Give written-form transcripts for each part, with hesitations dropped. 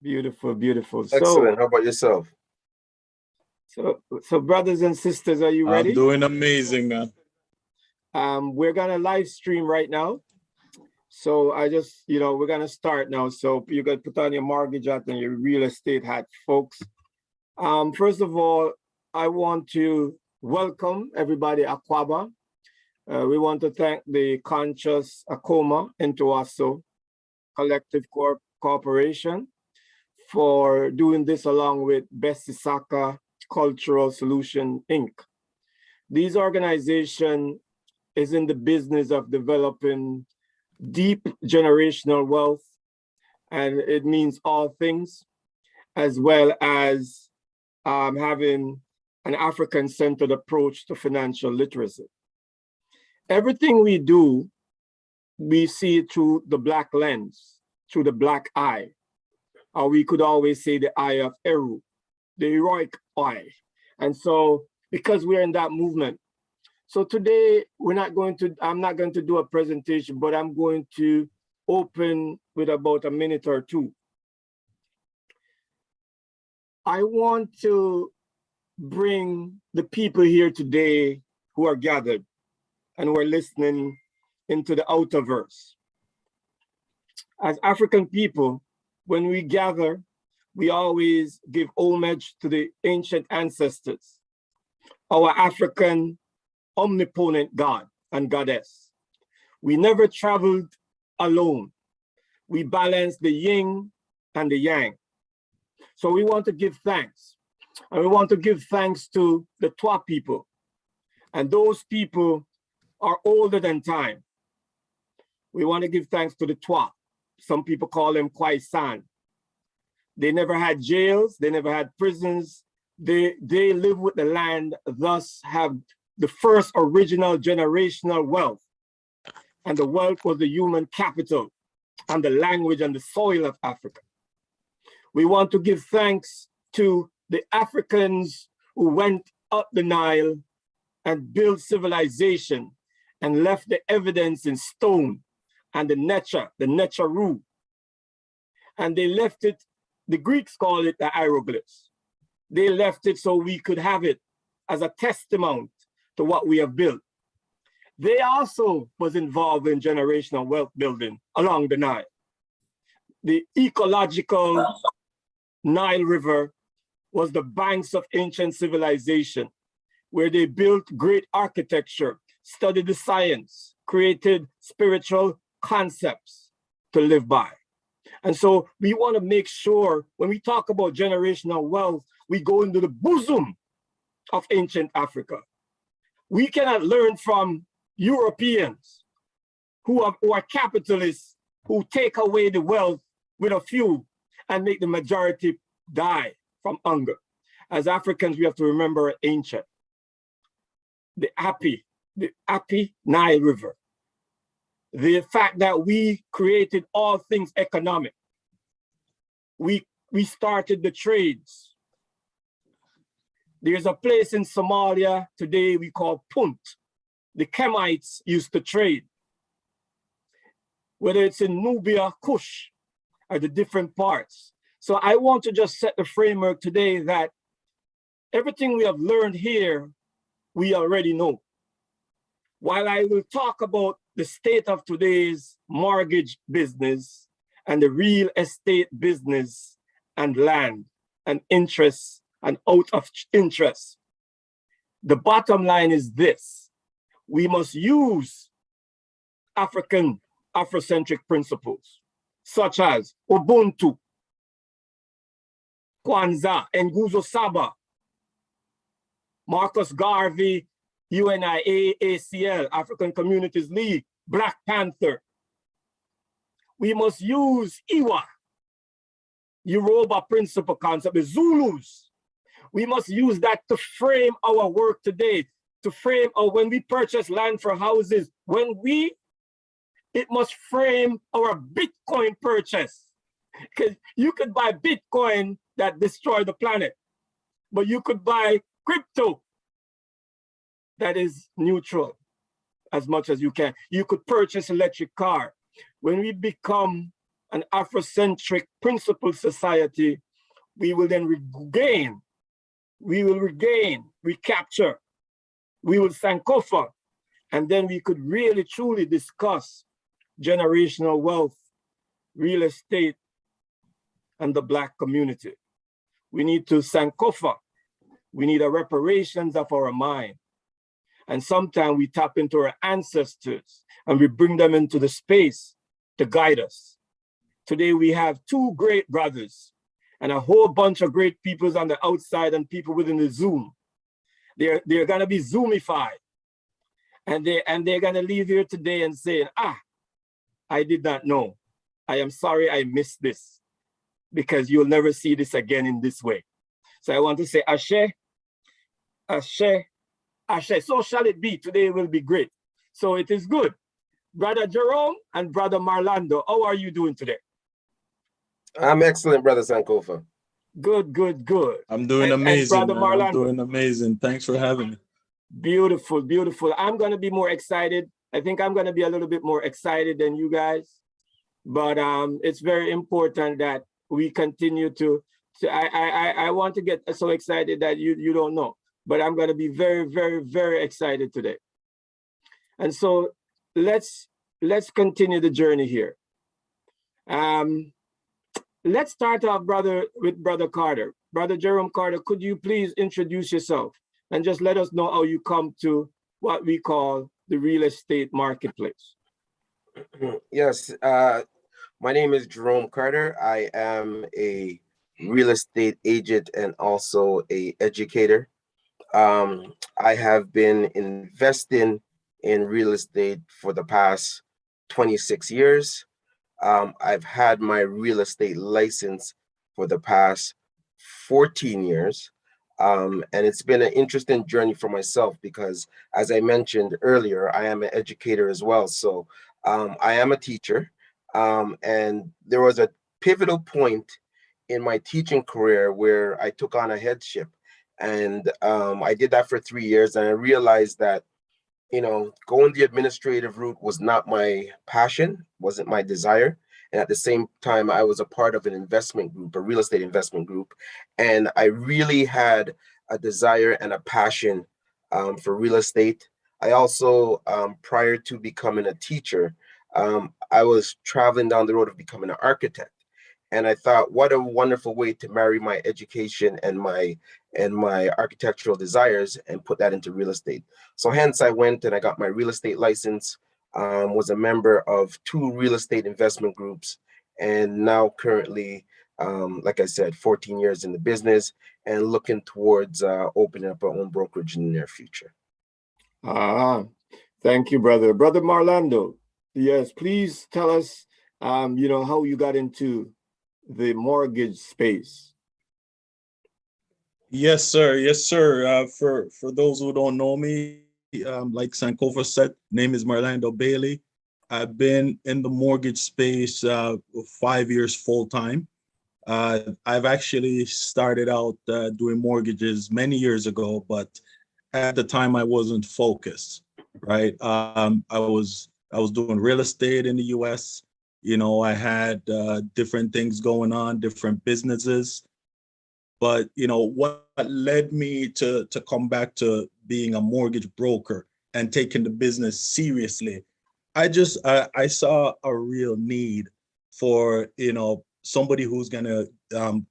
Beautiful, beautiful. Excellent. How about yourself? So brothers and sisters, are you I'm ready? doing amazing, man. We're gonna live stream right now. So I just, we're gonna start now. So you got to put on your mortgage hat and your real estate hat, folks. First of all, I want to welcome everybody at Aquaba. We want to thank the Conscious Acoma Intuaso Collective Corporation for doing this along with Bese Saka Cultural Solution Inc. These organizations is in the business of developing deep generational wealth, and it means all things, as well as having an African-centered approach to financial literacy. Everything we do, we see it through the Black lens, through the Black eye, or we could always say the eye of Eru, the heroic eye. And so, because we're in that movement, so today I'm not going to do a presentation, but I'm going to open with about a minute or two. I want to bring the people here today who are gathered and who are listening into the outerverse. As African people, when we gather, we always give homage to the ancient ancestors, our African omnipotent God and Goddess. We never traveled alone. We balanced the yin and the yang. So we want to give thanks. And we want to give thanks to the Twa people. And those people are older than time. We want to give thanks to the Twa. Some people call them Kwaisan. They never had jails, they never had prisons. They live with the land, thus have the first original generational wealth. And the wealth was the human capital and the language and the soil of Africa. We want to give thanks to the Africans who went up the Nile and built civilization and left the evidence in stone and the Necharu. And they left it, the Greeks call it the hieroglyphs. They left it so we could have it as a testament to what we have built. They also was involved in generational wealth building along the Nile. The ecological Nile River was the banks of ancient civilization, where they built great architecture, studied the science, created spiritual concepts to live by. And so we want to make sure when we talk about generational wealth, we go into the bosom of ancient Africa. We cannot learn from Europeans who are capitalists, who take away the wealth with a few and make the majority die from hunger. As Africans, we have to remember ancient. The Api Nile River. The fact that we created all things economic. We started the trades. There's a place in Somalia today we call Punt. The Kemites used to trade. Whether it's in Nubia, Kush, or the different parts. So I want to just set the framework today that everything we have learned here, we already know. While I will talk about the state of today's mortgage business and the real estate business and land and interest and out of interest, the bottom line is this: we must use Afrocentric principles, such as Ubuntu, Kwanzaa, Nguzo Saba, Marcus Garvey, UNIA, ACL, African Communities League, Black Panther. We must use Iwa, Yoruba principle concept, the Zulus. We must use that to frame our work today, to frame when we purchase land for houses, it must frame our Bitcoin purchase. Because you could buy Bitcoin that destroy the planet, but you could buy crypto that is neutral as much as you can. You could purchase electric car. When we become an Afrocentric principled society, we will then regain, recapture, we will sankofa, and then we could really truly discuss generational wealth, real estate, and the Black community. We need to sankofa. We need a reparations of our mind. And sometimes we tap into our ancestors and we bring them into the space to guide us. Today we have two great brothers and a whole bunch of great peoples on the outside and people within the Zoom. They're gonna be Zoomified. And they're gonna leave here today and say, I did not know. I am sorry I missed this, because you'll never see this again in this way. So I want to say, Ashe, Ashe, Ashe, so shall it be. Today will be great. So it is good. Brother Jerome and Brother Marlando, how are you doing today? I'm excellent, Brother Sankofa. Good, good, good. I'm doing amazing, Brother Marlando, I'm doing amazing. Thanks for having me. Beautiful, beautiful. I'm going to be more excited. I think I'm going to be a little bit more excited than you guys. But it's very important that we continue to I want to get so excited that you don't know. But I'm going to be very, very, very excited today. And so let's continue the journey here. Let's start off, with Brother Carter. Brother Jerome Carter, could you please introduce yourself and just let us know how you come to what we call the real estate marketplace? Yes, my name is Jerome Carter. I am a real estate agent and also an educator. I have been investing in real estate for the past 26 years. I've had my real estate license for the past 14 years. And it's been an interesting journey for myself because, as I mentioned earlier, I am an educator as well. So I am a teacher. And there was a pivotal point in my teaching career where I took on a headship. And I did that for 3 years. And I realized that, going the administrative route was not my passion, wasn't my desire. And at the same time, I was a part of an investment group, a real estate investment group. And I really had a desire and a passion for real estate. I also, prior to becoming a teacher, I was traveling down the road of becoming an architect. And I thought, what a wonderful way to marry my education and my architectural desires and put that into real estate. So hence I went and I got my real estate license, was a member of 2 real estate investment groups, and now currently, like I said, 14 years in the business and looking towards opening up our own brokerage in the near future. Thank you, brother. Brother Marlando, yes, please tell us, how you got into the mortgage space. Yes, sir. Yes, sir. For those who don't know me, like Sankofa said, name is Marlando Bailey. I've been in the mortgage space 5 years full time. I've actually started out doing mortgages many years ago, but at the time I wasn't focused, right? I was doing real estate in the U.S. I had different things going on, different businesses. But, what led me to come back to being a mortgage broker and taking the business seriously, I saw a real need for, somebody who's going to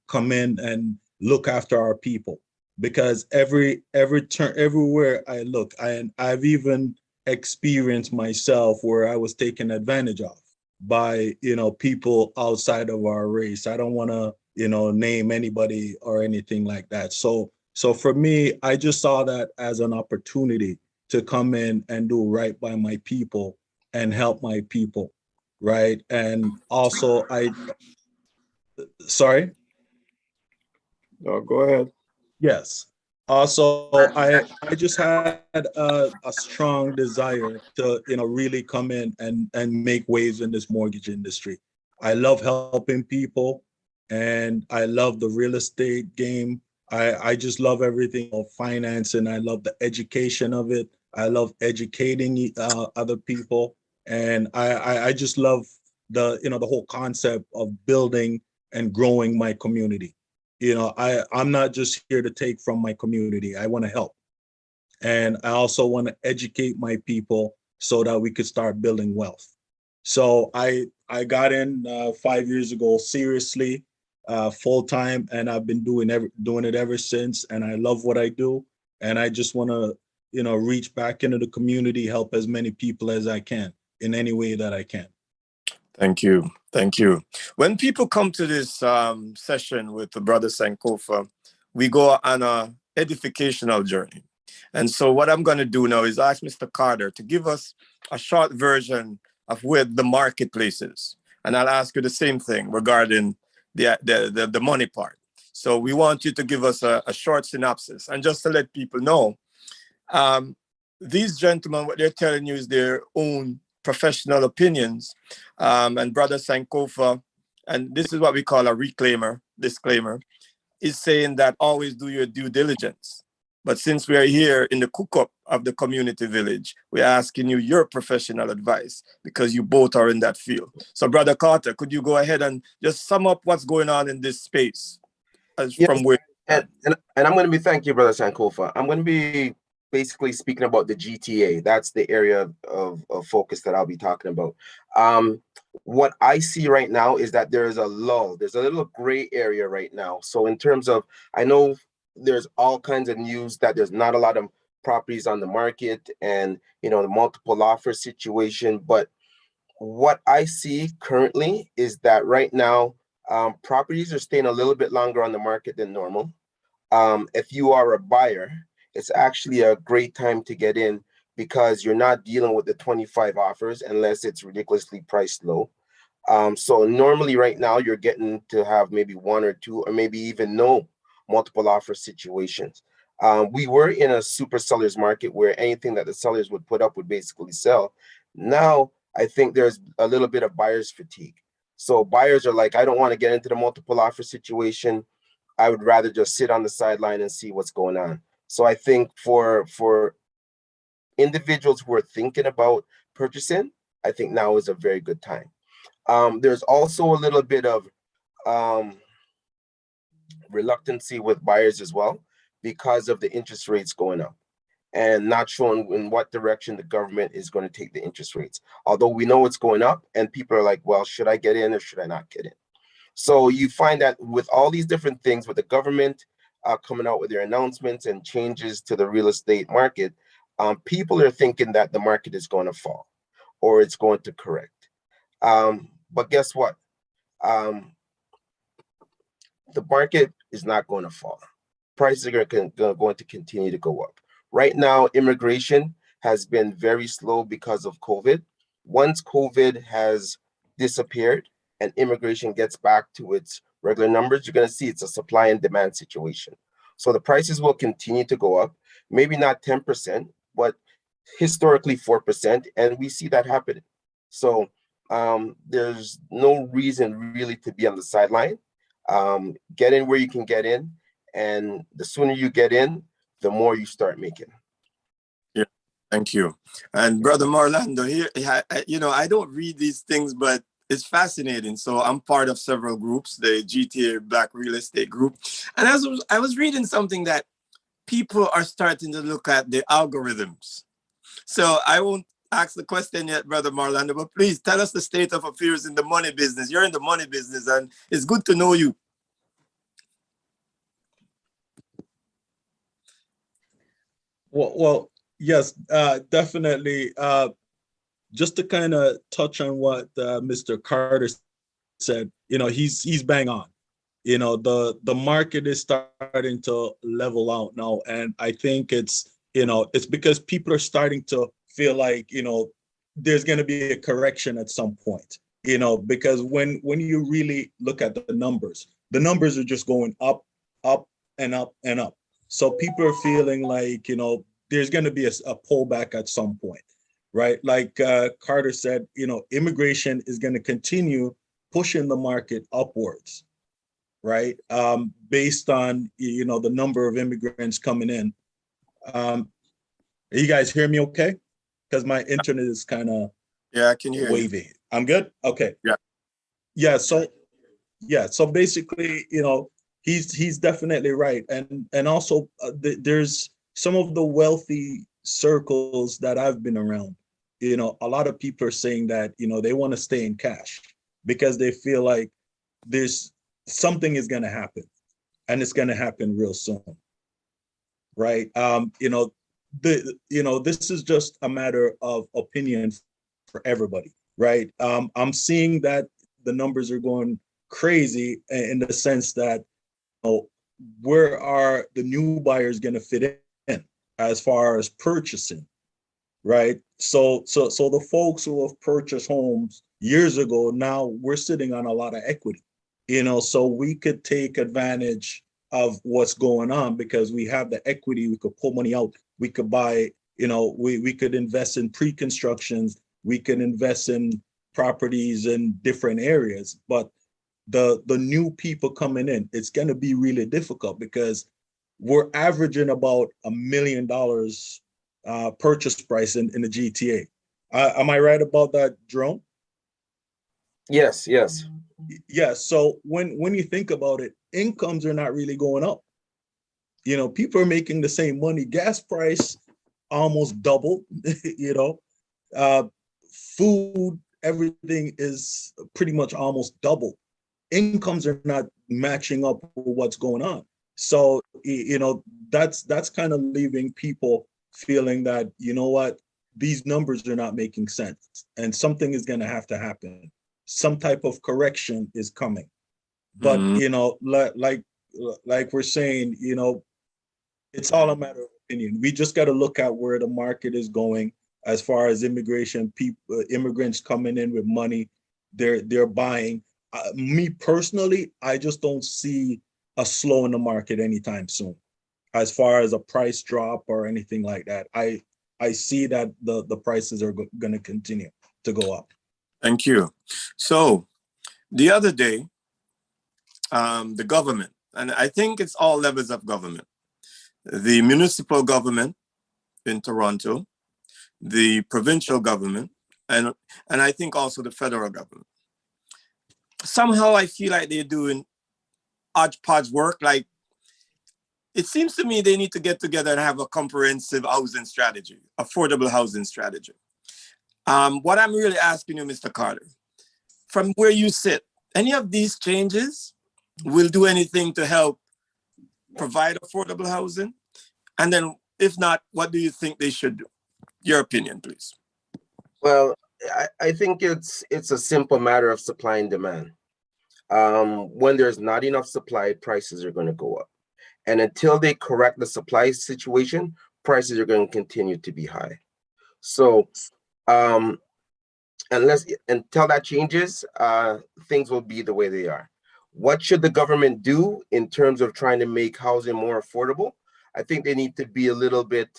come in and look after our people. Because everywhere I look, I've even experienced myself where I was taken advantage of by, people outside of our race. I don't want to, name anybody or anything like that. So for me, I just saw that as an opportunity to come in and do right by my people and help my people, right? And also sorry? No, go ahead. Yes. Also, I just had a strong desire to, really come in and make waves in this mortgage industry. I love helping people and I love the real estate game. I just love everything of finance and I love the education of it. I love educating other people. And I just love the whole concept of building and growing my community. I'm not just here to take from my community. I want to help. And I also want to educate my people so that we could start building wealth. So I got in 5 years ago, seriously, full time, and I've been doing it ever since. And I love what I do. And I just want to, reach back into the community, help as many people as I can in any way that I can. Thank you. Thank you. When people come to this session with the brother Sankofa, we go on a edificational journey. And so what I'm going to do now is ask Mr. Carter to give us a short version of where the marketplace is. And I'll ask you the same thing regarding the money part. So we want you to give us a short synopsis. And just to let people know, these gentlemen, what they're telling you is their own professional opinions. And Brother Sankofa, and this is what we call a disclaimer, is saying that always do your due diligence. But since we are here in the cook-up of the community village, we're asking you your professional advice because you both are in that field. So Brother Carter, could you go ahead and just sum up what's going on in this space from where? And I'm going to be, thank you, Brother Sankofa. I'm going to be basically speaking about the GTA. That's the area of focus that I'll be talking about. What I see right now is that there is a lull. There's a little gray area right now. So in terms of, I know there's all kinds of news that there's not a lot of properties on the market and, the multiple offer situation. But what I see currently is that right now, properties are staying a little bit longer on the market than normal. If you are a buyer, it's actually a great time to get in because you're not dealing with the 25 offers unless it's ridiculously priced low. So normally right now you're getting to have maybe one or two or maybe even no multiple offer situations. We were in a super seller's market where anything that the sellers would put up would basically sell. Now I think there's a little bit of buyer's fatigue. So buyers are like, I don't want to get into the multiple offer situation. I would rather just sit on the sideline and see what's going on. So I think for individuals who are thinking about purchasing, I think now is a very good time. There's also a little bit of reluctancy with buyers as well because of the interest rates going up and not showing in what direction the government is going to take the interest rates. Although we know it's going up and people are like, well, should I get in or should I not get in? So you find that with all these different things, with the government coming out with their announcements and changes to the real estate market, people are thinking that the market is going to fall or it's going to correct. But guess what? The market is not going to fall. Prices are going to continue to go up. Right now, immigration has been very slow because of COVID. Once COVID has disappeared and immigration gets back to its regular numbers, you're going to see it's a supply and demand situation. So the prices will continue to go up, maybe not 10%, but historically 4%. And we see that happening. So there's no reason really to be on the sideline. Get in where you can get in. And the sooner you get in, the more you start making. Yeah, thank you. And Brother Marlando, here, I don't read these things, but it's fascinating. So I'm part of several groups, the GTA Black Real Estate Group. And I was reading something that people are starting to look at the algorithms. So I won't ask the question yet, Brother Marlando, but please tell us the state of affairs in the money business. You're in the money business and it's good to know you. Well, yes, definitely. Just to kind of touch on what Mr. Carter said, he's bang on. The market is starting to level out now, and I think it's because people are starting to feel like there's going to be a correction at some point. Because when you really look at the numbers are just going up, up, and up and up. So people are feeling like, there's going to be a pullback at some point, right? Like Carter said, immigration is going to continue pushing the market upwards, right? Based on, the number of immigrants coming in. You guys hear me okay? Because my internet is kind of I can hear wavy. I'm good. Okay. Yeah. Yeah. So basically, he's definitely right, and also there's some of the wealthy circles that I've been around. A lot of people are saying that they want to stay in cash because they feel like there's something is going to happen, and it's going to happen real soon, right? This is just a matter of opinion for everybody, right? I'm seeing that the numbers are going crazy in the sense that, where are the new buyers going to fit in as far as purchasing, right? So the folks who have purchased homes years ago, now we're sitting on a lot of equity, so we could take advantage of what's going on because we have the equity. We could pull money out. We could buy, we could invest in pre-constructions. We can invest in properties in different areas. But the new people coming in, it's going to be really difficult because we're averaging about $1 million purchase price in the GTA. Am I right about that, Jerome? Yes. Yeah. So when you think about it, incomes are not really going up. People are making the same money. Gas price almost doubled. uh, Food, everything is pretty much almost double. Incomes are not matching up with what's going on. So, that's kind of leaving people feeling that, what, these numbers are not making sense and something is going to have to happen. Some type of correction is coming. But, like we're saying, it's all a matter of opinion. We just got to look at where the market is going as far as immigrants coming in with money. They're buying. Me personally, I just don't see a slow in the market anytime soon, as far as a price drop or anything like that. I see that the prices are going to continue to go up. Thank you. So the other day, the government, and I think it's all levels of government, the municipal government in Toronto, the provincial government, and I think also the federal government. Somehow I feel like they're doing hodgepodge work. Like, it seems to me they need to get together and have a comprehensive housing strategy, affordable housing strategy. What I'm really asking you, Mr. Carter, from where you sit, any of these changes will do anything to help provide affordable housing? And then if not, what do you think they should do? Your opinion, please. Well, I think it's a simple matter of supply and demand. When there's not enough supply, prices are going to go up. And until they correct the supply situation, prices are going to continue to be high. So until that changes, things will be the way they are. What should the government do in terms of trying to make housing more affordable? I think they need to be a little bit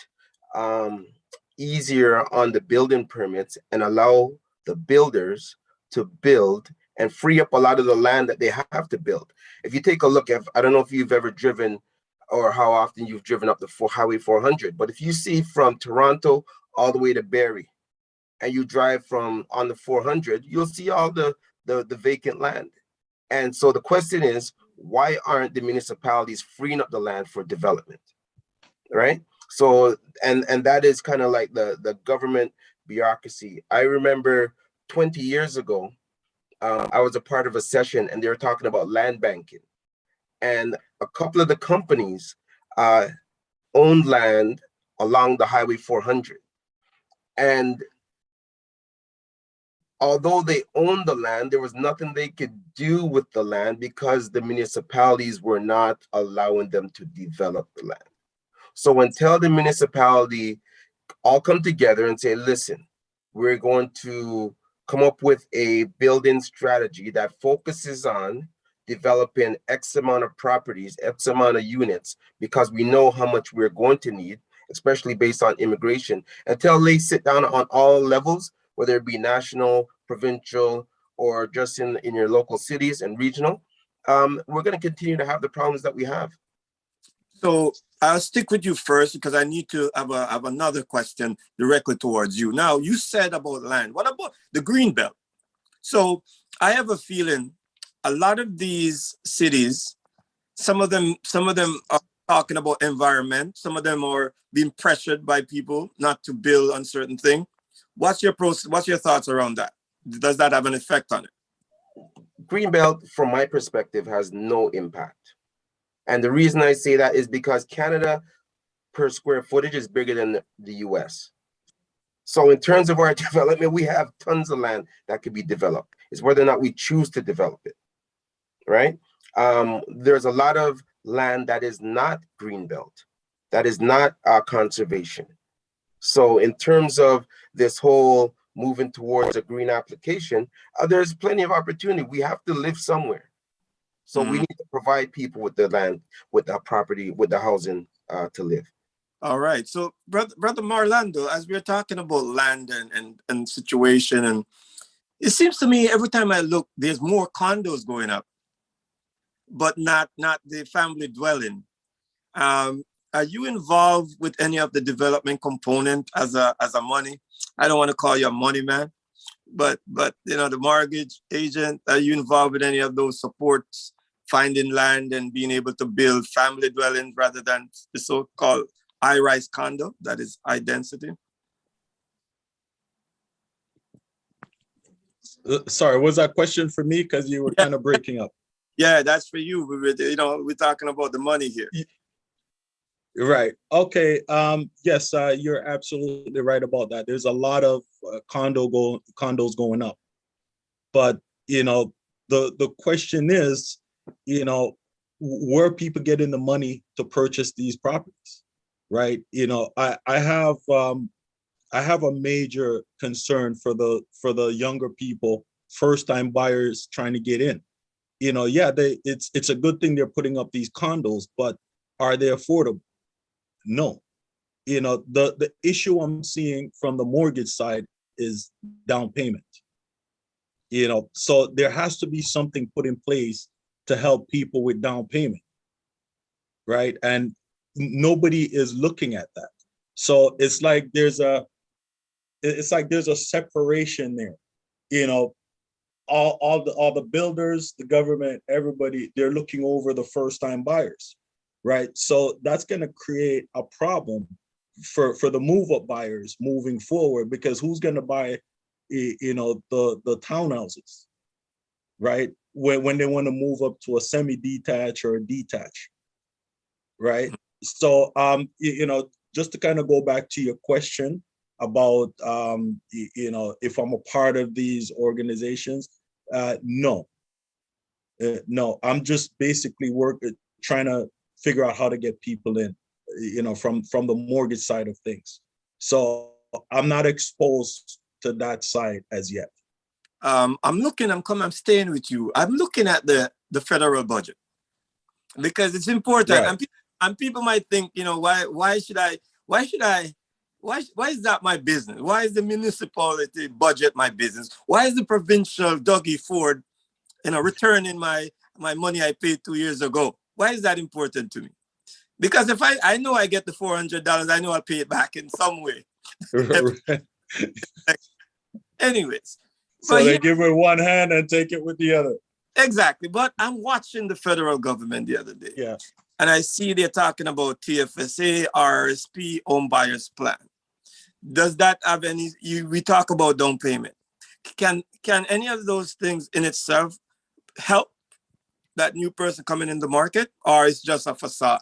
easier on the building permits and allow the builders to build and free up a lot of the land that they have to build. If you take a look at, I don't know if you've ever driven or how often you've driven up the Highway 400, but if you see from Toronto all the way to Barrie, and you drive from on the 400, you'll see all the vacant land. And so the question is, why aren't the municipalities freeing up the land for development, right? So, and that is kind of like the government bureaucracy. I remember 20 years ago, I was a part of a session and they were talking about land banking. And a couple of the companies owned land along the Highway 400. And although they owned the land, there was nothing they could do with the land because the municipalities were not allowing them to develop the land. So until the municipality all come together and say, listen, we're going to come up with a building strategy that focuses on developing X amount of properties, X amount of units, because we know how much we're going to need, especially based on immigration, until they sit down on all levels, whether it be national, provincial, or just in your local cities and regional, we're going to continue to have the problems that we have. So I'll stick with you first because I need to have another question directly towards you. Now, you said about land. What about the green belt? So I have a feeling a lot of these cities, some of them are talking about environment. Some of them are being pressured by people not to build on certain thing. What's your process? What's your thoughts around that? Does that have an effect on it? Greenbelt, from my perspective, has no impact. And the reason I say that is because Canada per square footage is bigger than the US. So in terms of our development, we have tons of land that could be developed. It's whether or not we choose to develop it, right? There's a lot of land that is not greenbelt, that is not conservation. So in terms of this whole moving towards a green application, there's plenty of opportunity. We have to live somewhere. So we need to provide people with the land, with the property, with the housing to live. All right. So, brother Marlando, as we're talking about land and situation, and it seems to me every time I look, there's more condos going up, but not the family dwelling. Are you involved with any of the development component as a money? I don't want to call you a money man, but you know, the mortgage agent. Are you involved with any of those supports, finding land and being able to build family dwellings rather than the so-called high-rise condo that is high density? Sorry, was that question for me? Because you were kind of breaking up. Yeah, that's for you. We're talking about the money here. Right. Okay. Yes, you're absolutely right about that. There's a lot of condos going up, but you know, the question is, you know, where people getting the money to purchase these properties, right? You know, I have a major concern for the younger people, first time buyers trying to get in. You know, yeah, it's a good thing they're putting up these condos, but are they affordable? No. You know, the issue I'm seeing from the mortgage side is down payment. You know, so there has to be something put in place to help people with down payment, right? And nobody is looking at that. So it's like there's a separation there. You know, all the builders, the government, everybody, they're looking over the first time buyers, right? So that's going to create a problem for the move up buyers moving forward, because who's going to buy, you know, the townhouses, right? When they want to move up to a semi-detached or a detached, right? So, you know, just to kind of go back to your question about, you know, if I'm a part of these organizations, no, I'm just basically trying to figure out how to get people in, you know, from the mortgage side of things. So I'm not exposed to that side as yet. I'm staying with you. I'm looking at the federal budget because it's important. Right. And people might think, you know, why is that my business? Why is the municipality budget my business? Why is the provincial Dougie Ford, you know, returning my money I paid 2 years ago? Why is that important to me? Because if I know I get the $400, I know I'll pay it back in some way. Anyways. So they give it one hand and take it with the other. Exactly. But I'm watching the federal government the other day. Yeah. And I see they're talking about TFSA, RSP, home buyers plan. Does that have any, we talk about down payment. Can any of those things in itself help that new person coming in the market, or it's just a facade?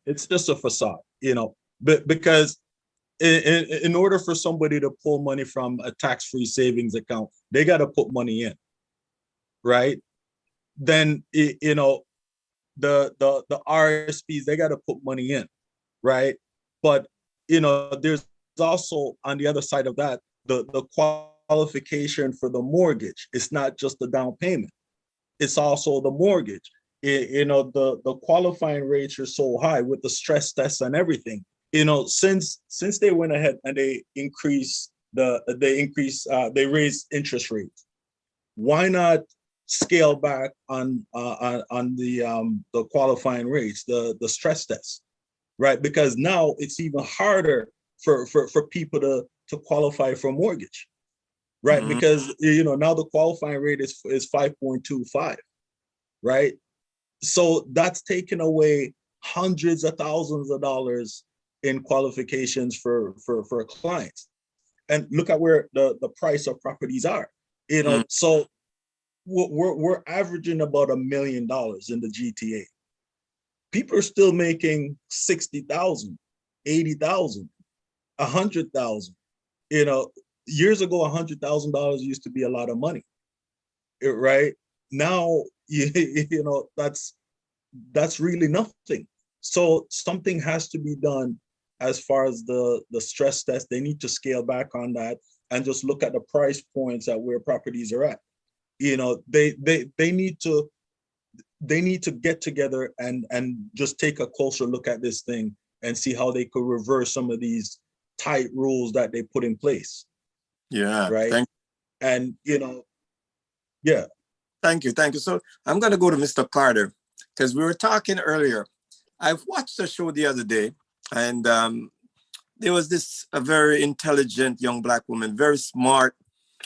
It's just a facade, you know, but because in order for somebody to pull money from a tax-free savings account, they got to put money in, right? Then, you know, the RSPs, they got to put money in, right? But, you know, there's also on the other side of that, the qualification for the mortgage. It's not just the down payment. It's also the mortgage. You know, the qualifying rates are so high with the stress tests and everything. You know, since they went ahead and they raised interest rates, why not scale back on the qualifying rates, the stress tests, right? Because now it's even harder for people to qualify for mortgage, right? Because now the qualifying rate is 5.25, right? So that's taken away hundreds of thousands of dollars in qualifications for clients. And look at where the price of properties are. So we're averaging about $1 million in the GTA. People are still making 60,000, 80,000, 100,000. Years ago, $100,000 used to be a lot of money, right? Now, that's really nothing. So something has to be done as far as the stress test. They need to scale back on that and just look at the price points at where properties are at. They need to get together and just take a closer look at this thing and see how they could reverse some of these tight rules that they put in place. Yeah. Right. And yeah. Thank you. So I'm going to go to Mr. Carter, because we were talking earlier. I've watched a show the other day, and there was a very intelligent young Black woman, very smart.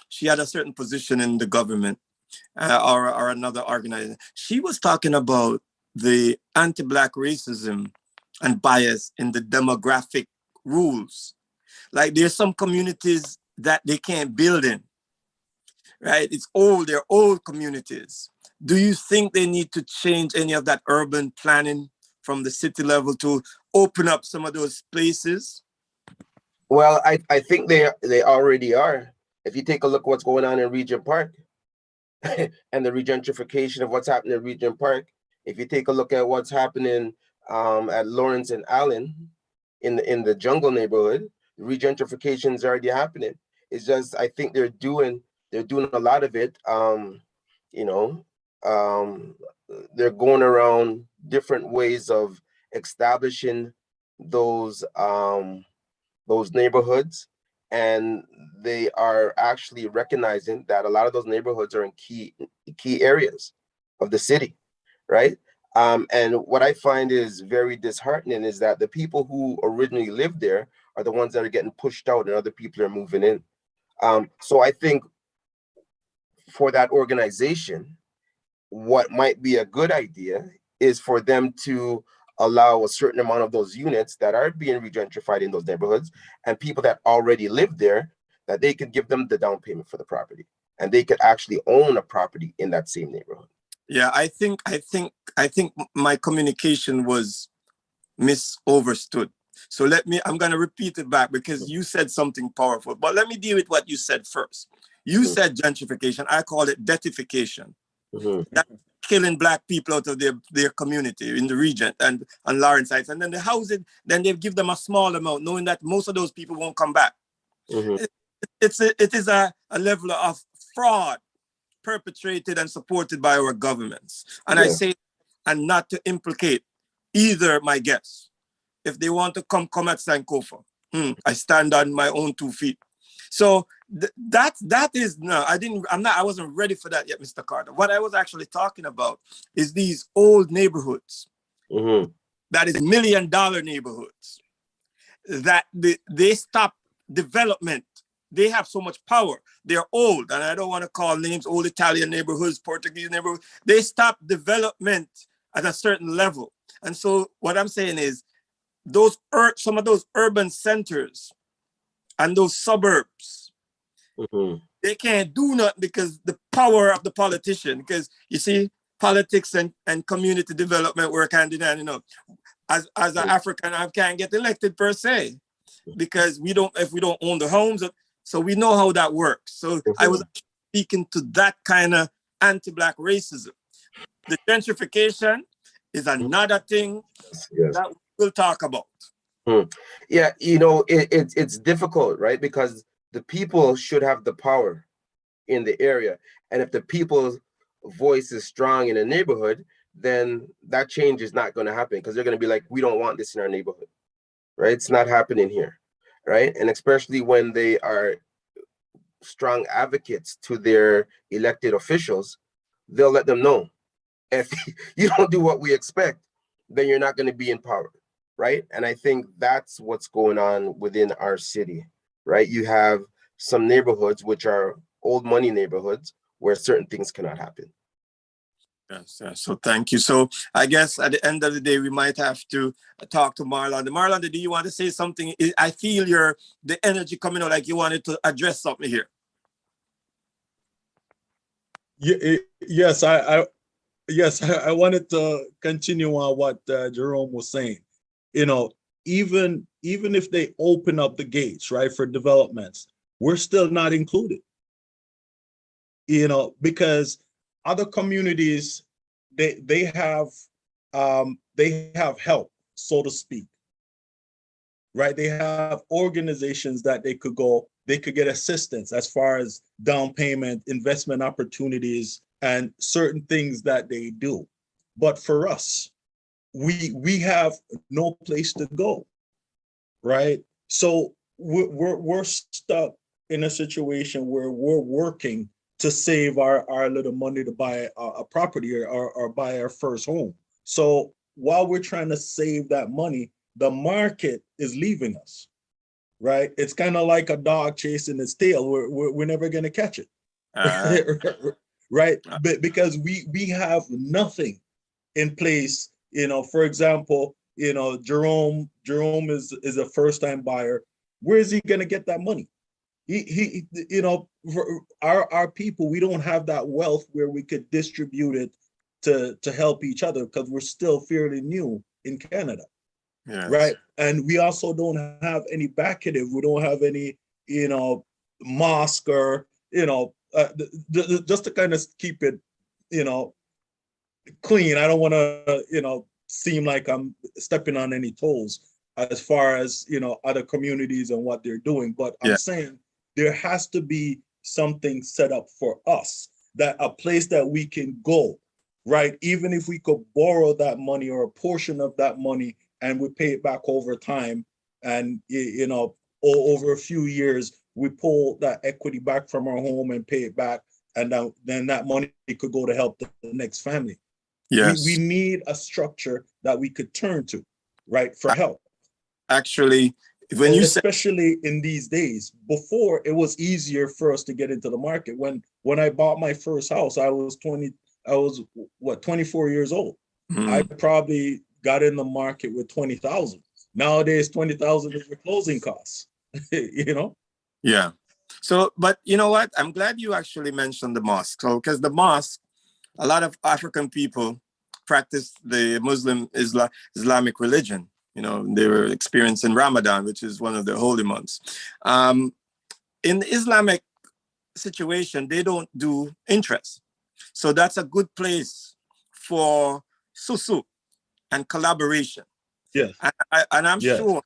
She had a certain position in the government or another organization. She was talking about the anti-Black racism and bias in the demographic rules. Like, there's some communities that they can't build in, right? They're old communities. Do you think they need to change any of that urban planning from the city level to open up some of those places? Well, I think they already are. If you take a look at what's going on in Regent Park and the regentrification of what's happening in Regent Park, if you take a look at what's happening at Lawrence and Allen in the Jungle neighborhood, regentrification is already happening. It's just, I think they're doing a lot of it. They're going around different ways of establishing those neighborhoods, and they are actually recognizing that a lot of those neighborhoods are in key areas of the city, right? And what I find is very disheartening is that the people who originally lived there are the ones that are getting pushed out and other people are moving in. So I think for that organization, what might be a good idea is for them to allow a certain amount of those units that are being regentrified in those neighborhoods and people that already live there, that they could give them the down payment for the property and they could actually own a property in that same neighborhood. Yeah, I think my communication was misunderstood. So I'm going to repeat it back because you said something powerful, but let me deal with what you said first. You said gentrification. I call it deathification. That's killing Black people out of their community in the region and on Lawrence sites. And then the housing, then they give them a small amount, knowing that most of those people won't come back. It is a level of fraud perpetrated and supported by our governments. And I say, and not to implicate either my guests. If they want to come at Sankofa, I stand on my own 2 feet. So that is no, I wasn't ready for that yet, Mr. Carter. What I was actually talking about is these old neighborhoods that is $1 million neighborhoods that they stop development. They have so much power. They're old, and I don't want to call names, old Italian neighborhoods, Portuguese neighborhoods. They stop development at a certain level. And so what I'm saying is some of those urban centers and those suburbs, they can't do nothing because the power of the politician, because you see, politics and community development work hand in hand, as an African, I can't get elected per se because if we don't own the homes. So we know how that works. So I was speaking to that kind of anti-Black racism. The gentrification is another thing that we'll talk about. Yeah, it's difficult, right? Because the people should have the power in the area. And if the people's voice is strong in a neighborhood, then that change is not going to happen because they're going to be like, we don't want this in our neighborhood, right? It's not happening here, right? And especially when they are strong advocates to their elected officials, they'll let them know, if you don't do what we expect, then you're not going to be in power, right? And I think that's what's going on within our city, right? You have some neighborhoods which are old money neighborhoods where certain things cannot happen. Yes, yes. So thank you. So I guess at the end of the day, we might have to talk to Marlando. Marlando, do you want to say something? I feel the energy coming out like you wanted to address something here. Yes, I wanted to continue on what Jerome was saying. You know, even if they open up the gates, right, for developments, we're still not included. You know, because other communities, they have help, so to speak, right? They have organizations that they could get assistance as far as down payment, investment opportunities, and certain things that they do. But for us, we have no place to go, right? So we're stuck in a situation where we're working to save our little money to buy a property or buy our first home. So while we're trying to save that money, the market is leaving us, right? It's kind of like a dog chasing its tail. We're never going to catch it, right? But because we have nothing in place. You know, for example, you know, Jerome is a first-time buyer. Where is he going to get that money? He you know, for our people, we don't have that wealth where we could distribute it to help each other because we're still fairly new in Canada. Yes. Right. And we also don't have any backative. We don't have any, you know, mosque or, you know, just to kind of keep it, you know, clean. I don't want to, you know, seem like I'm stepping on any toes as far as, you know, other communities and what they're doing. But I'm saying there has to be something set up for us, that a place that we can go, right? Even if we could borrow that money or a portion of that money and we pay it back over time, and, you know, over a few years, we pull that equity back from our home and pay it back. And then that money could go to help the next family. Yes. We need a structure that we could turn to, right, for help. Actually, when you especially in these days, before it was easier for us to get into the market. When I bought my first house, I was 24 years old. I probably got in the market with 20,000. Nowadays, 20,000 is the closing costs, you know? Yeah. So, but you know what? I'm glad you actually mentioned the mosque. So, because the mosque, a lot of African people practice the Islamic religion. You know, they were experiencing Ramadan, which is one of the holy months. In the Islamic situation, they don't do interest. So that's a good place for susu and collaboration. Yes. And I'm sure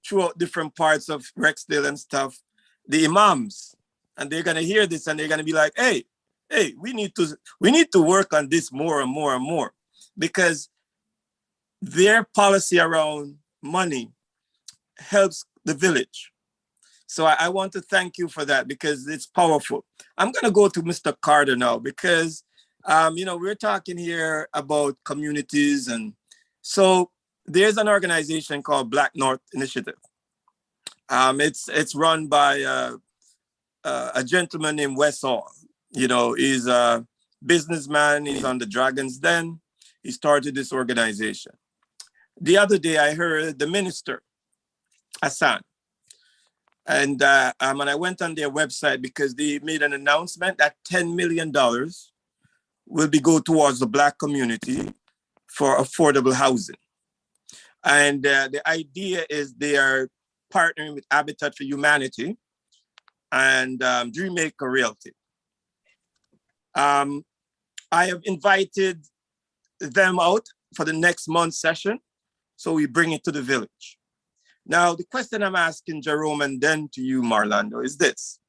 throughout different parts of Rexdale and stuff, the imams, and they're going to hear this and they're going to be like, hey, we need to work on this more and more and more, because their policy around money helps the village. So I want to thank you for that, because it's powerful. I'm going to go to Mr. Carter now, because, you know, we're talking here about communities. And so there's an organization called Black North Initiative. It's run by a gentleman named Wes Hall. You know, he's a businessman. He's on the Dragon's Den. He started this organization. The other day, I heard the minister, Hassan, and when I went on their website, because they made an announcement that $10 million will go towards the Black community for affordable housing. And the idea is they are partnering with Habitat for Humanity and Dreammaker Realty. I have invited them out for the next month's session, so we bring it to the village. Now, the question I'm asking Jerome and then to you, Marlando, is this.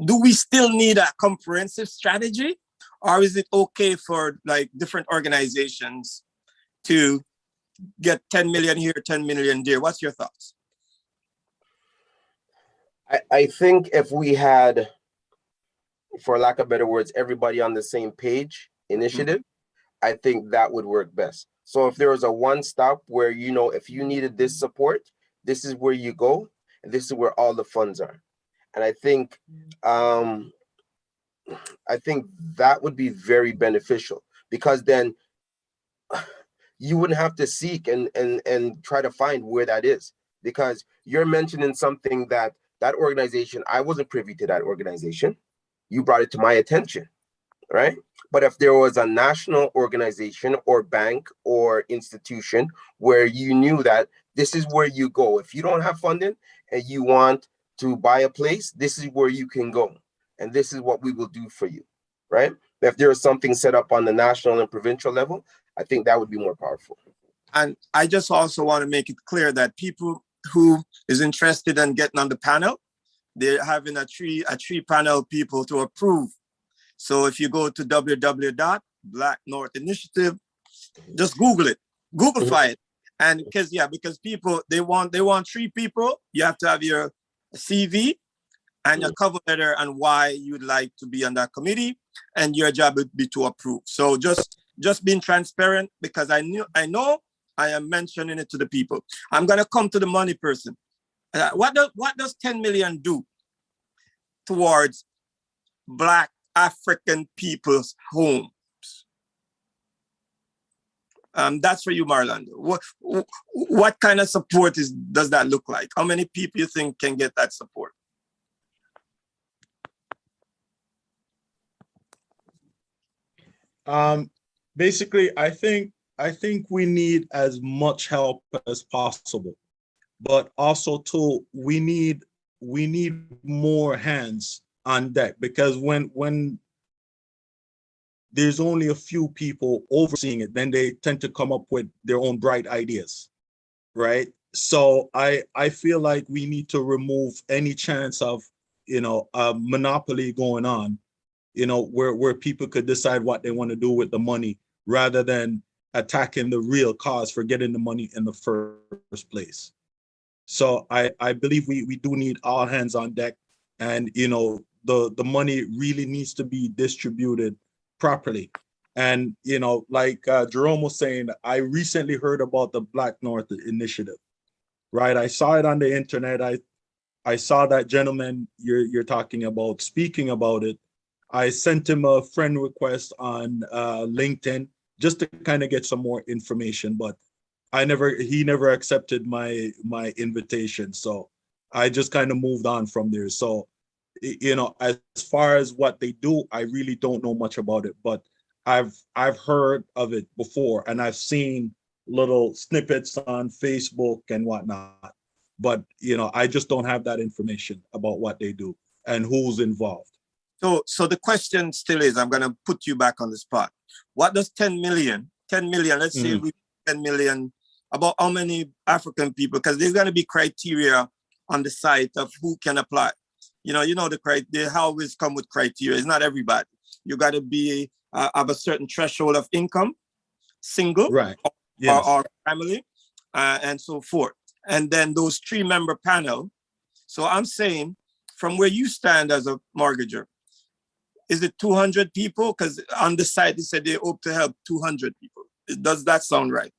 Do we still need a comprehensive strategy, or is it okay for like different organizations to get 10 million here, 10 million there? What's your thoughts? I think if we had, for lack of better words, everybody on the same page initiative, I think that would work best. So if there was a one-stop where, you know, if you needed this support, this is where you go, and this is where all the funds are. And I think that would be very beneficial, because then you wouldn't have to seek and try to find where that is, because you're mentioning something that organization, I wasn't privy to that organization. You brought it to my attention, right? But if there was a national organization or bank or institution where you knew that this is where you go, if you don't have funding and you want to buy a place, this is where you can go, and this is what we will do for you, right? If there is something set up on the national and provincial level, I think that would be more powerful. And I just also want to make it clear that people who is interested in getting on the panel, they're having a three panel people to approve. So if you go to www.Black North Initiative, just Google it, Googlefy it. And because people, they want 3 people. You have to have your CV and your cover letter and why you'd like to be on that committee, and your job would be to approve. So just being transparent, because I know I am mentioning it to the people. I'm gonna come to the money person. What does 10 million do towards Black African people's homes? That's for you, Marlando. What kind of support does that look like? How many people you think can get that support? Basically, I think we need as much help as possible, but also too, we need more hands on deck, because when there's only a few people overseeing it, then they tend to come up with their own bright ideas, right? So I feel like we need to remove any chance of, a monopoly going on, where people could decide what they want to do with the money, rather than attacking the real cause for getting the money in the first place. So I believe we do need all hands on deck, and the money really needs to be distributed properly. And like Jerome was saying, I recently heard about the Black North Initiative, right? I saw it on the internet. I saw that gentleman you're talking about speaking about it. I sent him a friend request on LinkedIn just to kind of get some more information, but he never accepted my invitation. So I just kind of moved on from there. So, as far as what they do, I really don't know much about it, but I've heard of it before, and I've seen little snippets on Facebook and whatnot. But I just don't have that information about what they do and who's involved. So the question still is, I'm going to put you back on the spot. What does 10 million, let's say we 10 million, about how many African people, because there's going to be criteria on the site of who can apply. They always come with criteria. It's not everybody. You got to be have a certain threshold of income, single, right? Yes. or family, and so forth. And then those 3-member panel. So I'm saying, from where you stand as a mortgager, is it 200 people? Because on the site, they said they hope to help 200 people. Does that sound right?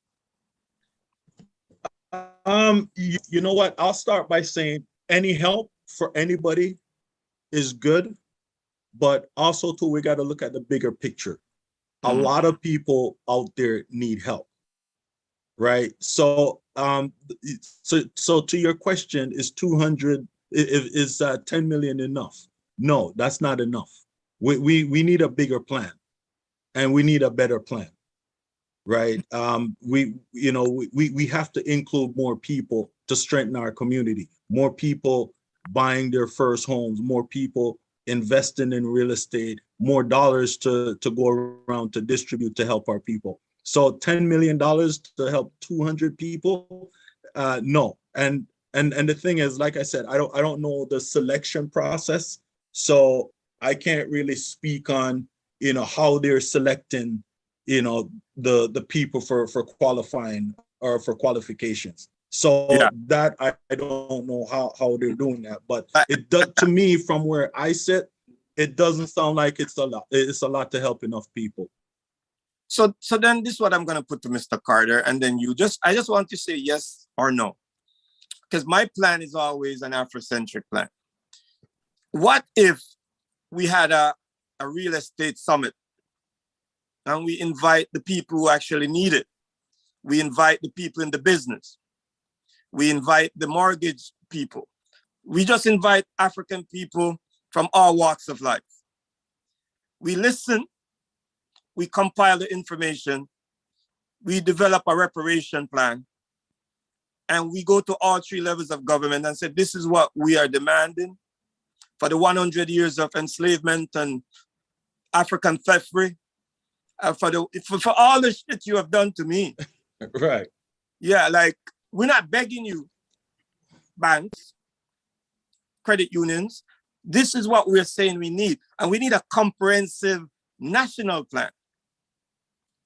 You know what? I'll start by saying any help for anybody is good, but also too, we got to look at the bigger picture. A lot of people out there need help, right? So, so to your question, is 200, is 10 million enough? No, that's not enough. We need a bigger plan, and we need a better plan, right? We have to include more people to strengthen our community, more people buying their first homes, more people investing in real estate, more dollars to go around to distribute to help our people. So $10 million to help 200 people, no. And the thing is, like I said, I don't know the selection process, so I can't really speak on how they're selecting the people for qualifying or for qualifications. So that I don't know how they're doing that, but it does, to me, from where I sit, it doesn't sound like it's a lot. It's a lot to help enough people. So then this is what I'm going to put to Mr. Carter, and then I just want to say yes or no, because my plan is always an Afrocentric plan. What if we had a real estate summit and we invite the people who actually need it? We invite the people in the business. We invite the mortgage people. We just invite African people from all walks of life. We listen, we compile the information, we develop a reparation plan, and we go to all three levels of government and say, this is what we are demanding for the 100 years of enslavement and African thievery, for all the shit you have done to me. Right. Yeah, like, we're not begging you, banks, credit unions. This is what we're saying we need. And we need a comprehensive national plan.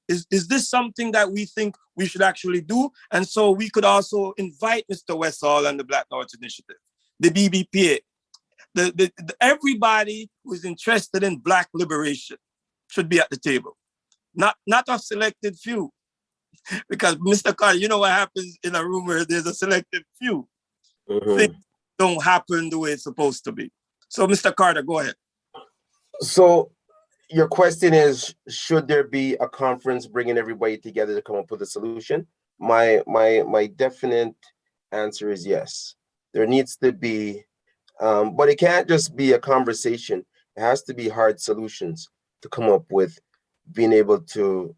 Is this something that we think we should actually do? And so we could also invite Mr. Westall and the Black North Initiative, the BBPA, everybody who's interested in Black liberation should be at the table. Not a selected few. Because Mr. Carter, you know what happens in a room where there's a selected few. Things don't happen the way it's supposed to be. So Mr. Carter, go ahead. So your question is, should there be a conference bringing everybody together to come up with a solution? My definite answer is yes. There needs to be, but it can't just be a conversation. It has to be hard solutions to come up with being able to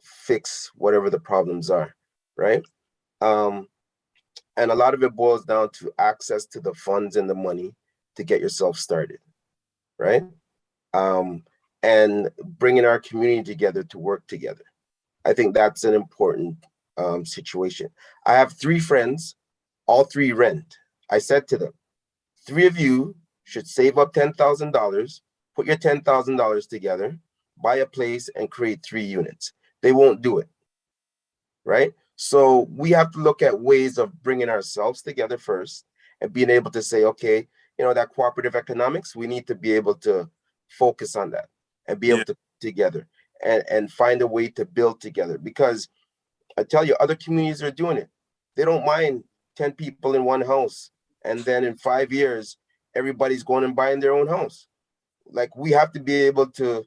fix whatever the problems are, right? And a lot of it boils down to access to the funds and the money to get yourself started, right? And bringing our community together to work together. I think that's an important situation. I have 3 friends, all 3 rent. I said to them, 3 of you should save up $10,000, put your $10,000 together, buy a place and create 3 units. They won't do it, right? So we have to look at ways of bringing ourselves together first and being able to say, okay, you know, that cooperative economics, we need to be able to focus on that and be able to together and find a way to build together. Because I tell you, other communities are doing it. They don't mind 10 people in one house. And then in 5 years, everybody's going and buying their own house. Like, we have to be able to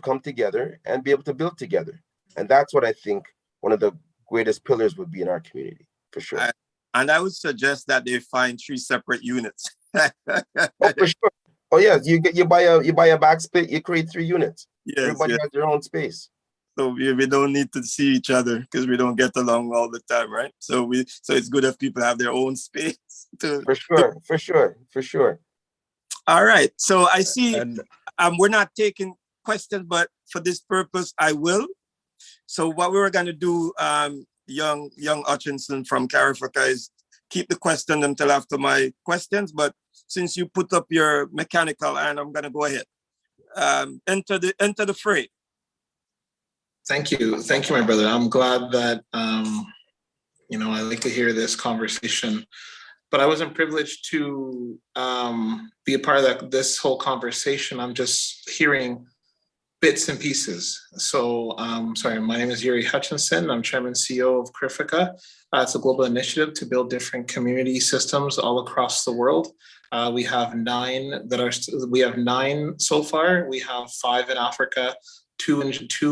come together and be able to build together. And that's what I think one of the greatest pillars would be in our community, for sure. And I would suggest that they find 3 separate units. Oh, for sure. Oh yeah, you buy a back split, you create 3 units. Yes, everybody has their own space. So we don't need to see each other because we don't get along all the time, right? So it's good if people have their own space. For sure. All right. So I see we're not taking questions, but for this purpose, I will. So what we were going to do, young Hutchinson from Carifaka, is keep the question until after my questions. But since you put up your mechanical, and I'm going to go ahead, enter the fray. Thank you, my brother. I'm glad that I like to hear this conversation. But I wasn't privileged to be a part of this whole conversation. I'm just hearing bits and pieces. So, sorry, my name is Yuri Hutchinson. I'm Chairman and CEO of Carifaka. It's a global initiative to build different community systems all across the world. We have 9 so far. We have 5 in Africa, 2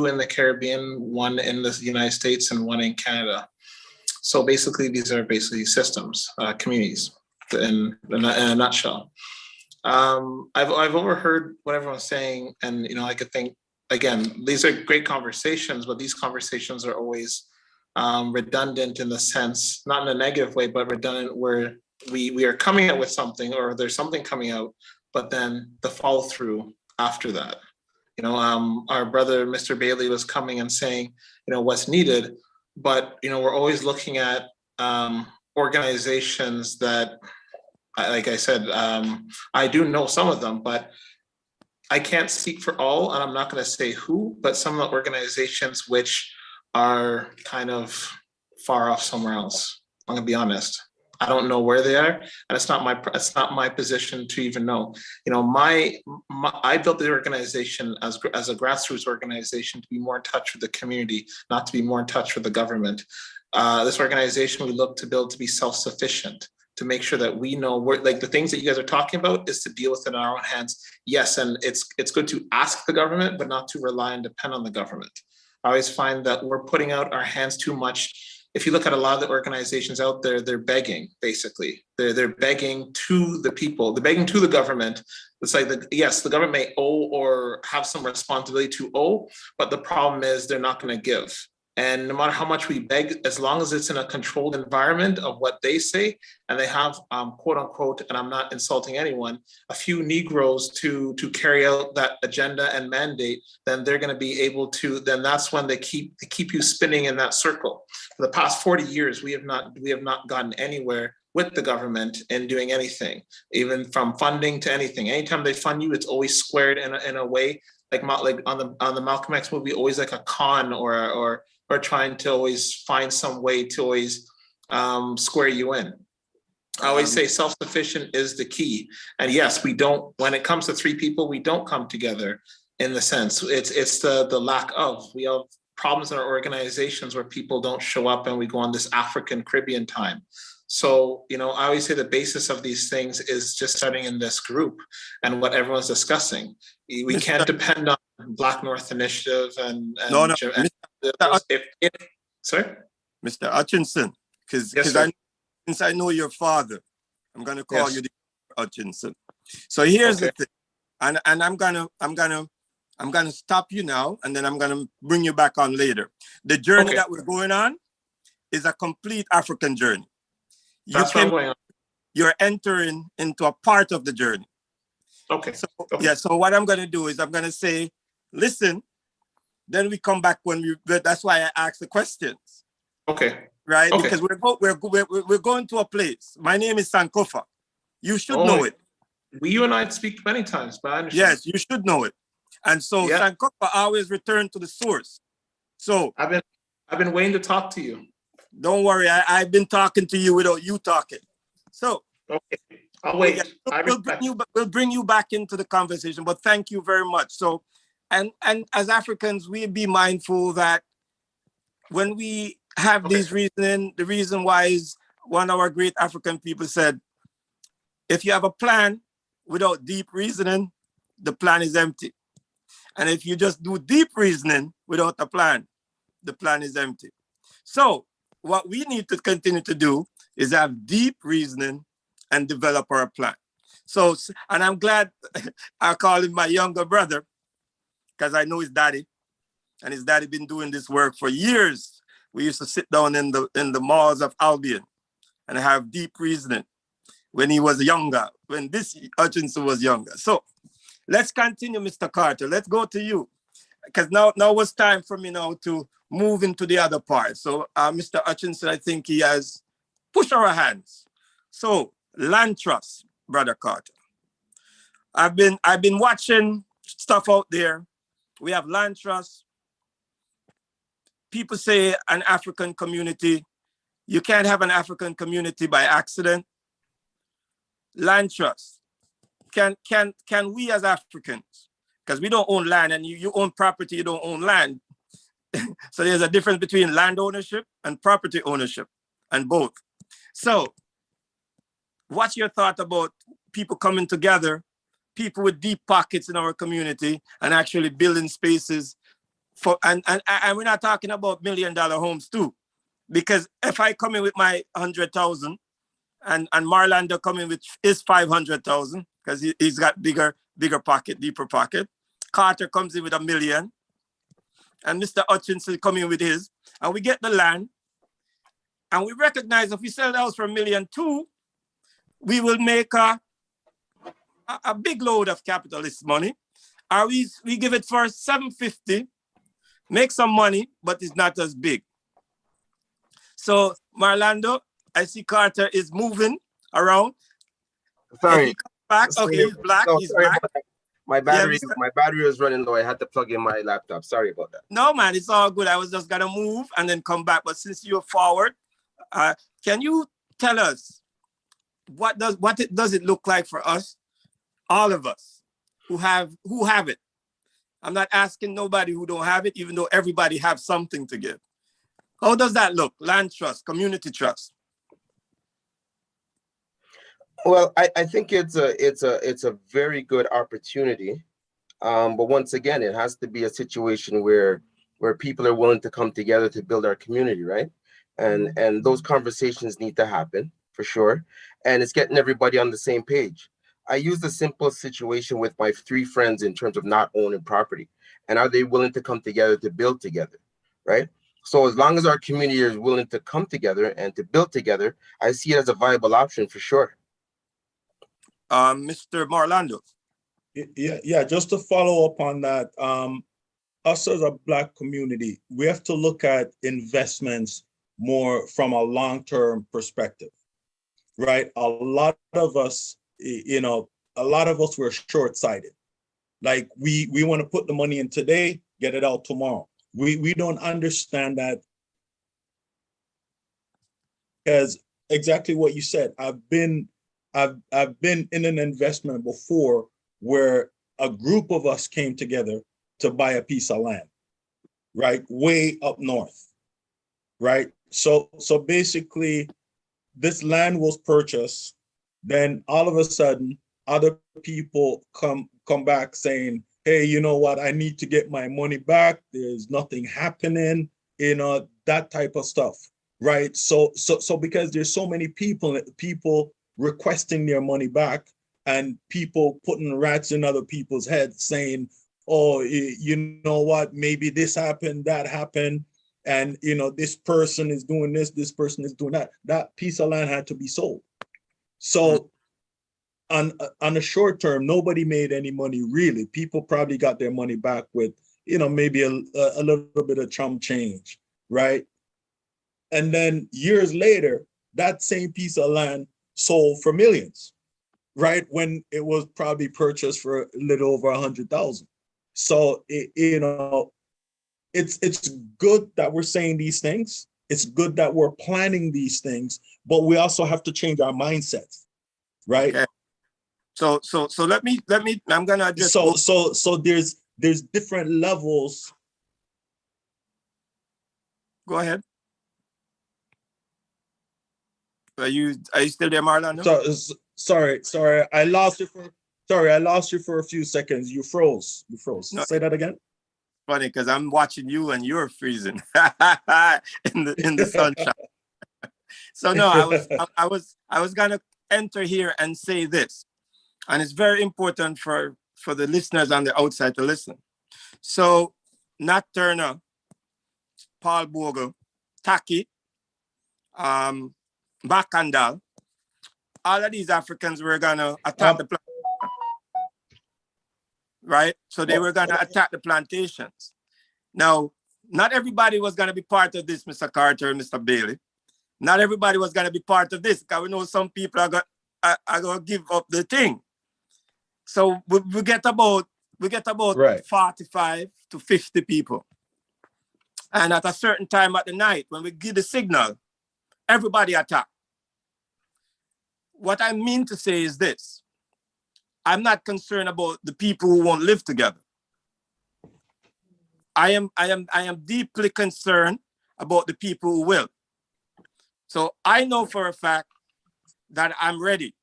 in the Caribbean, 1 in the United States, and 1 in Canada. So basically, these are systems, communities, in a nutshell. I've overheard what everyone's saying, and I could think, again, these are great conversations, but these conversations are always redundant in the sense, not in a negative way, but redundant where we are coming out with something, or there's something coming out, but then the follow through after that. Our brother, Mr. Bailey, was coming and saying, what's needed, but we're always looking at organizations that, like I said, I do know some of them, but I can't speak for all, and I'm not going to say who, but some of the organizations which are kind of far off somewhere else. I'm going to be honest. I don't know where they are, and it's not my position to even know. I built the organization as a grassroots organization to be more in touch with the community, not to be more in touch with the government. This organization we look to build to be self-sufficient, to make sure that we know where, like the things that you guys are talking about is to deal with it in our own hands. Yes, and it's good to ask the government, but not to rely and depend on the government. I always find that we're putting out our hands too much. If you look at a lot of the organizations out there, they're begging, basically. They're begging to the people, they're begging to the government. It's like, yes, the government may owe or have some responsibility to owe, but the problem is they're not going to give. And no matter how much we beg, as long as it's in a controlled environment of what they say, and they have, quote unquote, and I'm not insulting anyone, a few Negroes to carry out that agenda and mandate, then they're going to be able to. Then that's when they keep you spinning in that circle. For the past 40 years, we have not gotten anywhere with the government in doing anything, even from funding to anything. Anytime they fund you, it's always squared in a way like on the Malcolm X movie, always like a con or trying to always find some way to always square you in. I always say self-sufficient is the key. And yes, we don't, when it comes to three people, we don't come together in the sense, it's the lack of, we have problems in our organizations where people don't show up and we go on this African Caribbean time. So, I always say the basis of these things is just starting in this group and what everyone's discussing. We can't depend on Black North Initiative and No. Sorry? Mr. Hutchinson, because since I know your father, I'm gonna call you the Hutchinson. So here's the thing, and I'm gonna stop you now, and then I'm gonna bring you back on later. The journey that we're going on is a complete African journey. You're entering into a part of the journey. Okay. So what I'm gonna do is I'm gonna say, listen. Then we come back that's why I ask the questions. Okay. Right? Okay. Because we're going to a place. My name is Sankofa. You should know it. You and I speak many times, but I understand. Yes, you should know it. And so Sankofa always return to the source. So I've been waiting to talk to you. Don't worry, I've been talking to you without you talking. So I'll wait. We'll bring you back into the conversation, but thank you very much. So And as Africans, we be mindful that when we have these reasoning, the reason why is one of our great African people said, if you have a plan without deep reasoning, the plan is empty. And if you just do deep reasoning without a plan, the plan is empty. So what we need to continue to do is have deep reasoning and develop our plan. So, and I'm glad I call him my younger brother, because I know his daddy, and his daddy been doing this work for years. We used to sit down in the malls of Albion and have deep reasoning when he was younger, when this Hutchinson was younger. So let's continue, Mr. Carter. Let's go to you, because now it's time for me now to move into the other part. So Mr. Hutchinson, I think he has pushed our hands. So land trust, Brother Carter. I've been watching stuff out there. We have land trust. People say an African community. You can't have an African community by accident. Land trust. Can we as Africans, because we don't own land, and you own property, you don't own land. So there's a difference between land ownership and property ownership, and both. So what's your thought about people coming together, people with deep pockets in our community, and actually building spaces for, and we're not talking about $1 million homes too, because if I come in with my 100,000 and Marlando coming with his 500,000, because he's got bigger pocket, deeper pocket. Carter comes in with $1 million, and Mr. Hutchinson coming with his, and we get the land, and we recognize if we sell the house for $1.2 million, we will make a big load of capitalist money. Or we give it for 750, make some money, but it's not as big. So Marlando, I see Carter is moving around. Sorry. Back. Okay, he's black. No, he's black. My battery was running low. I had to plug in my laptop. Sorry about that. No, man, it's all good. I was just gonna move and then come back. But since you're forward, can you tell us what does it look like for us, all of us who have it? I'm not asking nobody who don't have it, even though everybody have something to give. How does that look? Land trust, community trust. Well, I think it's a very good opportunity. But once again, it has to be a situation where people are willing to come together to build our community, right? And those conversations need to happen for sure. And it's getting everybody on the same page. I use the simple situation with my three friends in terms of not owning property. And are they willing to come together to build together, right? So as long as our community is willing to come together and to build together, I see it as a viable option for sure. Mr. Marlando. Yeah. Just to follow up on that, us as a Black community, we have to look at investments more from a long-term perspective, right? A lot of us, were short-sighted. Like we want to put the money in today, get it out tomorrow. We don't understand that, because exactly what you said. I've been in an investment before where a group of us came together to buy a piece of land, right? Way up north, right? So basically this land was purchased. Then all of a sudden, other people come back saying, hey, you know what? I need to get my money back. There's nothing happening, that type of stuff, right? So because there's so many people requesting their money back, and people putting rats in other people's heads saying, oh, you know what? Maybe this happened, that happened. And, this person is doing this person is doing that. That piece of land had to be sold. So on the short term, nobody made any money really. People probably got their money back with, maybe a little bit of chump change, right? And then years later, that same piece of land sold for millions, right? When it was probably purchased for a little over 100,000. So, it's good that we're saying these things. It's good that we're planning these things, but we also have to change our mindsets, right? Okay. So let me. I'm gonna just. So there's different levels. Go ahead. Are you still there, Marlando? So sorry. I lost you for a few seconds. You froze. No. Say that again. Funny, because I'm watching you and you're freezing in the sunshine. So no, I was gonna enter here and say this, and it's very important for the listeners on the outside to listen. So Nat Turner, Paul Bogle, Taki, Bakandal, all of these Africans were gonna attack the plantation, right? So they were gonna attack the plantations. Now, not everybody was gonna be part of this, Mr. Carter and Mr. Bailey. Not everybody was gonna be part of this, because we know some people are gonna give up the thing. So we get about right. 45 to 50 people. And at a certain time at the night, when we give the signal, everybody attack. What I mean to say is this: I'm not concerned about the people who won't live together. I am deeply concerned about the people who will. So I know for a fact that I'm ready.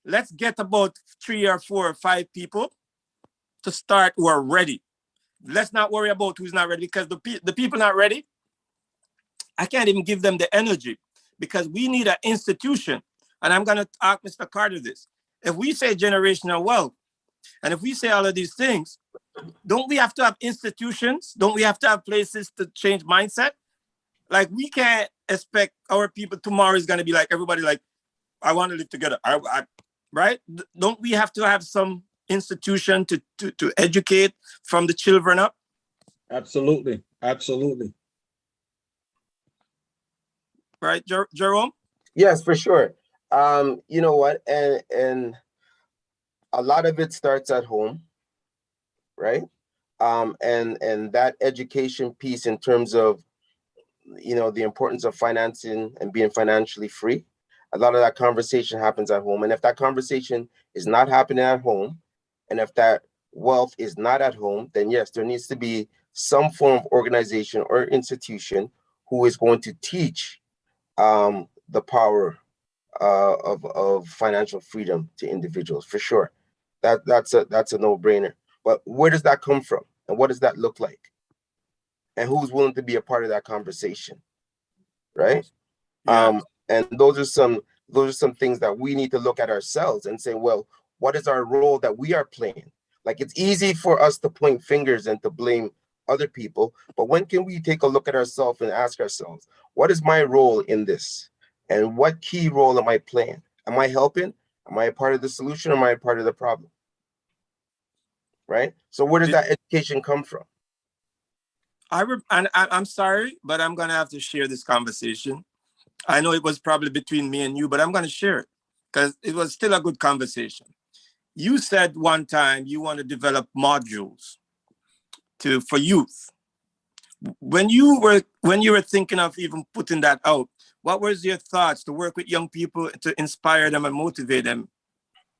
Let's get about 3 or 4 or 5 people to start who are ready. Let's not worry about who's not ready, because the people not ready, I can't even give them the energy, because we need an institution. And I'm going to ask Mr. Carter this. If we say generational wealth, and if we say all of these things, don't we have to have institutions? Don't we have to have places to change mindset? Like, we can't expect our people tomorrow is going to be like everybody, like, I want to live together. Right? Don't we have to have some institution to educate from the children up? Absolutely. Right, Jerome? Yes, for sure. You know what? And a lot of it starts at home, right? And that education piece in terms of, the importance of financing and being financially free. A lot of that conversation happens at home. And if that conversation is not happening at home, and if that wealth is not at home, then yes, there needs to be some form of organization or institution who is going to teach the power of financial freedom to individuals, for sure. That's a no-brainer. But where does that come from, and what does that look like, and who's willing to be a part of that conversation, right? Yeah. And those are some things that we need to look at ourselves and say, well, what is our role that we are playing? Like, it's easy for us to point fingers and to blame other people, but when can we take a look at ourselves and ask ourselves, what is my role in this? And what key role am I playing? Am I helping? Am I a part of the solution, or am I a part of the problem? Right? So where does that education come from? I'm sorry, but I'm gonna have to share this conversation. I know it was probably between me and you, but I'm gonna share it because it was still a good conversation. You said one time you want to develop modules for youth. When you were thinking of even putting that out, what was your thoughts to work with young people to inspire them and motivate them?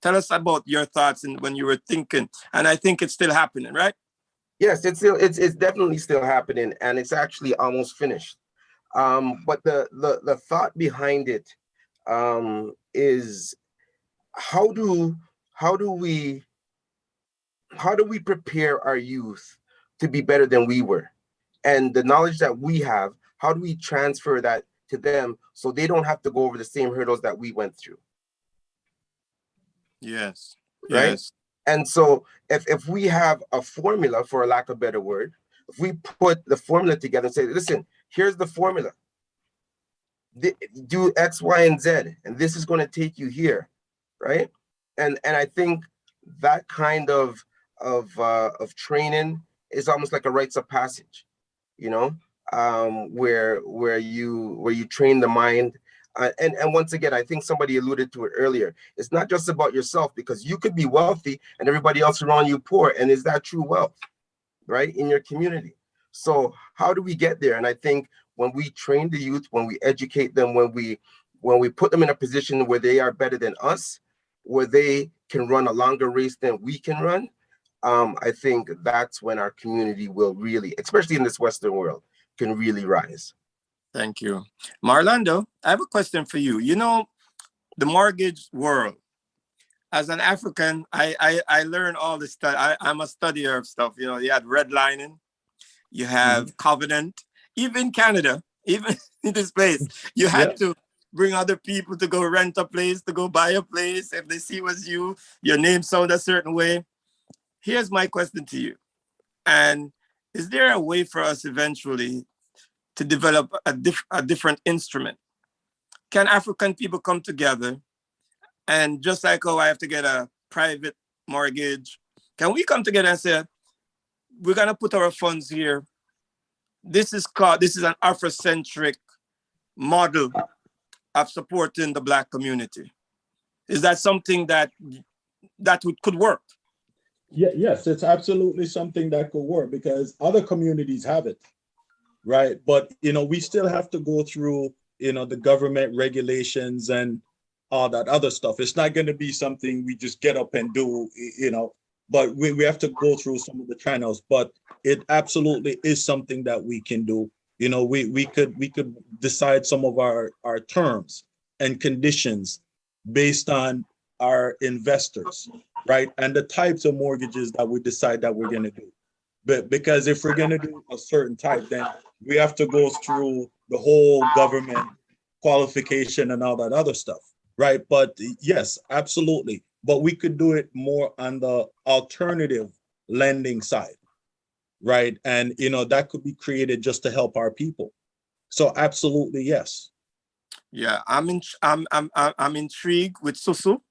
Tell us about your thoughts and when you were thinking. And I think it's still happening, right? Yes, it's definitely still happening, and it's actually almost finished. But the thought behind it is, how do we prepare our youth to be better than we were, and the knowledge that we have, how do we transfer that to them so they don't have to go over the same hurdles that we went through? Yes. Right. Yes. And so if we have a formula, for a lack of a better word, if we put the formula together and say, listen, here's the formula, do X, Y, and Z, and this is going to take you here, right? And I think that kind of training is almost like a rites of passage, you know, where you train the mind. And once again, I think somebody alluded to it earlier. It's not just about yourself, because you could be wealthy and everybody else around you poor. And is that true wealth, right, in your community? So how do we get there? And I think when we train the youth, when we educate them, when we put them in a position where they are better than us, where they can run a longer race than we can run, I think that's when our community will really, especially in this Western world, can really rise. Thank you. Marlando, I have a question for you. You know, the mortgage world, as an African, I learn all this stuff. I'm a studier of stuff. You know, you had redlining, you have covenant, even Canada, even in this place, you had to bring other people to go rent a place, to go buy a place. If they see it was you, your name sound a certain way. Here's my question to you. And is there a way for us eventually to develop a different instrument? Can African people come together and, just like, oh, I have to get a private mortgage, can we come together and say, we're gonna put our funds here. This is an Afrocentric model of supporting the Black community. Is that something that could work? Yeah, yes, it's absolutely something that could work, because other communities have it, right? But, we still have to go through, the government regulations and all that other stuff. It's not going to be something we just get up and do, but we have to go through some of the channels. But it absolutely is something that we can do. We could decide some of our terms and conditions based on our investors, right? And the types of mortgages that we decide that we're going to do. But because if we're going to do a certain type, then we have to go through the whole government qualification and all that other stuff, right? But yes, absolutely. But we could do it more on the alternative lending side, right? And that could be created just to help our people. So absolutely, yes. Yeah, I'm intrigued with Susu.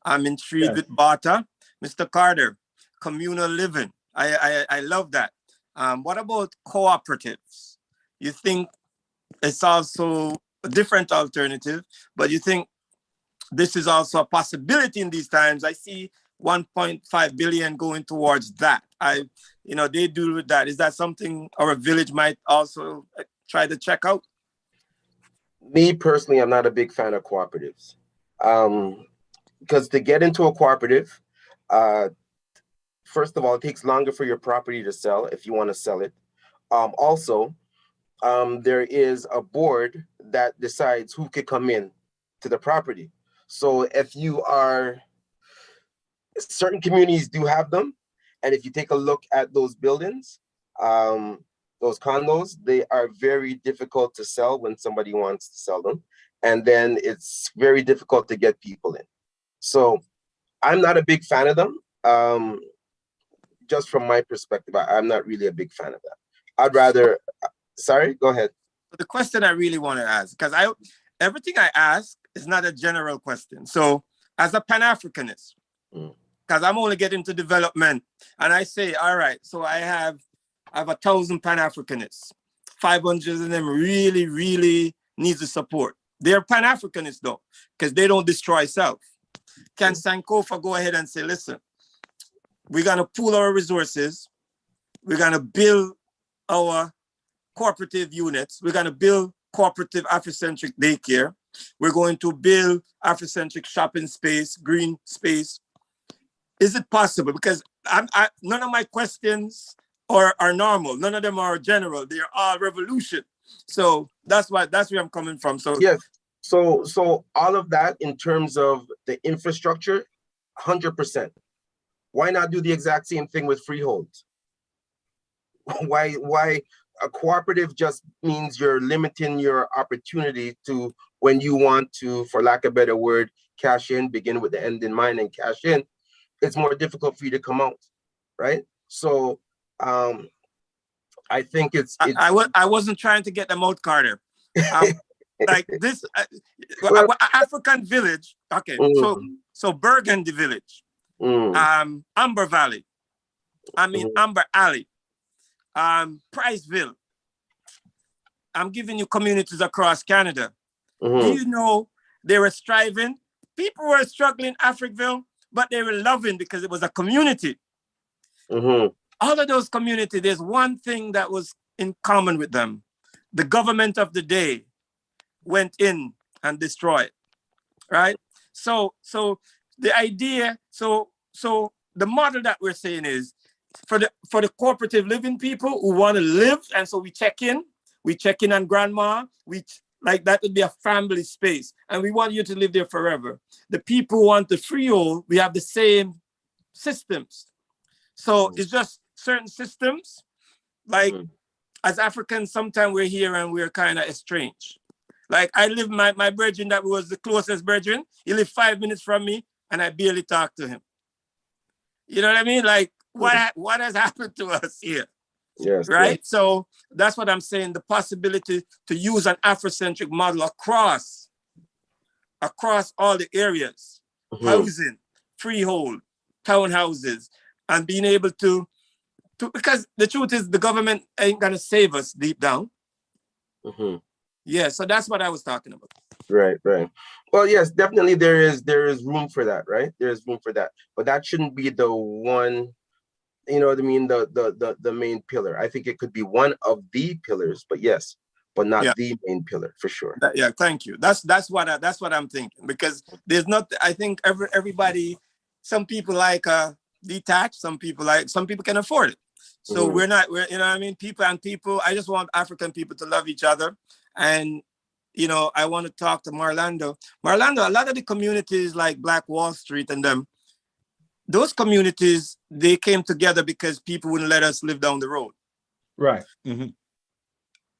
I'm intrigued with Bata. Mr. Carter, communal living. I love that. What about cooperatives? You think it's also a different alternative, but you think this is also a possibility in these times? I see 1.5 billion going towards that. They do with that. Is that something our village might also try to check out? Me personally, I'm not a big fan of cooperatives. Because to get into a cooperative, first of all, it takes longer for your property to sell if you want to sell it. Also, there is a board that decides who could come in to the property. So if you are, certain communities do have them. And if you take a look at those buildings, those condos, they are very difficult to sell when somebody wants to sell them. And then it's very difficult to get people in. So I'm not a big fan of them. Just from my perspective, I'm not really a big fan of that. I'd rather, sorry, go ahead. The question I really want to ask, because everything I ask is not a general question. So as a Pan-Africanist, because I'm only getting to development, and I say, all right, so I have 1,000 Pan-Africanists. 500 of them really, really need the support. They're Pan-Africanists though, because they don't destroy self. Can Sankofa go ahead and say, listen, we're going to pool our resources. We're going to build our cooperative units. We're going to build cooperative Afrocentric daycare. We're going to build Afrocentric shopping space, green space. Is it possible? Because none of my questions are normal. None of them are general. They're all revolution. So that's where I'm coming from. So yes. So all of that in terms of the infrastructure, 100%. Why not do the exact same thing with freeholds? Why a cooperative just means you're limiting your opportunity to when you want to, for lack of a better word, cash in, begin with the end in mind and cash in. It's more difficult for you to come out, right? So I think it's I wasn't trying to get them out, Carter. Like this African village. Okay, so Burgundy Village, Amber Valley, Amber Alley, Priceville. I'm giving you communities across Canada. Do you know they were striving? People were struggling in Africville, but they were loving because it was a community. All of those communities, there's one thing that was in common with them. The government of the day went in and destroyed, right? So the idea, so the model that we're saying is for the cooperative living people who want to live, and so we check in on grandma, like that would be a family space, and we want you to live there forever. The people who want the freehold, we have the same systems. So it's just certain systems, like as Africans, sometimes we're here and we're kind of estranged. Like I live, my brethren that was the closest brethren, he lived 5 minutes from me and I barely talk to him. You know what I mean? Like what has happened to us here? Yes. Right? Yes. So that's what I'm saying, the possibility to use an Afrocentric model across all the areas, housing, freehold, townhouses, and being able to, because the truth is the government ain't gonna save us deep down. Yeah, so that's what I was talking about. Right. Well, yes, definitely there is room for that, right? There's room for that, but that shouldn't be the one, you know what I mean, the main pillar. I think it could be one of the pillars, but yes, but not the main pillar for sure. Yeah, thank you. That's what I'm thinking, because there's not, I think everybody, some people like detached, some people can afford it. So we're you know what I mean, people, I just want African people to love each other. And you know, I want to talk to Marlando. A lot of the communities like Black Wall Street and them, those communities, they came together because people wouldn't let us live down the road. Right.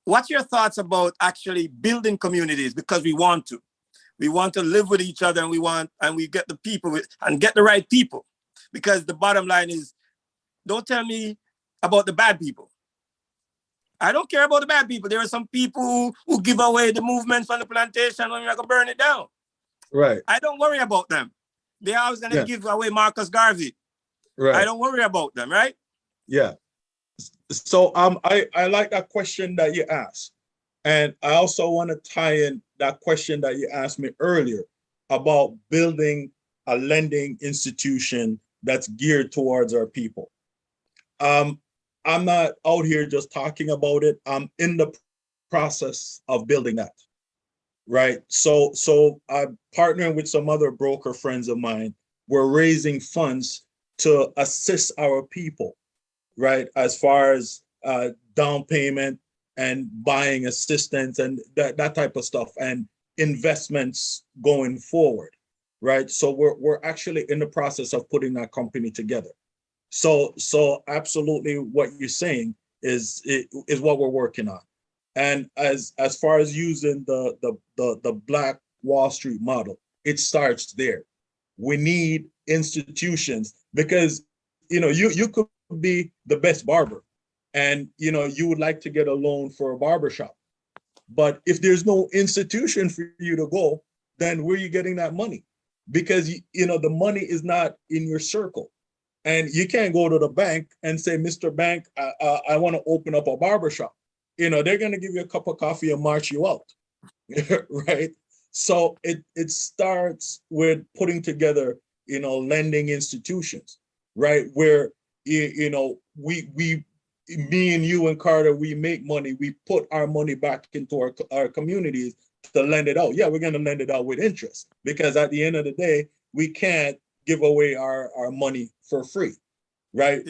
What's your thoughts about actually building communities? Because we want to live with each other, and we get the people and get the right people. Because the bottom line is, don't tell me about the bad people. I don't care about the bad people. There are some people who give away the movements from the plantation when you're going to burn it down. Right. I don't worry about them. They're always going to give away Marcus Garvey. Right. I don't worry about them, right? Yeah. So I like that question that you asked. And I also want to tie in that question that you asked me earlier about building a lending institution that's geared towards our people. I'm not out here just talking about it. I'm in the process of building that, right? So I'm partnering with some other broker friends of mine. We're raising funds to assist our people, right? As far as down payment and buying assistance and that type of stuff. And investments going forward, right? So we're actually in the process of putting that company together. So absolutely what you're saying is what we're working on. And as far as using the Black Wall Street model, it starts there. We need institutions because you could be the best barber and you would like to get a loan for a barbershop. But if there's no institution for you to go, then where are you getting that money? Because the money is not in your circle. And you can't go to the bank and say, Mr. Bank, I want to open up a barbershop. They're going to give you a cup of coffee and march you out. Right? So it starts with putting together, lending institutions, right? Where, me and you and Carter, we make money. We put our money back into our communities to lend it out. Yeah, we're going to lend it out with interest because at the end of the day, we can't give away our money for free, right?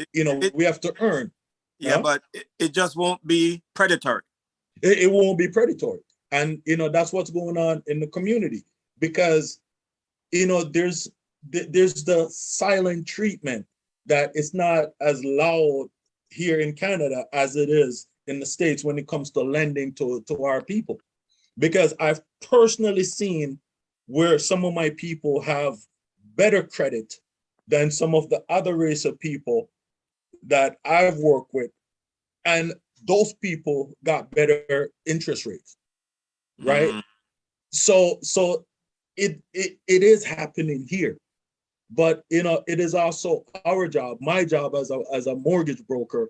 We have to earn. Yeah, but it just won't be predatory. It won't be predatory. And, that's what's going on in the community because, there's the silent treatment that it's not as loud here in Canada as it is in the States when it comes to lending to our people. Because I've personally seen where some of my people have better credit than some of the other race of people that I've worked with. And those people got better interest rates, right? Mm-hmm. So it is happening here. But, it is also our job, my job as a mortgage broker,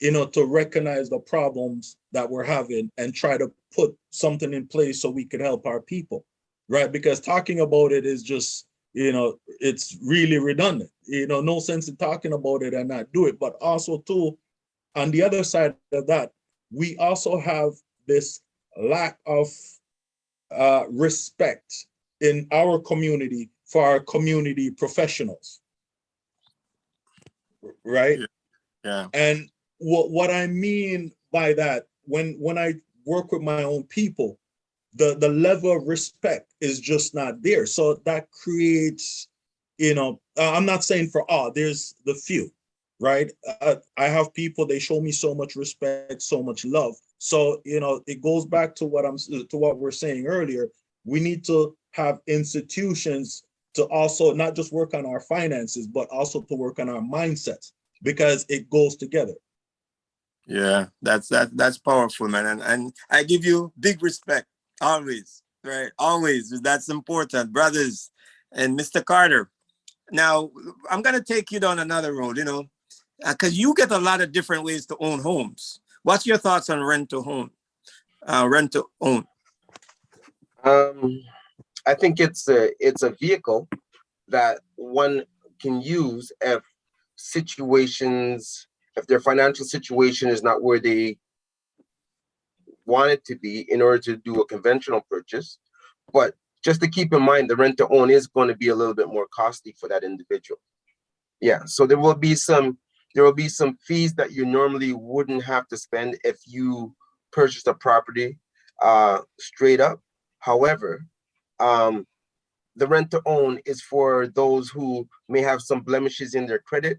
to recognize the problems that we're having and try to put something in place so we can help our people, right? Because talking about it is just, it's really redundant. No sense in talking about it and not do it. But also, too, on the other side of that, we also have this lack of respect in our community for our community professionals, right? Yeah. And what I mean by that, when I work with my own people, the level of respect is just not there. So that creates, I'm not saying for all, there's the few, right? I have people, they show me so much respect, so much love. So, it goes back to what we're saying earlier. We need to have institutions to also not just work on our finances, but also to work on our mindsets because it goes together. Yeah, that's powerful, man. And I give you big respect always, right? Always. That's important, brothers. And Mr. Carter, now I'm going to take you down another road, because you get a lot of different ways to own homes. What's your thoughts on rent to own? I think it's a vehicle that one can use if their financial situation is not where they want it to be in order to do a conventional purchase. But just to keep in mind, the rent to own is going to be a little bit more costly for that individual. Yeah, so there will be some fees that you normally wouldn't have to spend if you purchased a property straight up. However, the rent to own is for those who may have some blemishes in their credit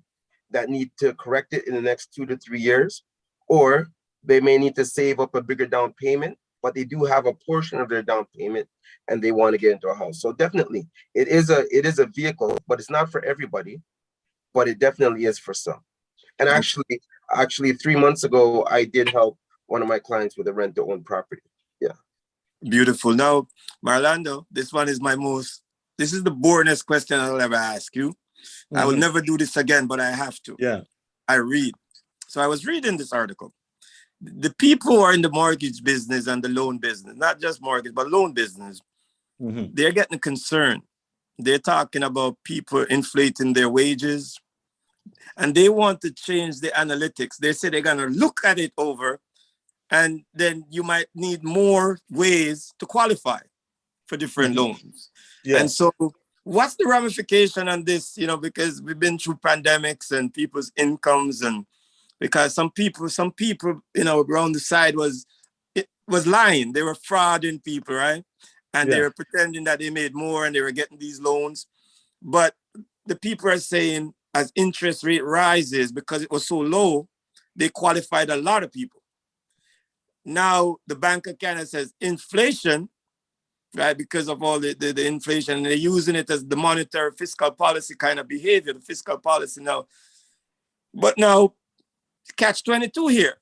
that need to correct it in the next 2 to 3 years, or they may need to save up a bigger down payment, but they do have a portion of their down payment and they want to get into a house. So definitely it is a vehicle, but it's not for everybody, but it definitely is for some. And actually 3 months ago, I did help one of my clients with a rent to own property. Yeah. Beautiful. Now, Marlando, this is the boringest question I'll ever ask you. Mm-hmm. I will never do this again, but I have to. Yeah. I read. So I was reading this article. The people who are in the mortgage business and the loan business, not just mortgage, but loan business, they're getting concerned. They're talking about people inflating their wages and they want to change the analytics. They say they're going to look at it over and then you might need more ways to qualify for different loans. Yeah. And so what's the ramification on this, because we've been through pandemics and people's incomes, and because some people, around the side was lying. They were frauding people, right? and they were pretending that they made more and they were getting these loans. But the people are saying as interest rate rises, because it was so low, they qualified a lot of people. Now the Bank of Canada says inflation, right, because of all the inflation, and they're using it as the monetary fiscal policy kind of behavior, the fiscal policy now. But now, catch 22 here.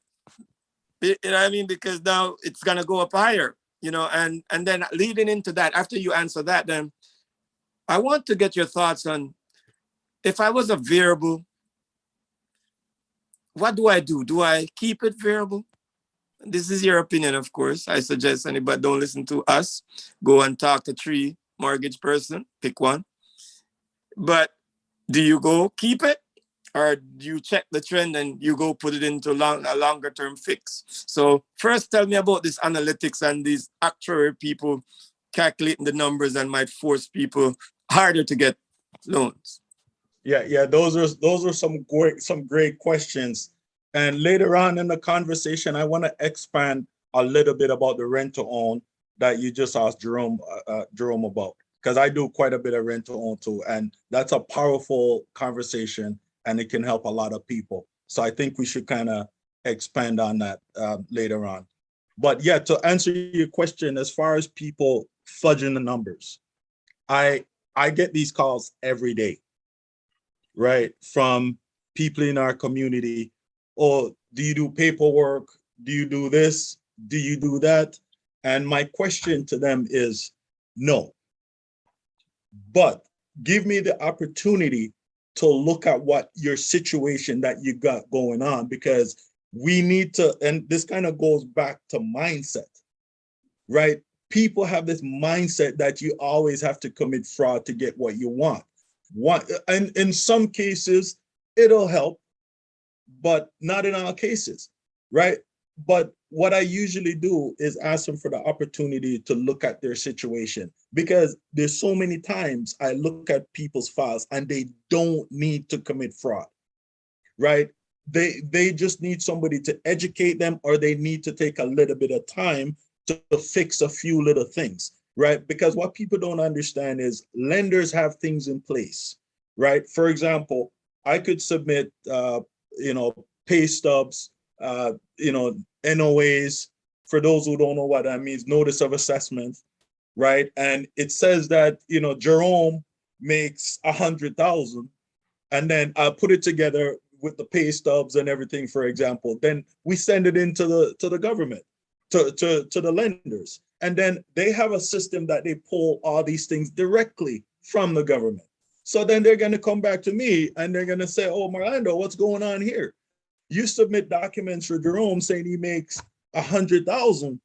You know what I mean? Because now it's gonna go up higher, you know, and then leading into that, after you answer that, then I want to get your thoughts on, if I was a variable, what do I do? Do I keep it variable? This is your opinion, of course. I suggest anybody don't listen to us. Go and talk to 3 mortgage person, pick one. But do you go keep it, or do you check the trend and you go put it into a longer term fix? So first, tell me about this analytics and these actuary people calculating the numbers and might force people harder to get loans. Yeah. Those are some great questions. And later on in the conversation, I want to expand a little bit about the rent to own that you just asked Jerome about, because I do quite a bit of rent to own too, and that's a powerful conversation, and it can help a lot of people. So I think we should kind of expand on that later on. But yeah, to answer your question, as far as people fudging the numbers, I get these calls every day, right, from people in our community. Or do you do paperwork? Do you do this? Do you do that? And my question to them is no. But give me the opportunity to look at what your situation that you got going on, because we need to, and this kind of goes back to mindset, right? People have this mindset that you always have to commit fraud to get what you want. And in some cases, it'll help, but not in all cases, right? But what I usually do is ask them for the opportunity to look at their situation, because there's so many times I look at people's files and they don't need to commit fraud, right? They just need somebody to educate them, or they need to take a little bit of time to fix a few little things, right? Because what people don't understand is lenders have things in place, right? For example, I could submit, pay stubs, NOAs. For those who don't know what that means, notice of assessment, right? And it says that, Jerome makes 100,000, and then I put it together with the pay stubs and everything, for example. Then we send it into the government, to the lenders. And then they have a system that they pull all these things directly from the government. So then they're going to come back to me and they're going to say, oh, Marlando, what's going on here? You submit documents for Jerome saying he makes 100,000,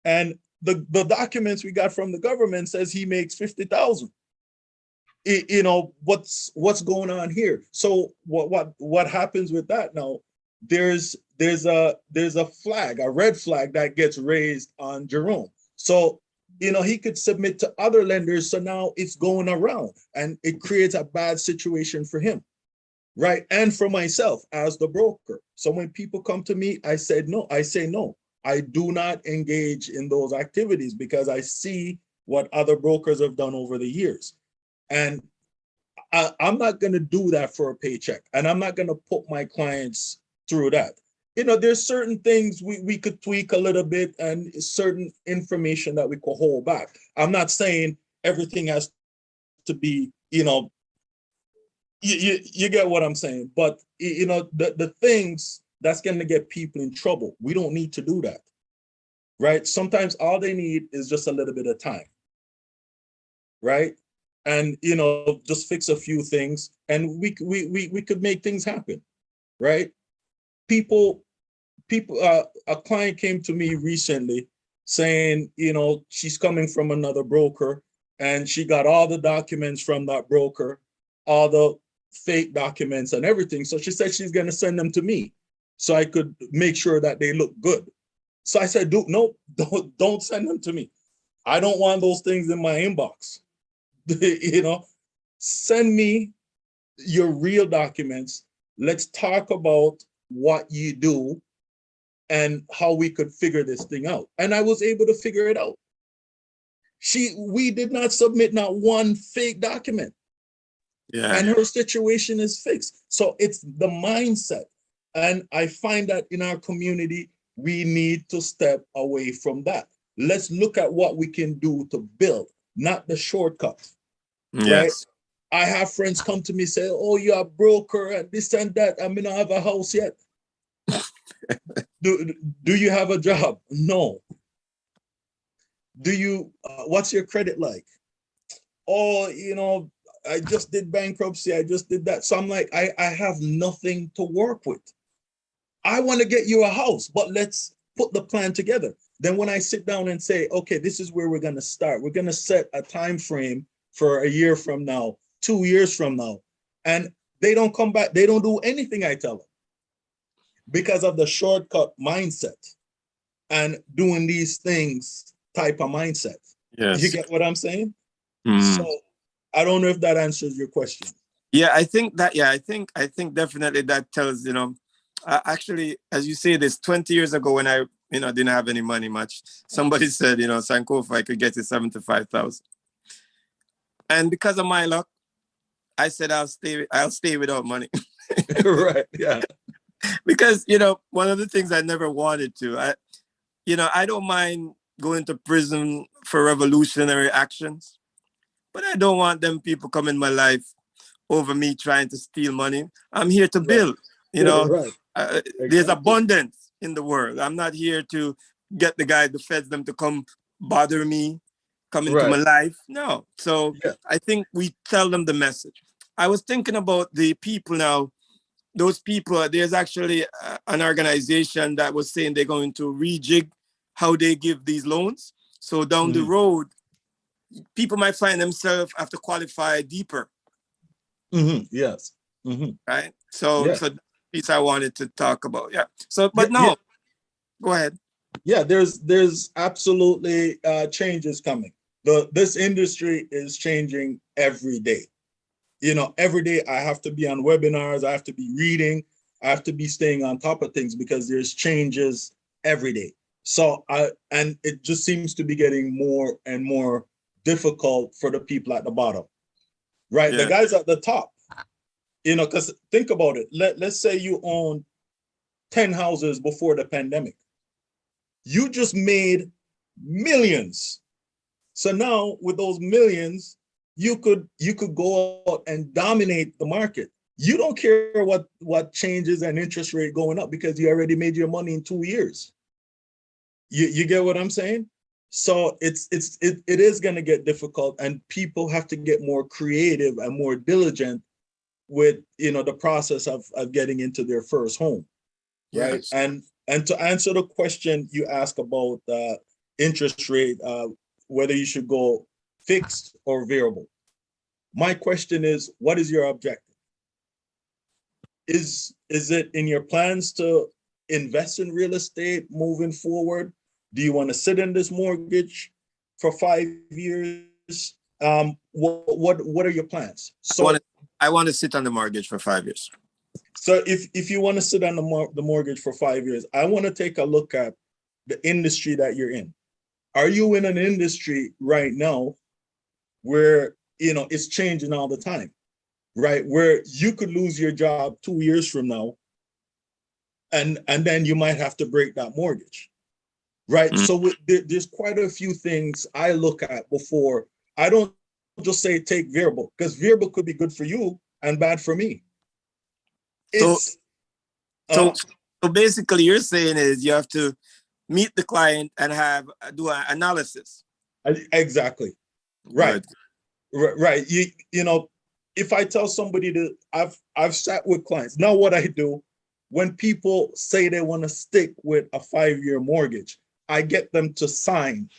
and the documents we got from the government says he makes 50,000. What's going on here? So what happens with that now? There's a flag, a red flag that gets raised on Jerome. So he could submit to other lenders. So now it's going around, and it creates a bad situation for him. Right. And for myself as the broker. So when people come to me, I say no. I do not engage in those activities, because I see what other brokers have done over the years. And I'm not going to do that for a paycheck. And I'm not going to put my clients through that. There's certain things we could tweak a little bit, and certain information that we could hold back. I'm not saying everything has to be, you get what I'm saying, but the things that's going to get people in trouble, we don't need to do that, right? Sometimes all they need is just a little bit of time, right? And just fix a few things, and we could make things happen, right? People. A client came to me recently saying, she's coming from another broker, and she got all the documents from that broker, all the fake documents and everything. So she said she's going to send them to me so I could make sure that they look good. So I said, don't send them to me. I don't want those things in my inbox. Send me your real documents. Let's talk about what you do and how we could figure this thing out. And I was able to figure it out. We did not submit not one fake document. Yeah. And her situation is fixed. So it's the mindset. And I find that in our community, we need to step away from that. Let's look at what we can do to build, not the shortcut. Yes. Right? I have friends come to me say, oh, you're a broker and this and that. I mean, I have a house yet. do you have a job? No. Do you, what's your credit like? Oh, you know, I just did bankruptcy. I just did that. So I'm like, I have nothing to work with. I want to get you a house, but let's put the plan together. Then when I sit down and say, okay, this is where we're going to start. We're going to set a time frame for a year from now, 2 years from now. And they don't come back. They don't do anything I tell them because of the shortcut mindset and doing these things type of mindset. Yes. You get what I'm saying? Mm. So I don't know if that answers your question. Yeah, I think definitely that tells, you know, actually, as you say this, 20 years ago when I, you know, didn't have any money much, somebody said, you know, Sankofa, I could get you 75,000. And because of my luck, I said, I'll stay without money. Right, yeah. Because, you know, one of the things I never wanted to, I don't mind going to prison for revolutionary actions, but I don't want them people come in my life over me trying to steal money. I'm here to build, you know. Right. There's abundance in the world. I'm not here to get the feds them to come bother me, come into my life. No. So I think we tell them the message. I was thinking about the people now, those people, there's actually an organization that was saying they're going to rejig how they give these loans. So down the road, people might find themselves have to qualify deeper. Yes. Right. So piece I wanted to talk about. Yeah. So, but go ahead. Yeah, there's absolutely changes coming. This industry is changing every day. You know, every day I have to be on webinars, I have to be reading, I have to be staying on top of things because there's changes every day. So and it just seems to be getting more and more difficult for the people at the bottom. Right? The guys at the top, you know, because think about it. Let's say you own 10 houses before the pandemic. You just made millions. So now with those millions, you could go out and dominate the market. You don't care what changes and interest rate going up because you already made your money in 2 years. You get what I'm saying? So it is going to get difficult, and people have to get more creative and more diligent with, you know, the process of getting into their first home, right? Yes. And to answer the question you ask about interest rate, whether you should go fixed or variable. My question is, what is your objective? Is it in your plans to invest in real estate moving forward? Do you want to sit in this mortgage for 5 years? What are your plans? So I want to sit on the mortgage for 5 years. So if you want to sit on the mortgage for 5 years, I want to take a look at the industry that you're in. Are you in an industry right now where, you know, it's changing all the time, right? Where you could lose your job 2 years from now, and then you might have to break that mortgage, right? So there's quite a few things I look at before. I don't just say take variable, because variable could be good for you and bad for me. So basically you're saying is you have to meet the client and do an analysis. Exactly. Right. Right. You know, if I tell somebody I've sat with clients. Now what I do when people say they want to stick with a 5-year mortgage, I get them to sign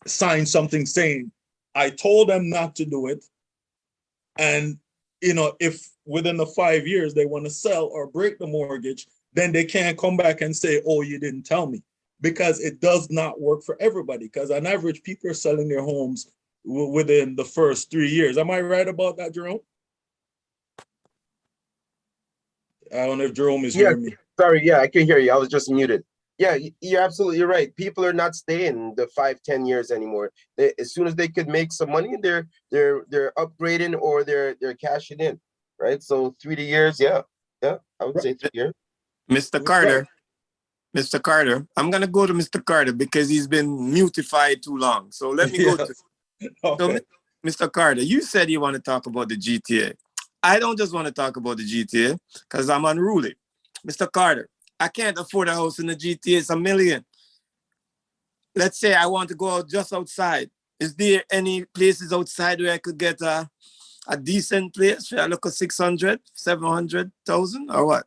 something saying, I told them not to do it. And, you know, if within the 5 years they want to sell or break the mortgage, then they can't come back and say, oh, you didn't tell me, because it does not work for everybody. Because on average, people are selling their homes within the first 3 years. Am I right about that, Jerome? I don't know if Jerome is hearing me. Sorry, I can hear you. I was just muted. Yeah, you're absolutely right. People are not staying the 5-10 years anymore. As soon as they could make some money, they're upgrading or they're cashing in, right? So 3 years, yeah, I would Right. say 3 years. Mr. Right. Carter, Mr. Carter, I'm gonna go to Mr. Carter because he's been mutified too long. So let me go to Yes. Okay. Mr. Carter. You said you want to talk about the GTA. I don't just want to talk about the GTA because I'm unruly. Mr. Carter, I can't afford a house in the GTA. It's $1 million. Let's say I want to go out just outside. Is there any places outside where I could get a decent place? Should I look at 600, 700,000 or what?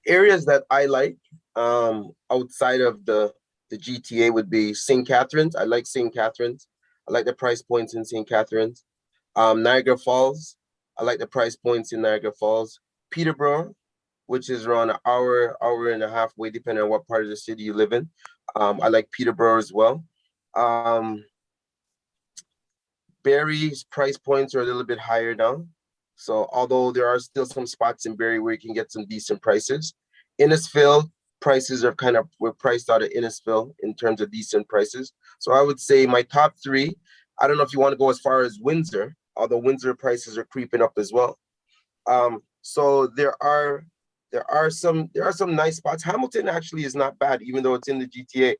Areas that I like outside of the GTA would be St. Catharines. I like St. Catharines. I like the price points in St. Catharines. Niagara Falls. I like the price points in Niagara Falls. Peterborough, which is around an hour and a half away, depending on what part of the city you live in. I like Peterborough as well. Barrie's price points are a little bit higher now. So although there are still some spots in Barrie where you can get some decent prices, Innisfil prices are we're priced out of Innisfil in terms of decent prices. So I would say my top three, I don't know if you want to go as far as Windsor, although Windsor prices are creeping up as well. So there are some nice spots. Hamilton actually is not bad, even though it's in the GTA,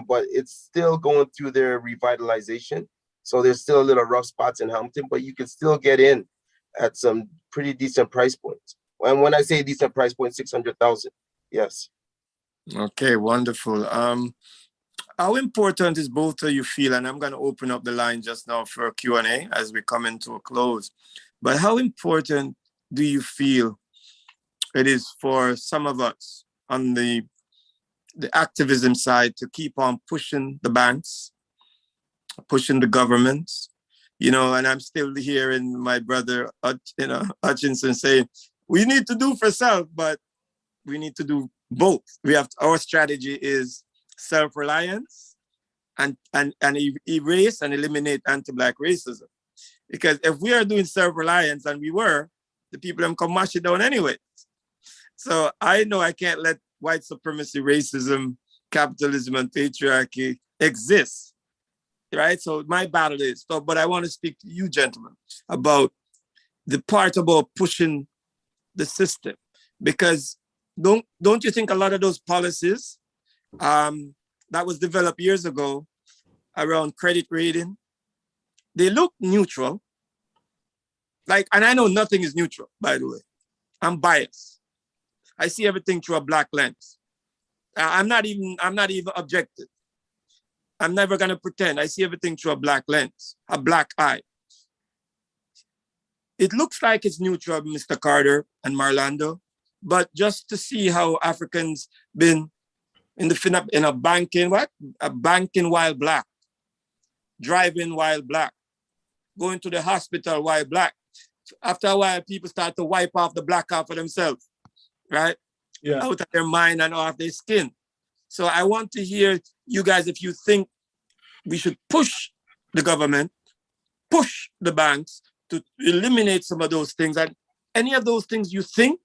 but it's still going through their revitalization. So there's still a little rough spots in Hamilton, but you can still get in at some pretty decent price points. And when I say decent price point, 600,000. Yes. Okay, wonderful. How important is both of you feel, and I'm going to open up the line just now for Q&A as we come into a close, but how important do you feel it is for some of us on the activism side to keep on pushing the banks, pushing the governments, and I'm still hearing my brother, Hutchinson saying, we need to do for self, but we need to do both. Our strategy is self-reliance and erase and eliminate anti-Black racism. Because if we are doing self-reliance, and the people them come mash it down anyway. So I know I can't let white supremacy, racism, capitalism, and patriarchy exist, right? So my battle is, but I want to speak to you gentlemen about the part about pushing the system, because don't you think a lot of those policies that was developed years ago around credit rating, they look neutral. And I know nothing is neutral, by the way. I'm biased. I see everything through a black lens. I'm not even objective. I'm never gonna pretend. I see everything through a black lens, a black eye. It looks like it's neutral, Mr. Carter and Marlando, but just to see how Africans been in a banking while black, driving while black, going to the hospital while black. After a while, people start to wipe off the black off of themselves, right? Yeah. Out of their mind and off their skin. So I want to hear you guys, if you think we should push the government, push the banks to eliminate some of those things, and any of those things you think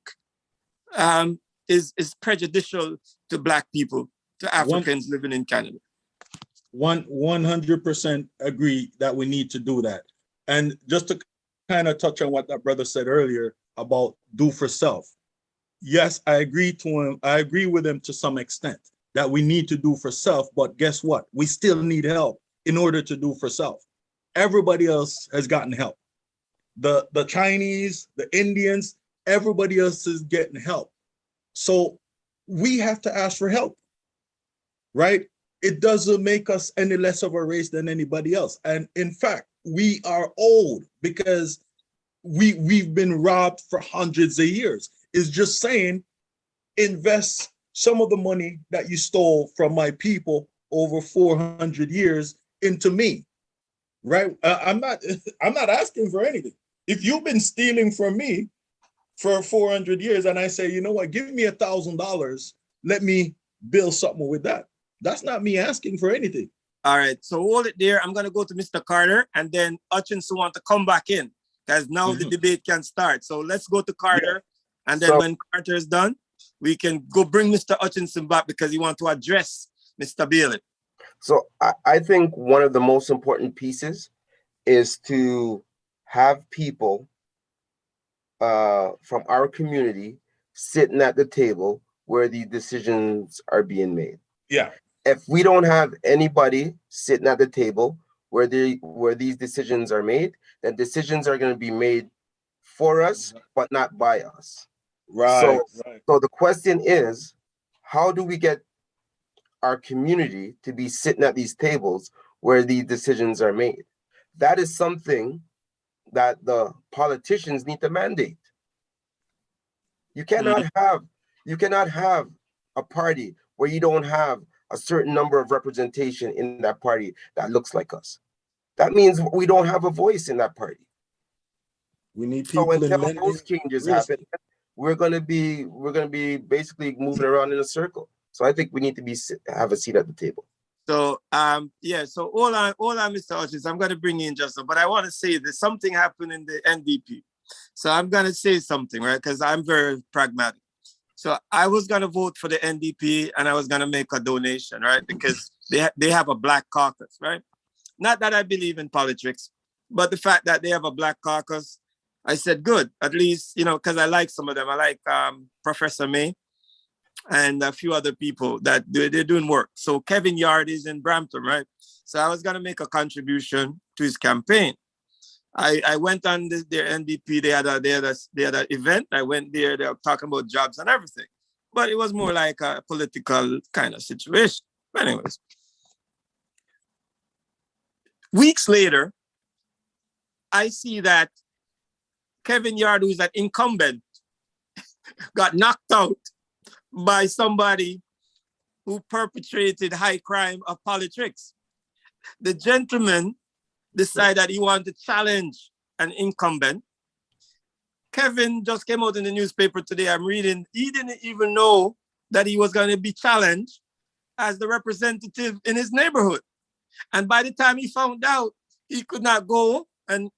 is prejudicial to Black people, to Africans living in Canada. 100% agree that we need to do that. And just to kind of touch on what that brother said earlier about do for self. Yes, I agree with him to some extent that we need to do for self, but guess what? We still need help in order to do for self. Everybody else has gotten help. The Chinese, the Indians, everybody else is getting help. So we have to ask for help, right? It doesn't make us any less of a race than anybody else. And in fact, we are old because we've been robbed for hundreds of years. It's just saying, invest some of the money that you stole from my people over 400 years into me, right? I'm not asking for anything. If you've been stealing from me for 400 years and I say, you know what, give me $1,000, let me build something with that. That's not me asking for anything. All right, so hold it there. I'm going to go to Mr. Carter, and then Hutchinson want to come back in because now the debate can start. So let's go to Carter, and then when Carter is done, we can go bring Mr. Hutchinson back because he wants to address Mr. Bailey. So I think one of the most important pieces is to have people from our community sitting at the table where the decisions are being made. Yeah. If we don't have anybody sitting at the table where these decisions are made, then decisions are going to be made for us, but not by us. Right. So the question is, how do we get our community to be sitting at these tables where these decisions are made? That is something that the politicians need to mandate. You cannot have a party where you don't have a certain number of representation in that party that looks like us. That means we don't have a voice in that party. We need people So until in those changes happen, we're gonna be basically moving around in a circle. So I think we need to have a seat at the table. So so all on Mr. Hutchins, I'm gonna bring in just, but I want to say that something happened in the NDP. So I'm gonna say something, right? Because I'm very pragmatic. So I was gonna vote for the NDP and I was gonna make a donation, right? Because they have a black caucus, right? Not that I believe in politics, but the fact that they have a black caucus, I said, good, at least, because I like some of them. I like Professor May and a few other people that they're doing work. So Kevin Yard is in Brampton, right? So I was going to make a contribution to his campaign. I went on their NDP, they had an event. I went there, they were talking about jobs and everything. But it was more like a political kind of situation. But anyways, weeks later, I see that Kevin Yard, who's an incumbent, got knocked out by somebody who perpetrated high crime of politics. The gentleman decided that he wanted to challenge an incumbent. Kevin just came out in the newspaper today, I'm reading, he didn't even know that he was going to be challenged as the representative in his neighborhood. And by the time he found out, he could not go and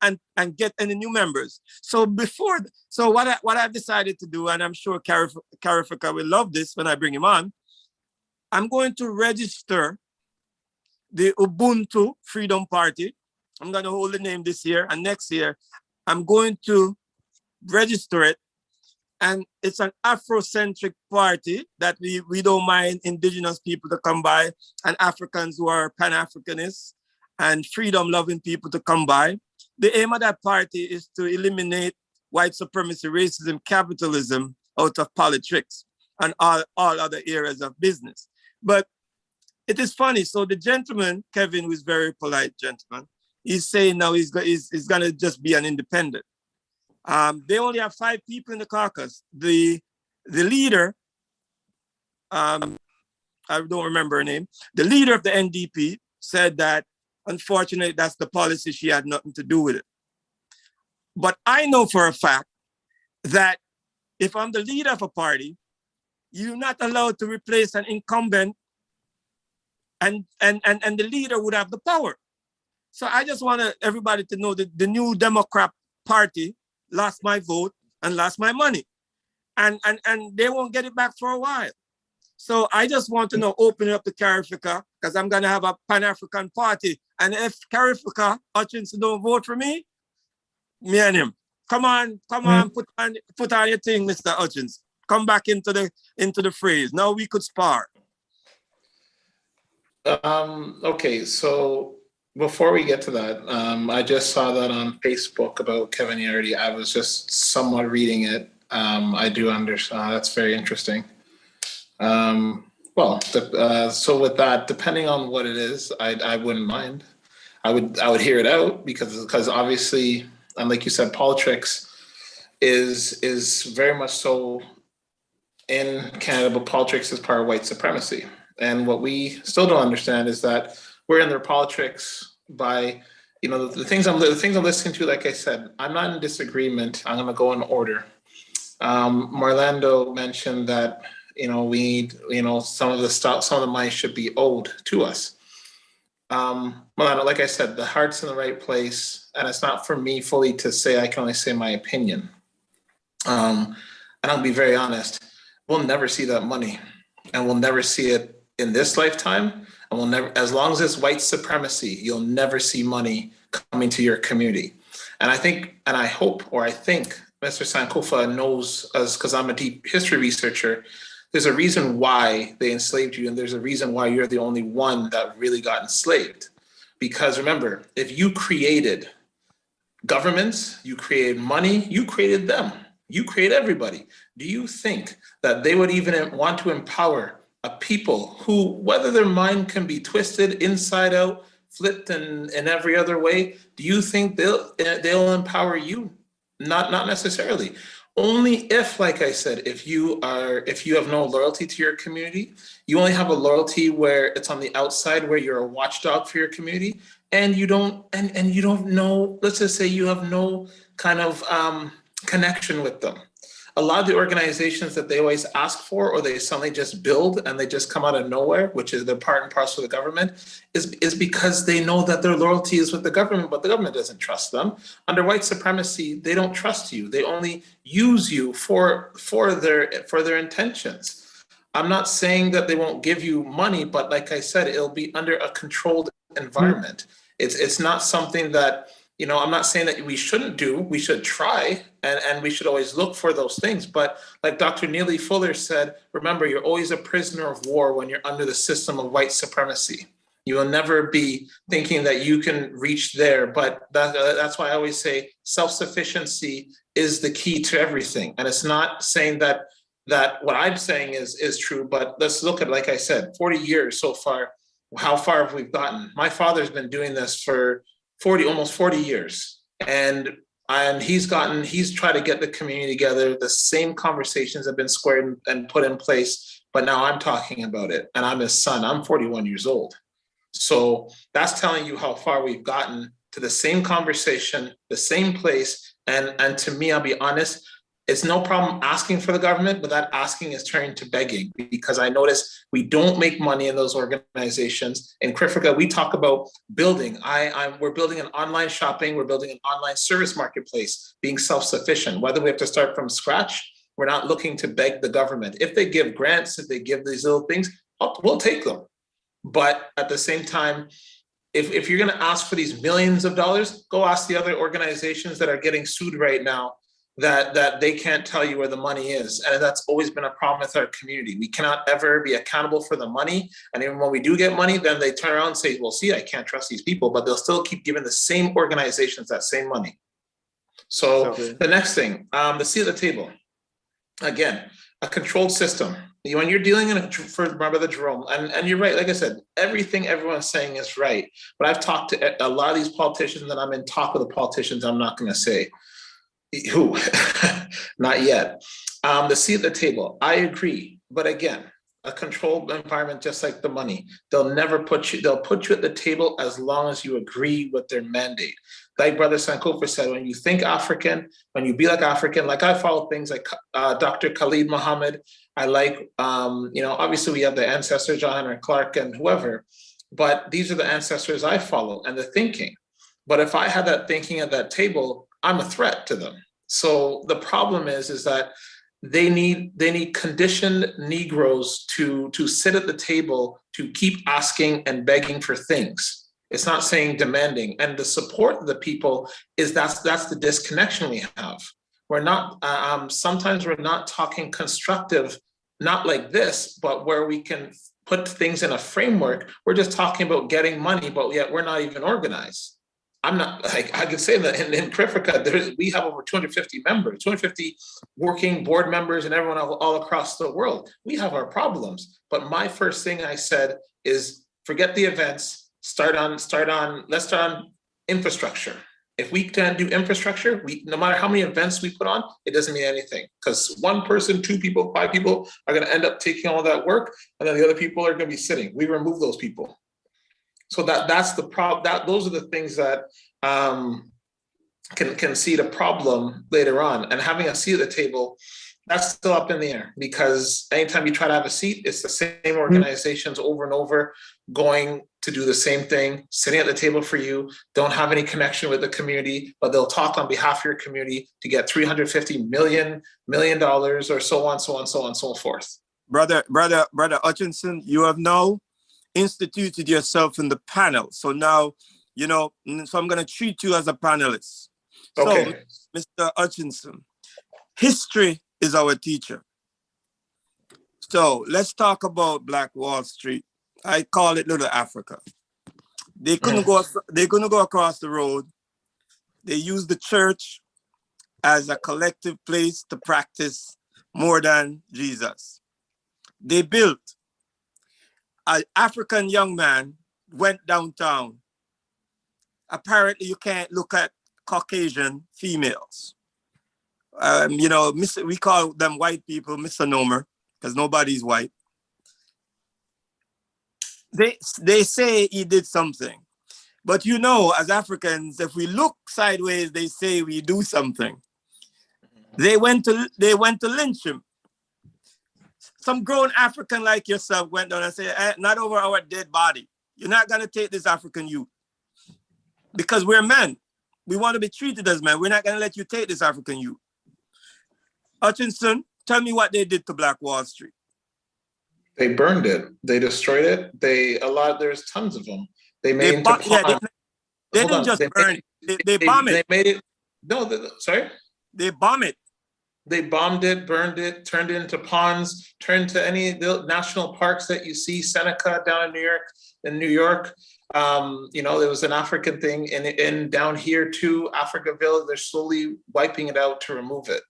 get any new members. So what I've decided to do, and I'm sure Carifika will love this when I bring him on, I'm going to register the Ubuntu Freedom Party. I'm going to hold the name this year, and next year I'm going to register it. And it's an Afrocentric party that we don't mind indigenous people to come by and Africans who are Pan-Africanists and freedom-loving people to come by. The aim of that party is to eliminate white supremacy, racism, capitalism out of politics and all other areas of business. But it is funny. So the gentleman, Kevin, who is very polite gentleman, he's saying now he's going to just be an independent. They only have 5 people in the caucus. The leader, I don't remember her name, the leader of the NDP said that, unfortunately, that's the policy. She had nothing to do with it. But I know for a fact that if I'm the leader of a party, you're not allowed to replace an incumbent, and the leader would have the power. So I just want everybody to know that the New Democrat Party lost my vote and lost my money. And they won't get it back for a while. So I just want to know, open it up to Carifika, because I'm going to have a Pan-African party. And if Carifika Hutchinson don't vote for me and him, come on, put on your thing, Mr. Hutchins. Come back into the phrase. Now we could spar. Okay, so before we get to that, I just saw that on Facebook about Kevin Yardy. I was just somewhat reading it. I do understand. That's very interesting. So with that, depending on what it is, I wouldn't mind. I would hear it out because obviously, and like you said, politics is very much so in Canada, but politics is part of white supremacy. And what we still don't understand is that we're in their politics by, the things I'm listening to. Like I said, I'm not in disagreement. I'm going to go in order. Marlando mentioned that we need, some of the money should be owed to us. Marlando, like I said, the heart's in the right place, and it's not for me fully to say. I can only say my opinion. And I'll be very honest. we'll never see that money, and we'll never see it in this lifetime. And we'll never, as long as it's white supremacy, you'll never see money coming to your community. And I think, and I hope, or I think Mr. Sankofa knows, as because I'm a deep history researcher, there's a reason why they enslaved you, and there's a reason why you're the only one that really got enslaved. Because remember, if you created governments, you created money, you created them, you create everybody. Do you think that they would even want to empower a people who, whether their mind can be twisted inside out, flipped in every other way, do you think they'll empower you? Not necessarily. Only if, like I said, if you have no loyalty to your community, you only have a loyalty where it's on the outside, where you're a watchdog for your community, and you don't know, let's just say you have no kind of connection with them. A lot of the organizations that they always ask for, or they suddenly just build and they just come out of nowhere, which is the part and parcel of the government, is because they know that their loyalty is with the government, but the government doesn't trust them. Under white supremacy, they don't trust you. They only use you for their intentions. I'm not saying that they won't give you money, but like I said, it'll be under a controlled environment. It's not something that, you know, I'm not saying that we shouldn't do, we should try, and we should always look for those things. But like Dr. Neely Fuller said, remember, you're always a prisoner of war when you're under the system of white supremacy. You will never be thinking that you can reach there. But that's why I always say self-sufficiency is the key to everything. And it's not saying that what I'm saying is true, but let's look at, like I said, 40 years so far. How far have we gotten? My father's been doing this for almost 40 years. And he's tried to get the community together. The same conversations have been squared and put in place, but now I'm talking about it, and I'm his son. I'm 41 years old. So that's telling you how far we've gotten to the same conversation, the same place. And to me, I'll be honest, it's no problem asking for the government, but that asking is turning to begging, because I notice we don't make money in those organizations. In Krifika, we talk about building. We're building an online shopping, we're building an online service marketplace, being self-sufficient. Whether we have to start from scratch, we're not looking to beg the government. If they give grants, if they give these little things, we'll take them. But at the same time, if you're gonna ask for these millions of dollars, go ask the other organizations that are getting sued right now, that they can't tell you where the money is. And that's always been a problem with our community. We cannot ever be accountable for the money. And even when we do get money, then they turn around and say, well, see, I can't trust these people, but they'll still keep giving the same organizations that same money. So the next thing, the seat at the table. Again, a controlled system. When you're dealing for my brother Jerome, and you're right, like I said, everything everyone's saying is right. But I've talked to a lot of these politicians, and I'm in talk with the politicians I'm not gonna say who, not yet. The seat at the table, I agree. But again, a controlled environment, just like the money, they'll put you at the table as long as you agree with their mandate. Like Brother Sankofa said, when you think African, when you be like African, like I follow things like Dr. Khalid Muhammad. I like, obviously we have the ancestors, John Henry Clark and whoever, but these are the ancestors I follow and the thinking. But if I had that thinking at that table, I'm a threat to them. So the problem is that they need conditioned Negroes to sit at the table to keep asking and begging for things. It's not saying demanding. And the support of the people is that's the disconnection we have. We're not, sometimes we're not talking constructive, not like this, but where we can put things in a framework. We're just talking about getting money, but yet we're not even organized. I'm not, like, I can say that in Krifika, we have over 250 members, 250 working board members and everyone all across the world. We have our problems. But my first thing I said is forget the events, let's start on infrastructure. If we can't do infrastructure, no matter how many events we put on, it doesn't mean anything. Because one person, 2 people, 5 people are gonna end up taking all that work, and then the other people are gonna be sitting. We remove those people. So that's the problem. Those are the things that can see the problem later on. And having a seat at the table, that's still up in the air, because anytime you try to have a seat, it's the same organizations over and over going to do the same thing, sitting at the table for you, don't have any connection with the community, but they'll talk on behalf of your community to get $350 million or so on, so forth. Brother Hutchinson, you have now instituted yourself in the panel. So now, so I'm going to treat you as a panelist. Okay. So, Mr. Hutchinson, history is our teacher. So let's talk about Black Wall Street. I call it Little Africa. They couldn't go across the road. They used the church as a collective place to practice more than Jesus. They built. An African young man went downtown. Apparently, you can't look at Caucasian females. We call them white people misnomer because nobody's white. They say he did something, but as Africans, if we look sideways, they say we do something. They went to lynch him. Some grown African like yourself went down and said, not over our dead body. You're not going to take this African youth. Because we're men. We want to be treated as men. We're not going to let you take this African youth. Hutchinson, tell me what they did to Black Wall Street. They burned it. They destroyed it. There's tons of them. They made into ponds. They didn't just burn it. They bombed it. They made it. No, sorry? They bombed it. They bombed it, burned it, turned it into ponds, turned to any of the national parks that you see, Seneca down in New York. There was an African thing and down here too, Africaville, they're slowly wiping it out to remove it.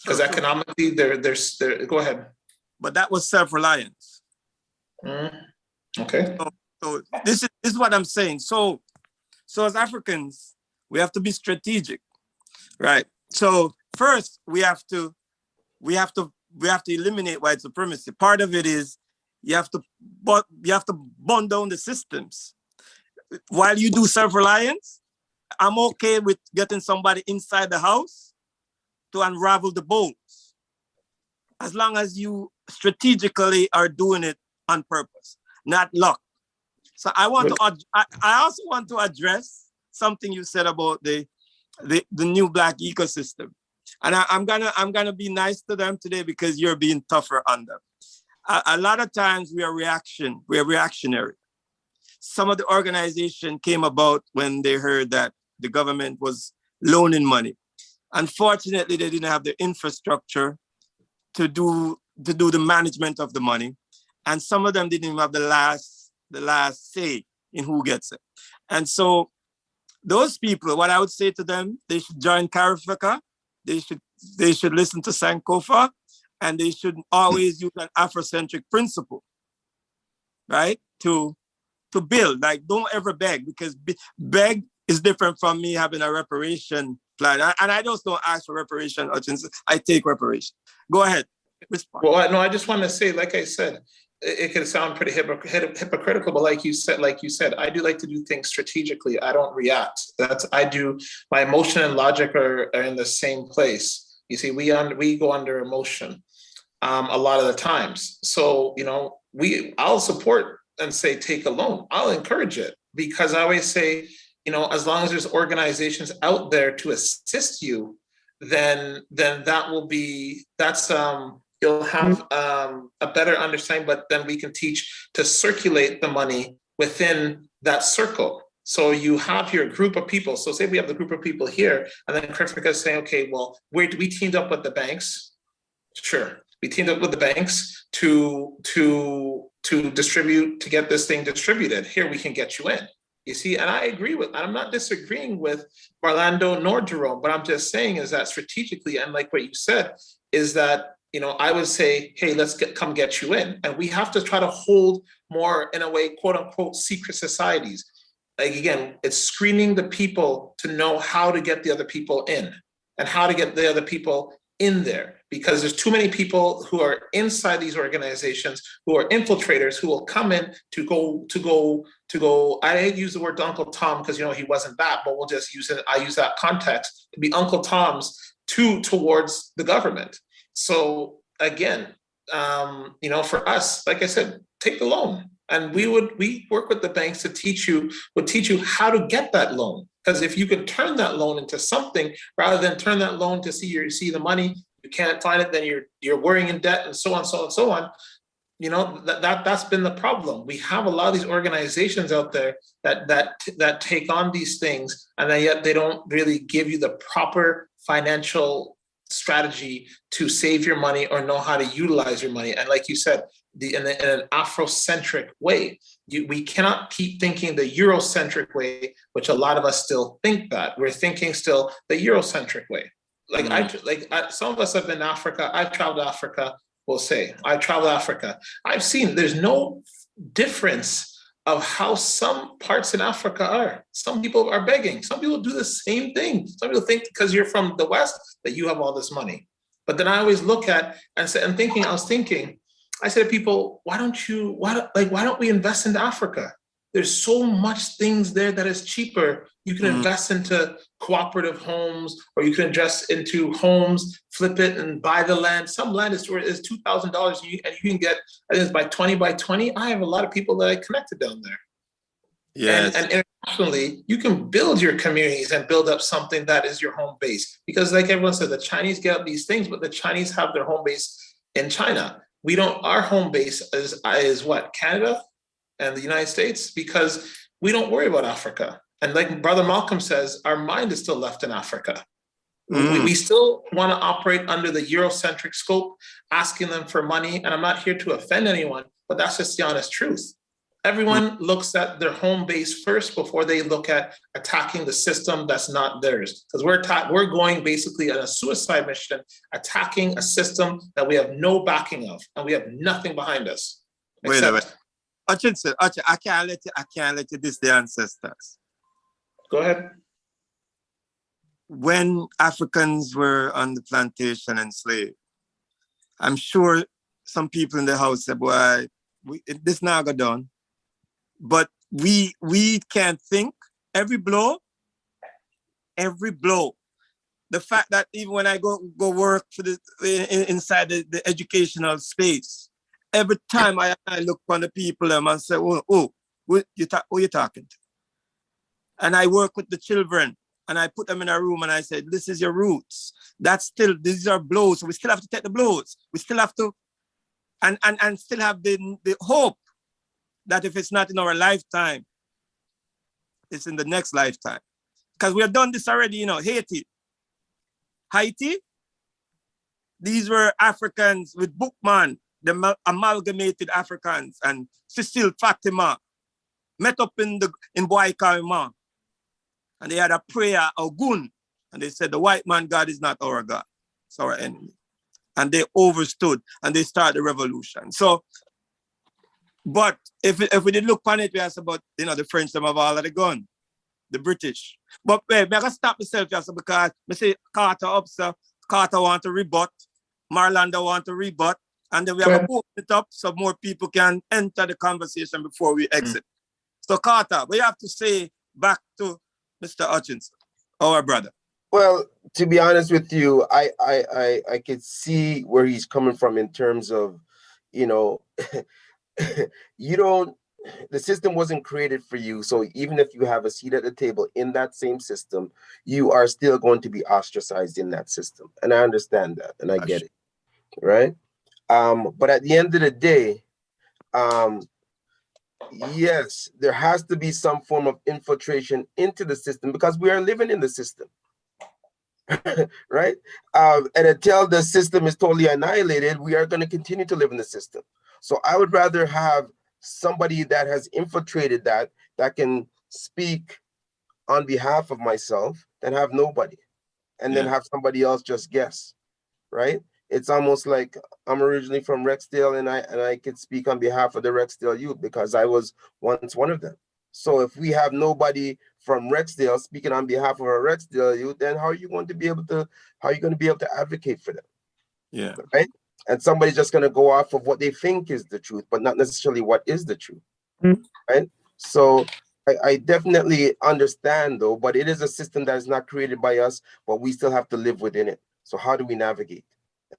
Because economically, they're go ahead. But that was self-reliance. Okay. So this is what I'm saying. So as Africans, we have to be strategic, right? So first, we have to eliminate white supremacy. Part of it is you have to burn down the systems. While you do self-reliance, I'm okay with getting somebody inside the house to unravel the bolts, as long as you strategically are doing it on purpose, not luck. So I also want to address something you said about the new Black ecosystem. And I'm gonna be nice to them today because you're being tougher on them. A lot of times we are reactionary. Some of the organization came about when they heard that the government was loaning money. Unfortunately, they didn't have the infrastructure to do the management of the money. And some of them didn't even have the last say in who gets it. And so those people, what I would say to them, they should join CARIFCA, they should listen to Sankofa, and they should always use an Afrocentric principle, right? To build, like don't ever beg, because beg is different from me having a reparation plan. And I just don't ask for reparation, Hutchinson. I take reparation. Go ahead. Respond. Well, no, I just want to say, like I said, it can sound pretty hypocritical, but like you said, I do like to do things strategically. I don't react. My emotion and logic are in the same place. You see, we go under emotion a lot of the times. So, I'll support and say, take a loan. I'll encourage it, because I always say, as long as there's organizations out there to assist you, then you'll have a better understanding, but then we can teach to circulate the money within that circle. So you have your group of people. So say we have the group of people here, and then CARIFCA is saying, okay, well, we teamed up with the banks. Sure. We teamed up with the banks to distribute, to get this thing distributed. Here, we can get you in. You see, and I agree with, and I'm not disagreeing with Marlando nor Jerome, but I'm just saying is that strategically, and like what you said, is that, I would say, hey, let's come get you in. And we have to try to hold more, in a way, quote unquote, secret societies. Like, again, it's screening the people to know how to get the other people in and how to get the other people in there, because there's too many people who are inside these organizations who are infiltrators who will come in to go. I hate to use the word Uncle Tom because he wasn't that, but we'll just use it. I use that context to be Uncle Toms towards the government. So again, for us, like I said, take the loan. And we work with the banks to teach you how to get that loan. Because if you can turn that loan into something rather than turn that loan to see the money, you can't find it, then you're worrying in debt and so on, so on, so on. You know, that's been the problem. We have a lot of these organizations out there that take on these things, and then yet they don't really give you the proper financial strategy to save your money or know how to utilize your money. And like you said, in an Afrocentric way. We cannot keep thinking the Eurocentric way, which a lot of us still think that. We're thinking still the Eurocentric way. Some of us have been in Africa. I've traveled to Africa. We'll say I've traveled to Africa. I've seen there's no difference of how some parts in Africa are. Some people are begging. Some people do the same thing. Some people think because you're from the West that you have all this money. But then I always look at I was thinking, I said to people, why don't we invest into Africa? There's so much things there that is cheaper. You can invest into cooperative homes, or you can invest into homes, flip it and buy the land. Some land is $2,000 and you can get, I think it's by 20 by 20. I have a lot of people that I connected down there. Yes. And internationally, you can build your communities and build up something that is your home base. Because like everyone said, the Chinese get up these things, but the Chinese have their home base in China. Our home base is what? Canada and the United States, because we don't worry about Africa. And like Brother Malcolm says, our mind is still left in Africa. We still want to operate under the Eurocentric scope, asking them for money. And I'm not here to offend anyone, but that's just the honest truth. Everyone looks at their home base first before they look at attacking the system that's not theirs. Because we're going basically on a suicide mission, attacking a system that we have no backing of, and we have nothing behind us. Wait a minute. Hutchinson, I can't let you diss the ancestors. Go ahead. When Africans were on the plantation enslaved, I'm sure some people in the house said, boy, this now got done. But we can't think every blow. The fact that even when I go work for inside the educational space, every time I look on the people and say, who you talking to? And I work with the children and I put them in a room and I said, this is your roots. These are blows. So we still have to take the blows. We still have to, and still have the hope that if it's not in our lifetime, it's in the next lifetime. Because we have done this already, Haiti. These were Africans with Bookman, the amalgamated Africans, and Cecile Fatima met up in Boaikaima, and they had a prayer, Ogun, and they said, the white man God is not our God, it's our enemy. And they overstood, and they started the revolution. So, but if we did look on it, we asked about, the French, them have all of the gun, the British. But wait, I gotta stop myself just because I say Carter up, so Carter want to rebut, Marlando want to rebut, and then we have to open it up so more people can enter the conversation before we exit. So Carter, what you have to say back to Mr. Hutchinson, our brother? Well, to be honest with you, I could see where he's coming from in terms of, the system wasn't created for you. So even if you have a seat at the table in that same system, you are still going to be ostracized in that system. And I understand that, and I get it, right? But at the end of the day, yes, there has to be some form of infiltration into the system because we are living in the system, right? And until the system is totally annihilated, we are going to continue to live in the system. So I would rather have somebody that has infiltrated that can speak on behalf of myself than have nobody, and then have somebody else just guess, right? It's almost like I'm originally from Rexdale, and I could speak on behalf of the Rexdale youth because I was once one of them. So if we have nobody from Rexdale speaking on behalf of our Rexdale youth, then how are you going to be able to advocate for them? Yeah. Right? And somebody's just going to go off of what they think is the truth, but not necessarily what is the truth, right? So I definitely understand, though, but it is a system that is not created by us, but we still have to live within it. So how do we navigate?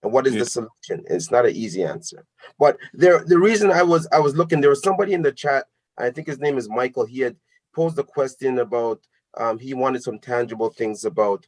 And what is the solution? It's not an easy answer. But the reason I was looking, there was somebody in the chat, I think his name is Michael. He had posed a question about he wanted some tangible things about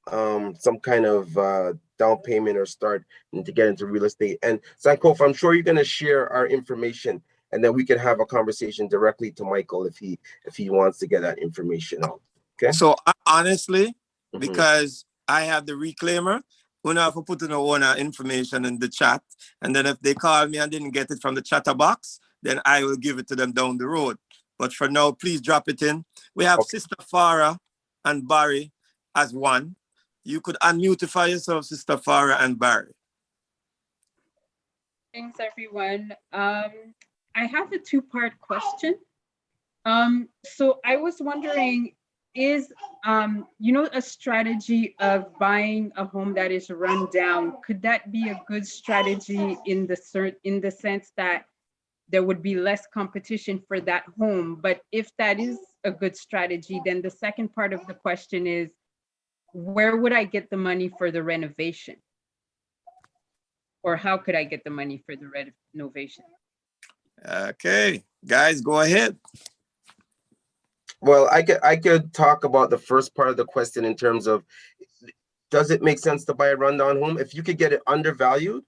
some kind of down payment or start to get into real estate. And Sankofa, I'm sure you're going to share our information, and then we can have a conversation directly to Michael if he wants to get that information out. Okay. So honestly, because I have the reclaimer, we have to put in our information in the chat, and then if they call me and didn't get it from the chatter box, then I will give it to them down the road. But for now, please drop it in. We have Sister Farah and Barry as one. You could unmutify yourself, Sister Farah and Barry. Thanks, everyone. I have a two-part question. So I was wondering, is a strategy of buying a home that is run down, could that be a good strategy in the sense that there would be less competition for that home? But if that is a good strategy, then the second part of the question is, where would I get the money for the renovation? Or how could I get the money for the renovation? Okay, guys, go ahead. Well, I could talk about the first part of the question in terms of, does it make sense to buy a rundown home? If you could get it undervalued,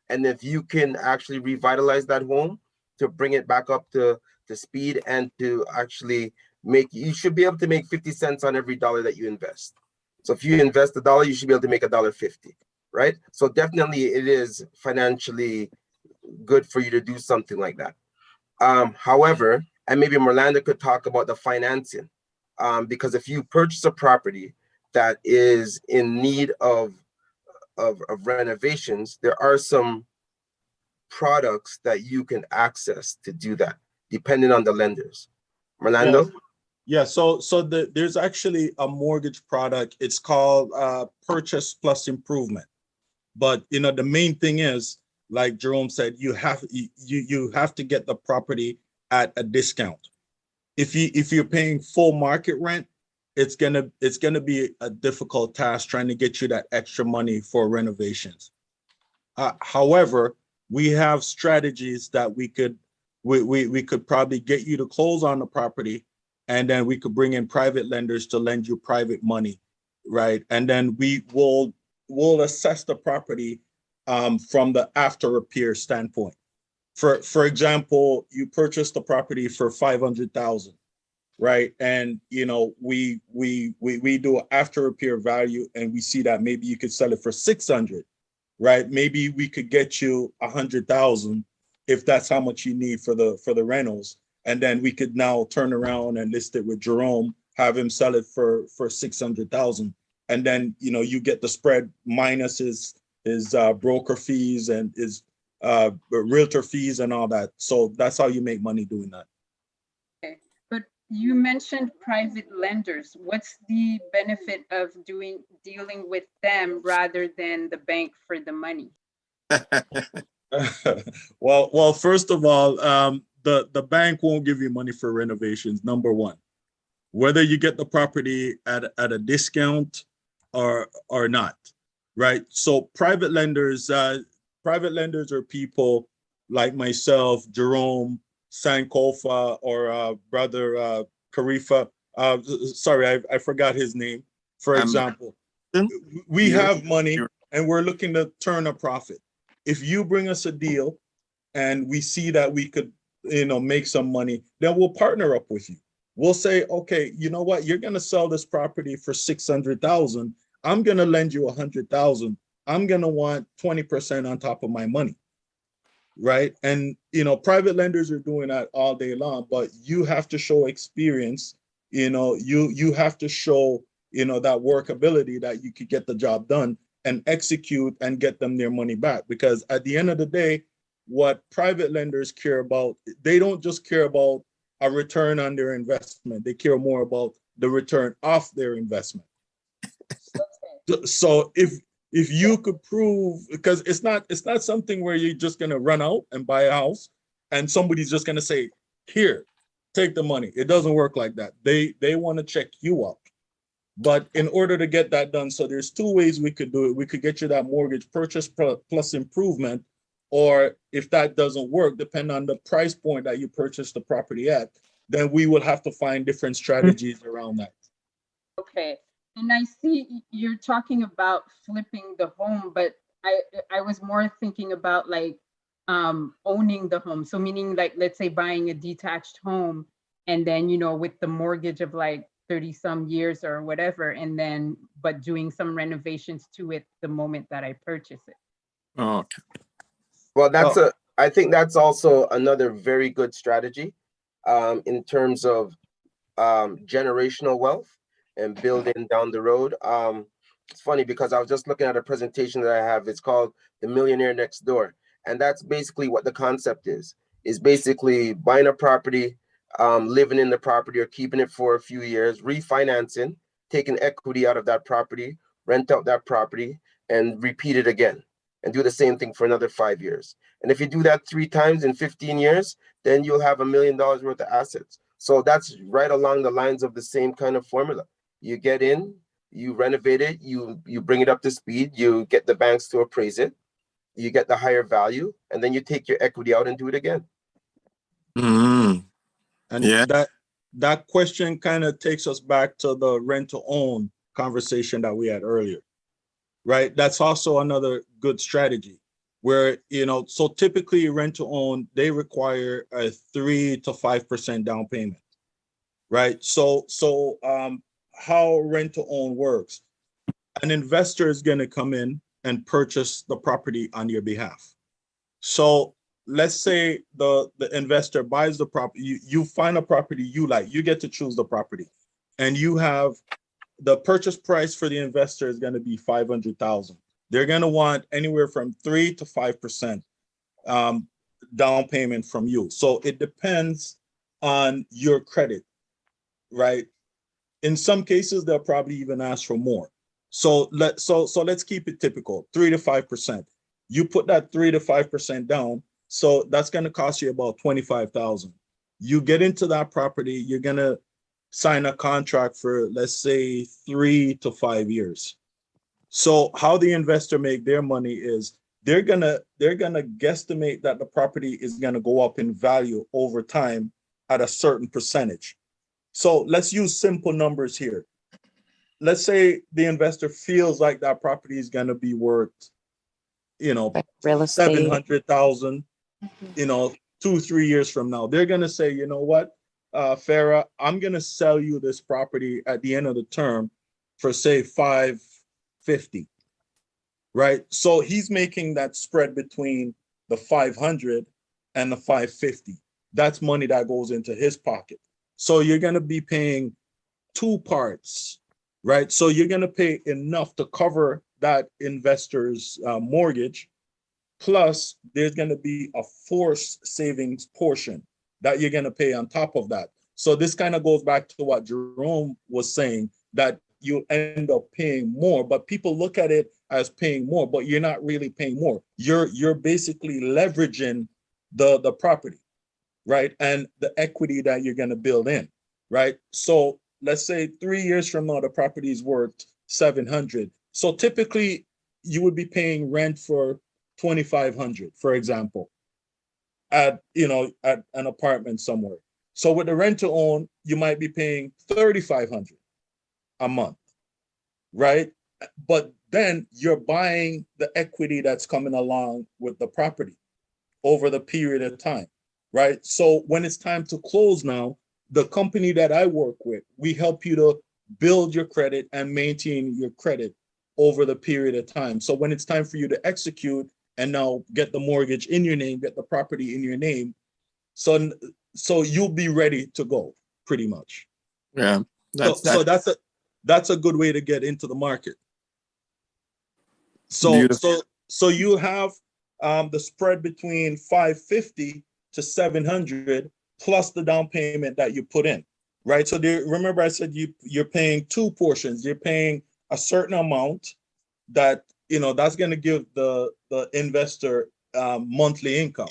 and if you can actually revitalize that home to bring it back up to speed and to actually you should be able to make 50 cents on every dollar that you invest. So if you invest $1, you should be able to make $1.50, right? So definitely it is financially good for you to do something like that. However, and maybe Marlando could talk about the financing, because if you purchase a property that is in need of renovations, there are some products that you can access to do that, depending on the lenders. Marlando? Yeah, so there's actually a mortgage product. It's called Purchase Plus Improvement. But the main thing is, like Jerome said, you have to get the property at a discount. If you're paying full market rent, it's gonna be a difficult task trying to get you that extra money for renovations. However, we have strategies that we could probably get you to close on the property, and then we could bring in private lenders to lend you private money, right? And then we'll assess the property from the after repair standpoint. For example, you purchase the property for $500,000, right? And we do an after repair value, and we see that maybe you could sell it for $600,000, right? Maybe we could get you $100,000 if that's how much you need for the rentals, and then we could now turn around and list it with Jerome, have him sell it for $600,000, and then you get the spread minus his broker fees and his realtor fees and all that. So that's how you make money doing that. Okay, but you mentioned private lenders. What's the benefit of dealing with them rather than the bank for the money? Well, first of all, the bank won't give you money for renovations, number one, whether you get the property at a discount or not, right? So private lenders are people like myself, Jerome, Sankofa, or brother Karifa. Sorry, I forgot his name. For example, we have money and we're looking to turn a profit. If you bring us a deal and we see that we could, make some money, then we'll partner up with you. We'll say, okay, you know what? You're going to sell this property for $600,000. I'm going to lend you $100,000. I'm going to want 20% on top of my money, right? And, private lenders are doing that all day long, but you have to show experience. You have to show, that workability that you could get the job done and execute and get them their money back. Because at the end of the day, what private lenders care about, they don't just care about a return on their investment. They care more about the return off their investment. So if you could prove, because it's not something where you're just gonna run out and buy a house and somebody's just gonna say, here, take the money. It doesn't work like that. They want to check you out. But in order to get that done, so there's two ways we could do it. We could get you that mortgage purchase plus improvement, or if that doesn't work, depending on the price point that you purchase the property at, then we will have to find different strategies around that. Okay. And I see you're talking about flipping the home, but I was more thinking about like owning the home. So meaning like, let's say buying a detached home and then, you know, with the mortgage of like 30 some years or whatever, and then, but doing some renovations to it the moment that I purchase it. Oh, okay. Well, I think that's also another very good strategy in terms of generational wealth and building down the road. It's funny because I was just looking at a presentation that I have. It's called The Millionaire Next Door. And that's basically what the concept is basically buying a property, living in the property or keeping it for a few years, refinancing, taking equity out of that property, rent out that property, and repeat it again, and do the same thing for another 5 years. And if you do that 3 times in 15 years, then you'll have $1 million worth of assets. So that's right along the lines of the same kind of formula. You get in, you renovate it, you bring it up to speed, you get the banks to appraise it, you get the higher value, and then you take your equity out and do it again. Mm. And Yeah. that question kind of takes us back to the rent to own conversation that we had earlier, right? That's also another good strategy where, you know, so typically rent to own, they require a 3 to 5% down payment, right? So how rent to own works, an investor is going to come in and purchase the property on your behalf. So let's say the investor buys the property, you find a property you like, you get to choose the property, and you have the purchase price for the investor is going to be $500,000. They're going to want anywhere from 3 to 5% down payment from you. So it depends on your credit, right? In some cases, they'll probably even ask for more. So let's keep it typical, 3 to 5%. You put that 3 to 5% down, so that's going to cost you about $25,000. You get into that property, you're going to sign a contract for, let's say, 3 to 5 years. So how the investor make their money is they're gonna guesstimate that the property is going to go up in value over time at a certain percentage. So let's use simple numbers here. Let's say the investor feels like that property is going to be worth, you know, real estate, 700,000, you know, 2-3 years from now. They're going to say, you know what, Farah, I'm going to sell you this property at the end of the term for say 550, right? So he's making that spread between the 500 and the 550. That's money that goes into his pocket. So you're going to be paying 2 parts, right? So you're going to pay enough to cover that investor's mortgage, plus there's going to be a forced savings portion that you're going to pay on top of that. So this kind of goes back to what Jerome was saying, that you end up paying more, but people look at it as paying more, but you're not really paying more. You're basically leveraging the property, right? And the equity that you're going to build in, right? So let's say 3 years from now, the property is worth 700. So typically you would be paying rent for 2,500, for example, at an apartment somewhere. So with the rent to own, you might be paying 3,500 a month, right? But then you're buying the equity that's coming along with the property over the period of time, right? So when it's time to close now, the company that I work with, we help you to build your credit and maintain your credit over the period of time. So when it's time for you to execute and now get the mortgage in your name, get the property in your name, so you'll be ready to go pretty much. Yeah. That's a good way to get into the market. So you have the spread between 550 to 700 plus the down payment that you put in, right? So remember I said you're paying 2 portions. You're paying a certain amount that, you know, that's going to give the investor monthly income,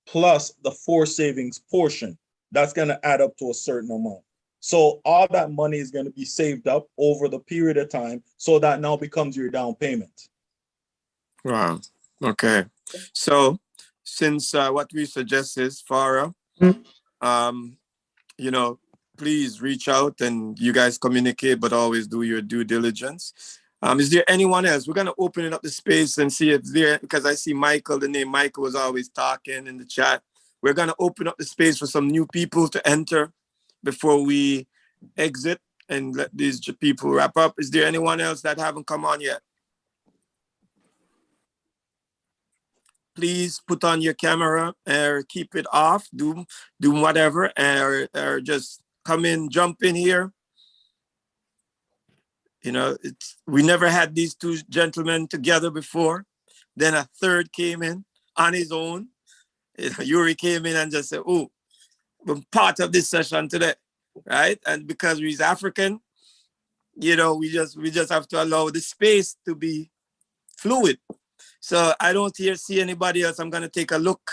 plus the forced savings portion. That's going to add up to a certain amount. So all that money is going to be saved up over the period of time. So that now becomes your down payment. Wow. Okay. So since what we suggest is, Farah, you know, please reach out and you guys communicate, but always do your due diligence. Is there anyone else? We're going to open it up the space and see if there, because I see Michael, the name Michael was always talking in the chat. We're going to open up the space for some new people to enter before we exit and let these people wrap up. Is there anyone else that haven't come on yet? Please put on your camera or keep it off, do whatever, or just come in, jump in here. You know, we never had these two gentlemen together before. Then a third came in on his own. Yuri came in and just said, oh, I'm part of this session today, right? And because he's African, you know, we just have to allow the space to be fluid. So I don't see anybody else. I'm going to take a look.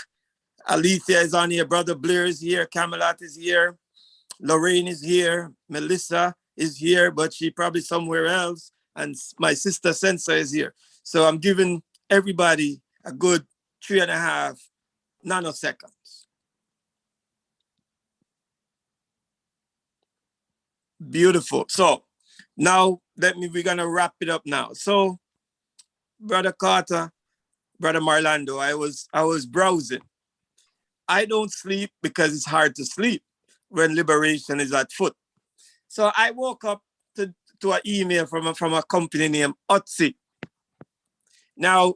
Alethea is on here. Brother Blair is here. Camelot is here. Lorraine is here. Melissa is here, but she probably somewhere else. And my sister Sensa is here. So I'm giving everybody a good 3.5 nanoseconds. Beautiful. So now we're going to wrap it up now. So Brother Carter, Brother Marlando, I was browsing. I don't sleep because it's hard to sleep when liberation is at foot. So I woke up to an email from a company named Utsi. Now,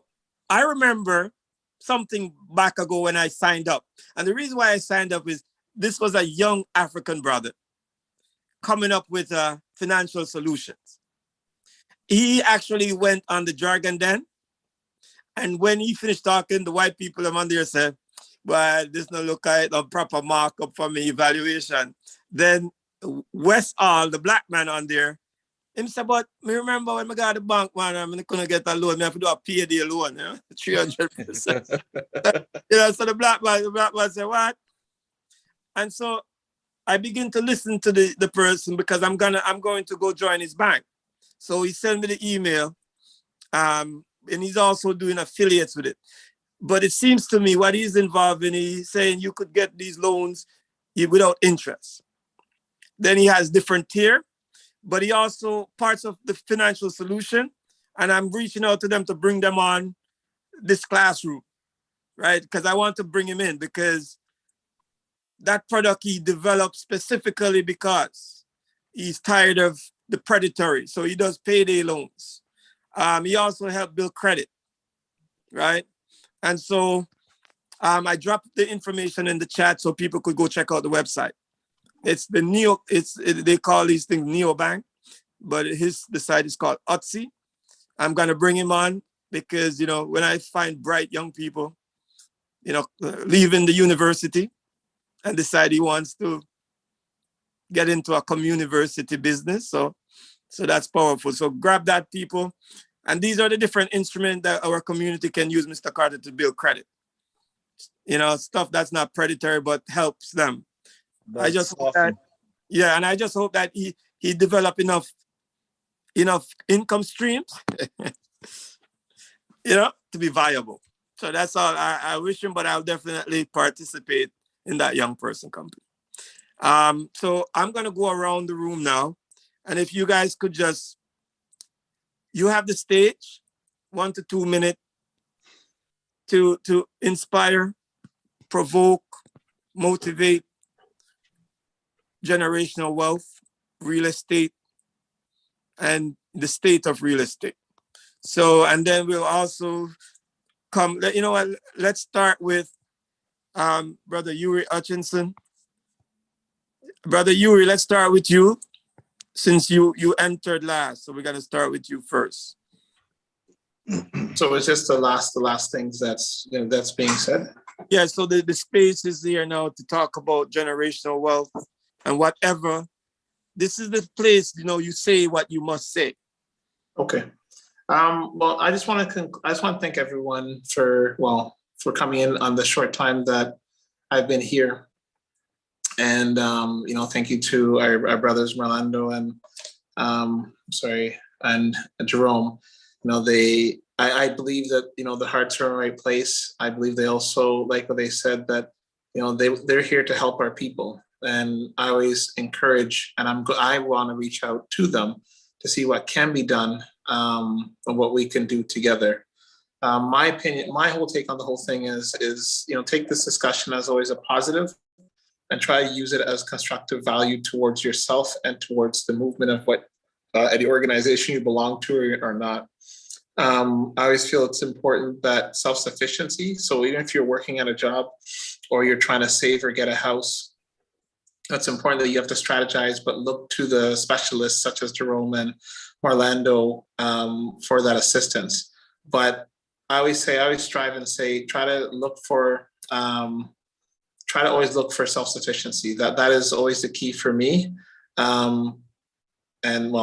I remember something back ago when I signed up. And the reason why I signed up is this was a young African brother coming up with financial solutions. He actually went on the Jargon Den. And when he finished talking, the white people on there said, well, this no look like a proper markup for me evaluation. Then West All, the black man on there, him said, but me remember when I got the bank, man, I couldn't get a loan. I have to do a payday loan, 300%. So the black man said, what? And so I begin to listen to the person because I'm going to go join his bank. So he sent me the email. And he's also doing affiliates with it. But it seems to me what he's involved in, he's saying you could get these loans without interest. Then he has different tier, but he also parts of the financial solution. And I'm reaching out to them to bring them on this classroom, right? Because I want to bring him in because that product he developed specifically because he's tired of the predatory. So he does payday loans. He also helped build credit, right? And so I dropped the information in the chat so people could go check out the website. It's they call these things neobank, but the site is called Utsi. I'm gonna bring him on because, you know, when I find bright young people, you know, leaving the university and decide he wants to get into a community business. So that's powerful. So grab that, people. And these are the different instruments that our community can use, Mr. Carter, to build credit. You know, stuff that's not predatory, but helps them. I just hope that, yeah, and I just hope that he develop enough income streams, you know, to be viable. So that's all I wish him, but I'll definitely participate in that young person company. So I'm gonna go around the room now, and if you guys could just, you have the stage, 1 to 2 minutes to inspire, provoke, motivate, generational wealth, real estate, and the state of real estate. So, and then we'll also come, you know what, let's start with Brother Yuri Hutchinson. Brother Yuri, let's start with you since you entered last. So we're gonna start with you first. So it's just the last things that's being said. Yeah, so the space is here now to talk about generational wealth and whatever. This is the place, you know, you say what you must say. Okay. Well, I just want to thank everyone for coming in on the short time that I've been here. And thank you to our brothers Marlando and and Jerome. I believe that the hearts are in the right place. I believe they also, like what they said, that they're here to help our people. And I always encourage, and I want to reach out to them to see what can be done, and what we can do together. My opinion, my whole take on the whole thing is take this discussion as always a positive, and try to use it as constructive value towards yourself and towards the movement of what the organization you belong to or not. I always feel it's important that self-sufficiency. So even if you're working at a job or you're trying to save or get a house, it's important that you have to strategize, but look to the specialists such as Jerome and Marlando for that assistance. But I always strive and say, try to always look for self-sufficiency. That is always the key for me. And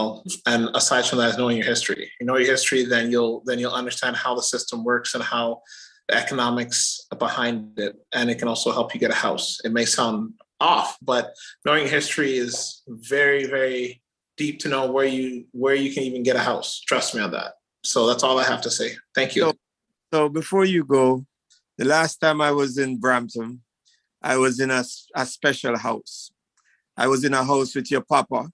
aside from that is knowing your history. You know your history, then you'll understand how the system works and how the economics behind it, and it can also help you get a house. It may sound off, but knowing history is very, very deep to know where you can even get a house. Trust me on that. So that's all I have to say. Thank you. So before you go, the last time I was in Brampton, I was in a special house. I was in a house with your papa.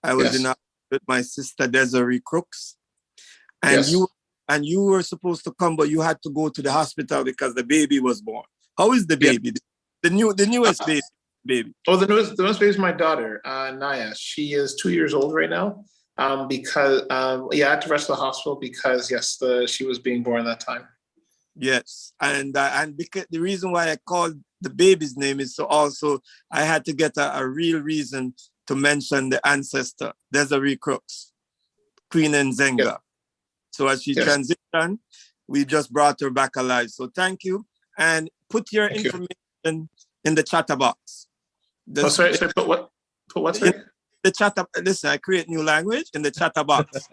I was in a with my sister Desiree Crooks, and you were supposed to come, but you had to go to the hospital because the baby was born. How is the baby? The newest baby. Oh, the newest baby is my daughter, Naya. She is 2 years old right now. Because I had to rush to the hospital because she was being born that time. Yes, and because the reason why I called the baby's name is so also I had to get a real reason to mention the ancestor, Desiree Crooks, Queen Nzenga. Yes. So as she transitioned, we just brought her back alive. So thank you. And put your information in the chatter box. Sorry, put what? Put what, sorry? The chatter, listen, I create new language in the chatter box.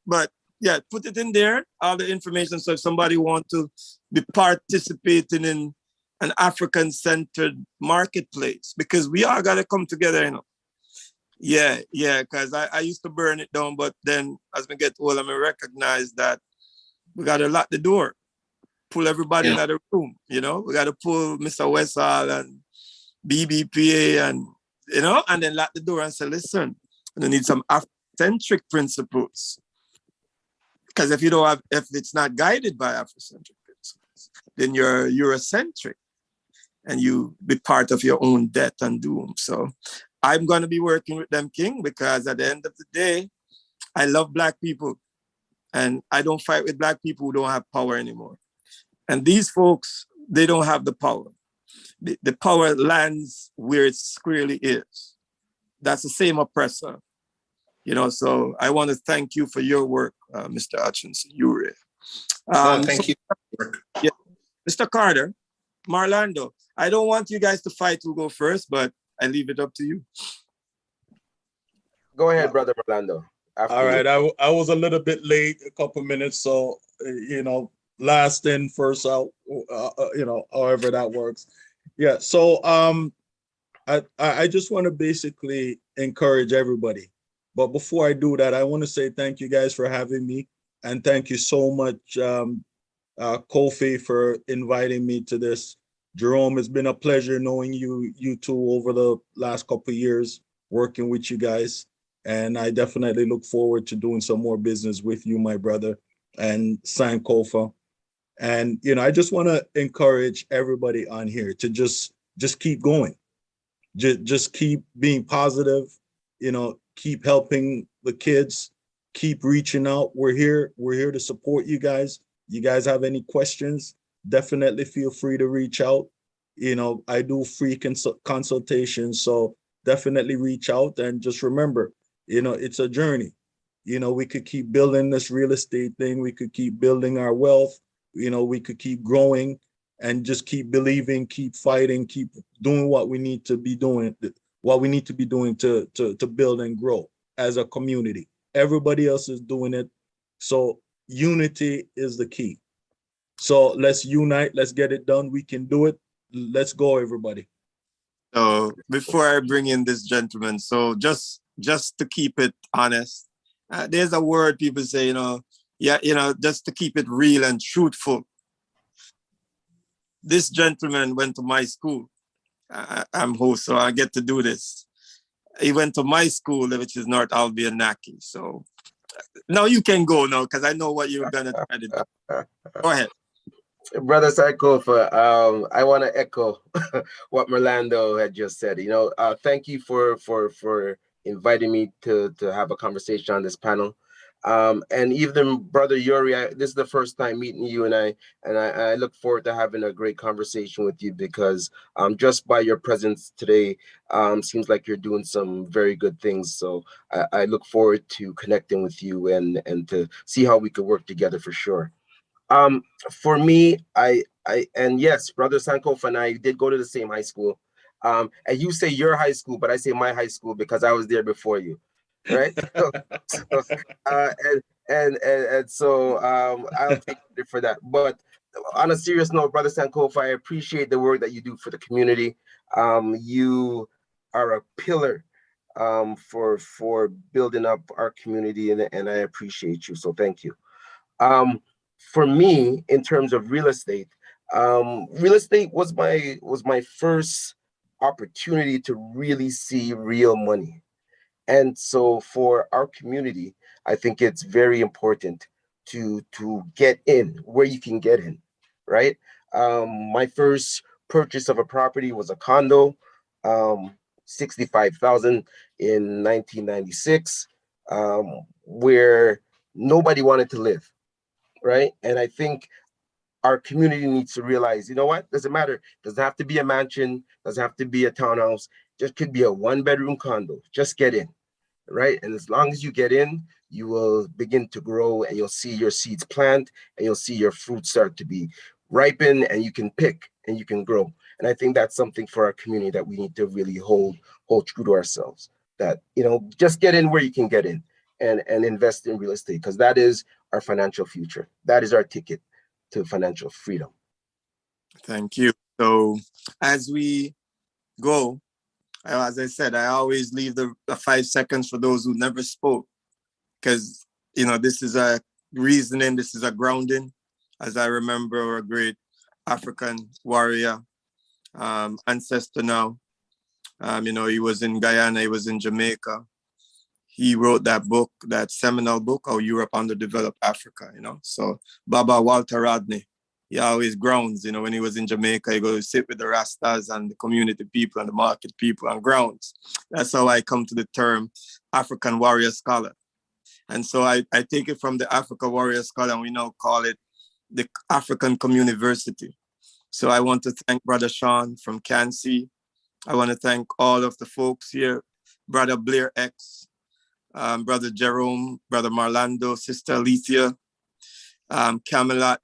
But yeah, put it in there, all the information. So if somebody wants to be participating in an African-centered marketplace, because we all got to come together, Yeah, because I used to burn it down, but then as we get older, I recognize that we got to lock the door, pull everybody in the room, We got to pull Mr. Westall and BBPA and, and then lock the door and say, listen, we need some Afrocentric principles. Because if it's not guided by Afrocentric principles, then you're Eurocentric and you be part of your own death and doom. So I'm going to be working with them, King, because at the end of the day, I love Black people and I don't fight with Black people who don't have power anymore. And these folks, they don't have the power. The power lands where it squarely is. That's the same oppressor. So I want to thank you for your work, Mr. Hutchinson, Yuri. Thank you. Yeah. Mr. Carter, Marlando, I don't want you guys to fight who go first, but I leave it up to you. Go ahead, Brother Marlando. All right, I was a little bit late, a couple minutes, so, last in, first out, however that works. Yeah, so I just want to basically encourage everybody. But before I do that, I want to say thank you guys for having me. And thank you so much, Kofi, for inviting me to this. Jerome, it's been a pleasure knowing you two over the last couple of years, working with you guys. And I definitely look forward to doing some more business with you, my brother, and Sankofa. And, I just want to encourage everybody on here to just keep going. Just keep being positive, keep helping the kids, keep reaching out. We're here to support you guys. You guys have any questions, definitely feel free to reach out. I do free consultations, so definitely reach out. And just remember, it's a journey. We could keep building this real estate thing. We could keep building our wealth. We could keep growing and just keep believing, keep fighting, keep doing what we need to be doing, to build and grow as a community. Everybody else is doing it. So unity is the key. So let's unite, let's get it done. We can do it. let's go, everybody. So before I bring in this gentleman, so just to keep it honest, there's a word people say, just to keep it real and truthful. This gentleman went to my school. I'm host, so I get to do this. He went to my school, which is North Albion Naki. So now you can go now, because I know what you're gonna try to do. Go ahead. Brother Sankofa, I want to echo what Marlando had just said. Thank you for inviting me to have a conversation on this panel. And even Brother Yuri, this is the first time meeting you, and I look forward to having a great conversation with you, because just by your presence today, seems like you're doing some very good things. So I look forward to connecting with you and to see how we could work together for sure. For me, and yes, Brother Sankofa and I did go to the same high school. And you say your high school, but I say my high school because I was there before you, right? So I'll take credit for that. But on a serious note, Brother Sankofa, I appreciate the work that you do for the community. You are a pillar for building up our community, and I appreciate you. So thank you. For me, in terms of real estate was my first opportunity to really see real money. And so for our community, I think it's very important to get in where you can get in, right? My first purchase of a property was a condo, 65,000 in 1996, where nobody wanted to live, right? And I think our community needs to realize, you know what? Doesn't matter. Doesn't have to be a mansion. Doesn't have to be a townhouse. Just could be a 1-bedroom condo. Just get in, right? And as long as you get in, you will begin to grow, and you'll see your seeds plant, and you'll see your fruits start to be ripen, and you can pick and you can grow. And I think that's something for our community that we need to really hold true to ourselves. That, just get in where you can get in, and invest in real estate, because that is our financial future. That is our ticket to financial freedom. Thank you. So as we go, as I said, I always leave the 5 seconds for those who never spoke, because this is a reasoning, this is a grounding. As I remember, a great African warrior, ancestor now. He was in Guyana, he was in Jamaica. He wrote that book, that seminal book, How Europe Underdeveloped Africa, So Baba Walter Rodney, he always grounds, when he was in Jamaica, he goes sit with the Rastas and the community people and the market people and grounds. That's how I come to the term African warrior scholar. And so I take it from the African warrior scholar, and we now call it the African Communiversity. So I want to thank Brother Sean from CANCC. I want to thank all of the folks here, Brother Blair X, Brother Jerome, Brother Marlando, Sister Alethea, Camelot,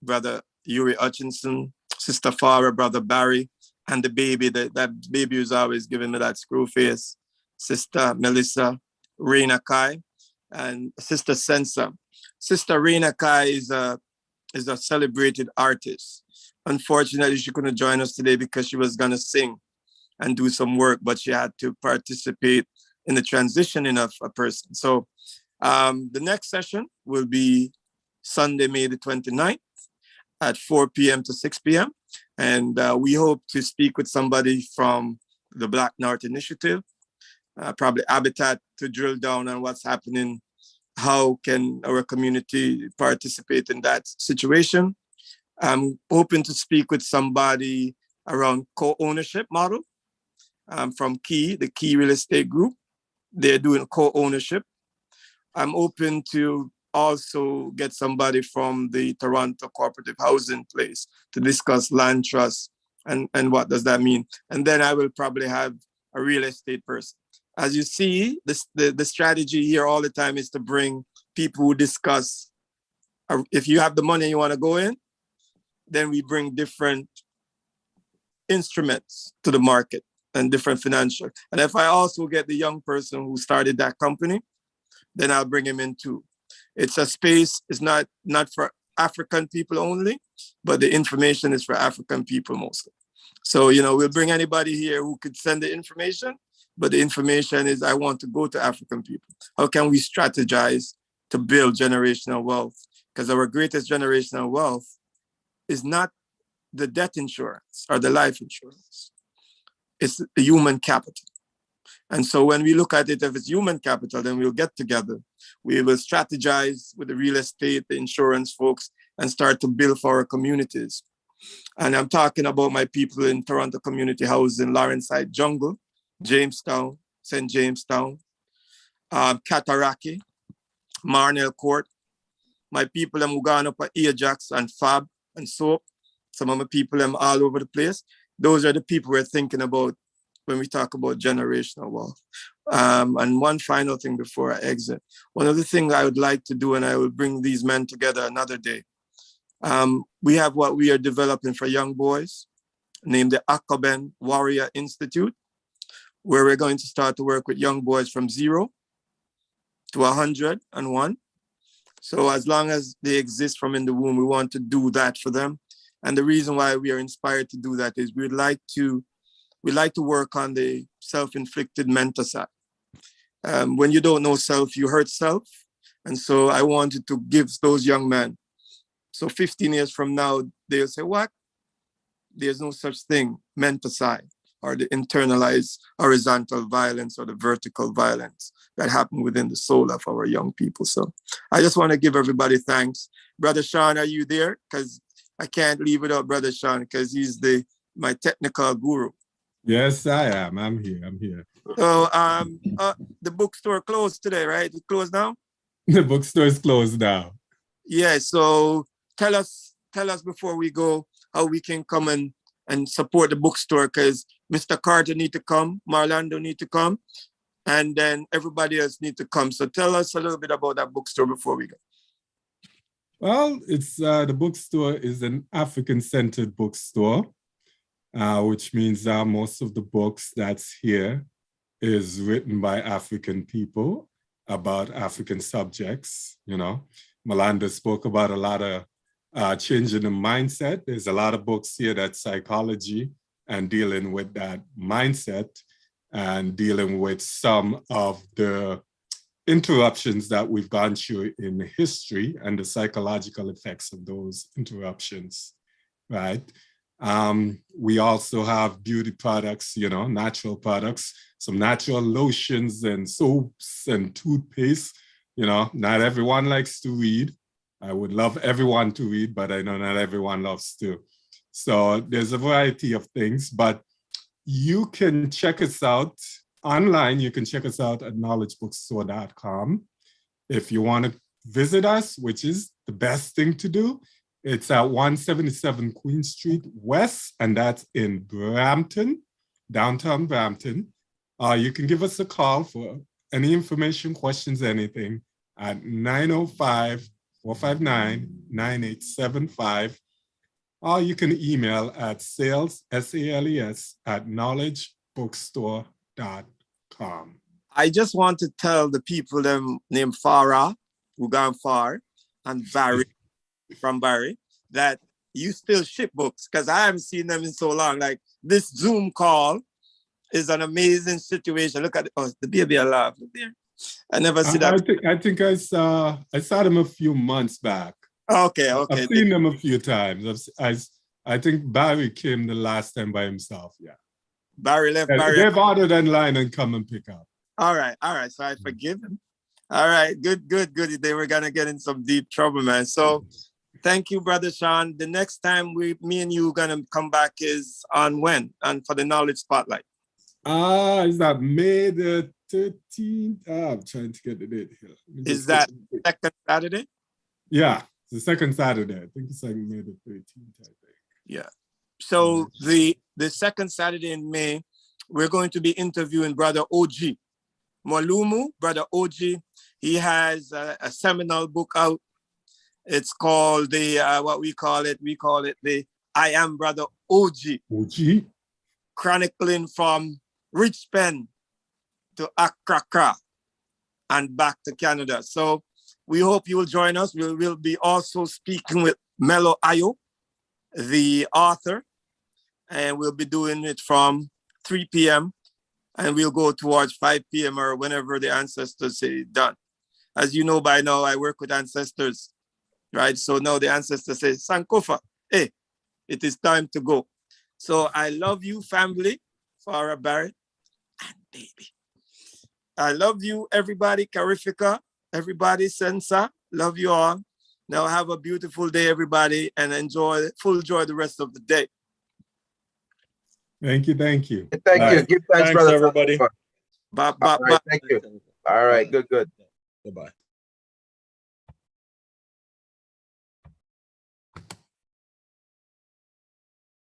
Brother Yuri Hutchinson, Sister Farah, Brother Barry, and the baby, that baby who's always giving me that screw face, Sister Melissa, Reina Kai, and Sister Sensa. Sister Reina Kai is a celebrated artist. Unfortunately, she couldn't join us today because she was gonna sing and do some work, but she had to participate in the transitioning of a person. So the next session will be Sunday, May the 29th at 4 p.m. to 6 p.m. And we hope to speak with somebody from the Black North Initiative, probably Habitat, to drill down on what's happening. How can our community participate in that situation? I'm hoping to speak with somebody around co-ownership model from the Key Real Estate Group. They're doing co-ownership. I'm open to also get somebody from the Toronto Cooperative Housing Place to discuss land trust and what does that mean. And then I will probably have a real estate person. As you see, the strategy here all the time is to bring people who discuss, if you have the money and you want to go in, then we bring different instruments to the market and different financial. And if I also get the young person who started that company, then I'll bring him in too. It's a space, it's not for African people only, but the information is for African people mostly. So, you know, we'll bring anybody here who could send the information, but the information is, I want to go to African people. How can we strategize to build generational wealth? Because our greatest generational wealth is not the death insurance or the life insurance. It's the human capital. And so when we look at it, if it's human capital, then we'll get together. We will strategize with the real estate, the insurance folks, and start to build for our communities. And I'm talking about my people in Toronto Community House in Lawrenceside Jungle, Jamestown, St. Jamestown, Cataraqui, Marnell Court. My people who gone up at Ajax and Fab and Soap. Some of my people all over the place. Those are the people we're thinking about when we talk about generational wealth. And one final thing before I exit. One of the things I would like to do, and I will bring these men together another day. We have what we are developing for young boys, named the Akaben Warrior Institute, where we're going to start to work with young boys from 0 to 101. So as long as they exist from in the womb, we want to do that for them. And the reason why we are inspired to do that is we'd like to work on the self-inflicted menticide. When you don't know self, you hurt self. And so I wanted to give those young men. So 15 years from now, they'll say, what? There's no such thing, menticide, or the internalized horizontal violence or the vertical violence that happened within the soul of our young people. So I just want to give everybody thanks. Brother Sean, are you there? Because I can't leave without Brother Sean because he's my technical guru. Yes, I am. I'm here. So the bookstore closed today, right? It closed now? The bookstore is closed now. Yeah, so tell us before we go how we can come and support the bookstore, because Mr. Carter need to come, Marlando need to come, and then everybody else need to come. So tell us a little bit about that bookstore before we go. Well, it's the bookstore is an African-centered bookstore, which means most of the books that's here is written by African people about African subjects. You know, Marlando spoke about a lot of changing the mindset. There's a lot of books here that's psychology and dealing with that mindset and dealing with some of the interruptions that we've gone through in history and the psychological effects of those interruptions, right? We also have beauty products, you know, natural products, some natural lotions and soaps and toothpaste. You know, not everyone likes to read. I would love everyone to read, but I know not everyone loves to. So there's a variety of things, but you can check us out online. You can check us out at knowledgebookstore.com. If you want to visit us, which is the best thing to do, it's at 177 Queen Street West, and that's in Brampton, downtown Brampton. You can give us a call for any information, questions, anything at 905-459-9875. Or you can email at sales, S-A-L-E-S, at knowledgebookstore.com. I just want to tell the people them named Farah, who gone far, and Barry, from Barry, that you still ship books, because I haven't seen them in so long. Like this Zoom call is an amazing situation. Look at the baby alive. Look there. I never see that. I think I saw them a few months back. Okay. I've seen them a few times. I think Barry came the last time by himself. Yeah. Barry left. Barry. They've ordered online and come and pick up. All right. So I forgive him. All right. Good. They were gonna get in some deep trouble, man. So thank you, Brother Sean. The next time me and you gonna come back is on when? And for the Knowledge Spotlight. Is that May the 13th? I'm trying to get the date here. Is that second Saturday? Yeah, it's the second Saturday. I think it's like May the 13th, I think. Yeah. So the second Saturday in May, we're going to be interviewing Brother OG. Molumu, Brother OG, he has a seminal book out. It's called we call it the I Am Brother OG. OG. Chronicling from Richmond to Accra and back to Canada. So we hope you will join us. We will be also speaking with Melo Ayo, the author. and we'll be doing it from 3 p.m. and we'll go towards 5 p.m. or whenever the ancestors say done. As you know by now, I work with ancestors, right? So now the ancestors say, Sankofa, hey, it is time to go. So I love you, family, Farah Barrett and baby. I love you, everybody, Carifika, everybody, Sensa, love you all. Now have a beautiful day, everybody, and enjoy the rest of the day. Thank you. Thank you. Thank you. Give thanks, brother. Everybody. All right, thank you. All right, good. Goodbye.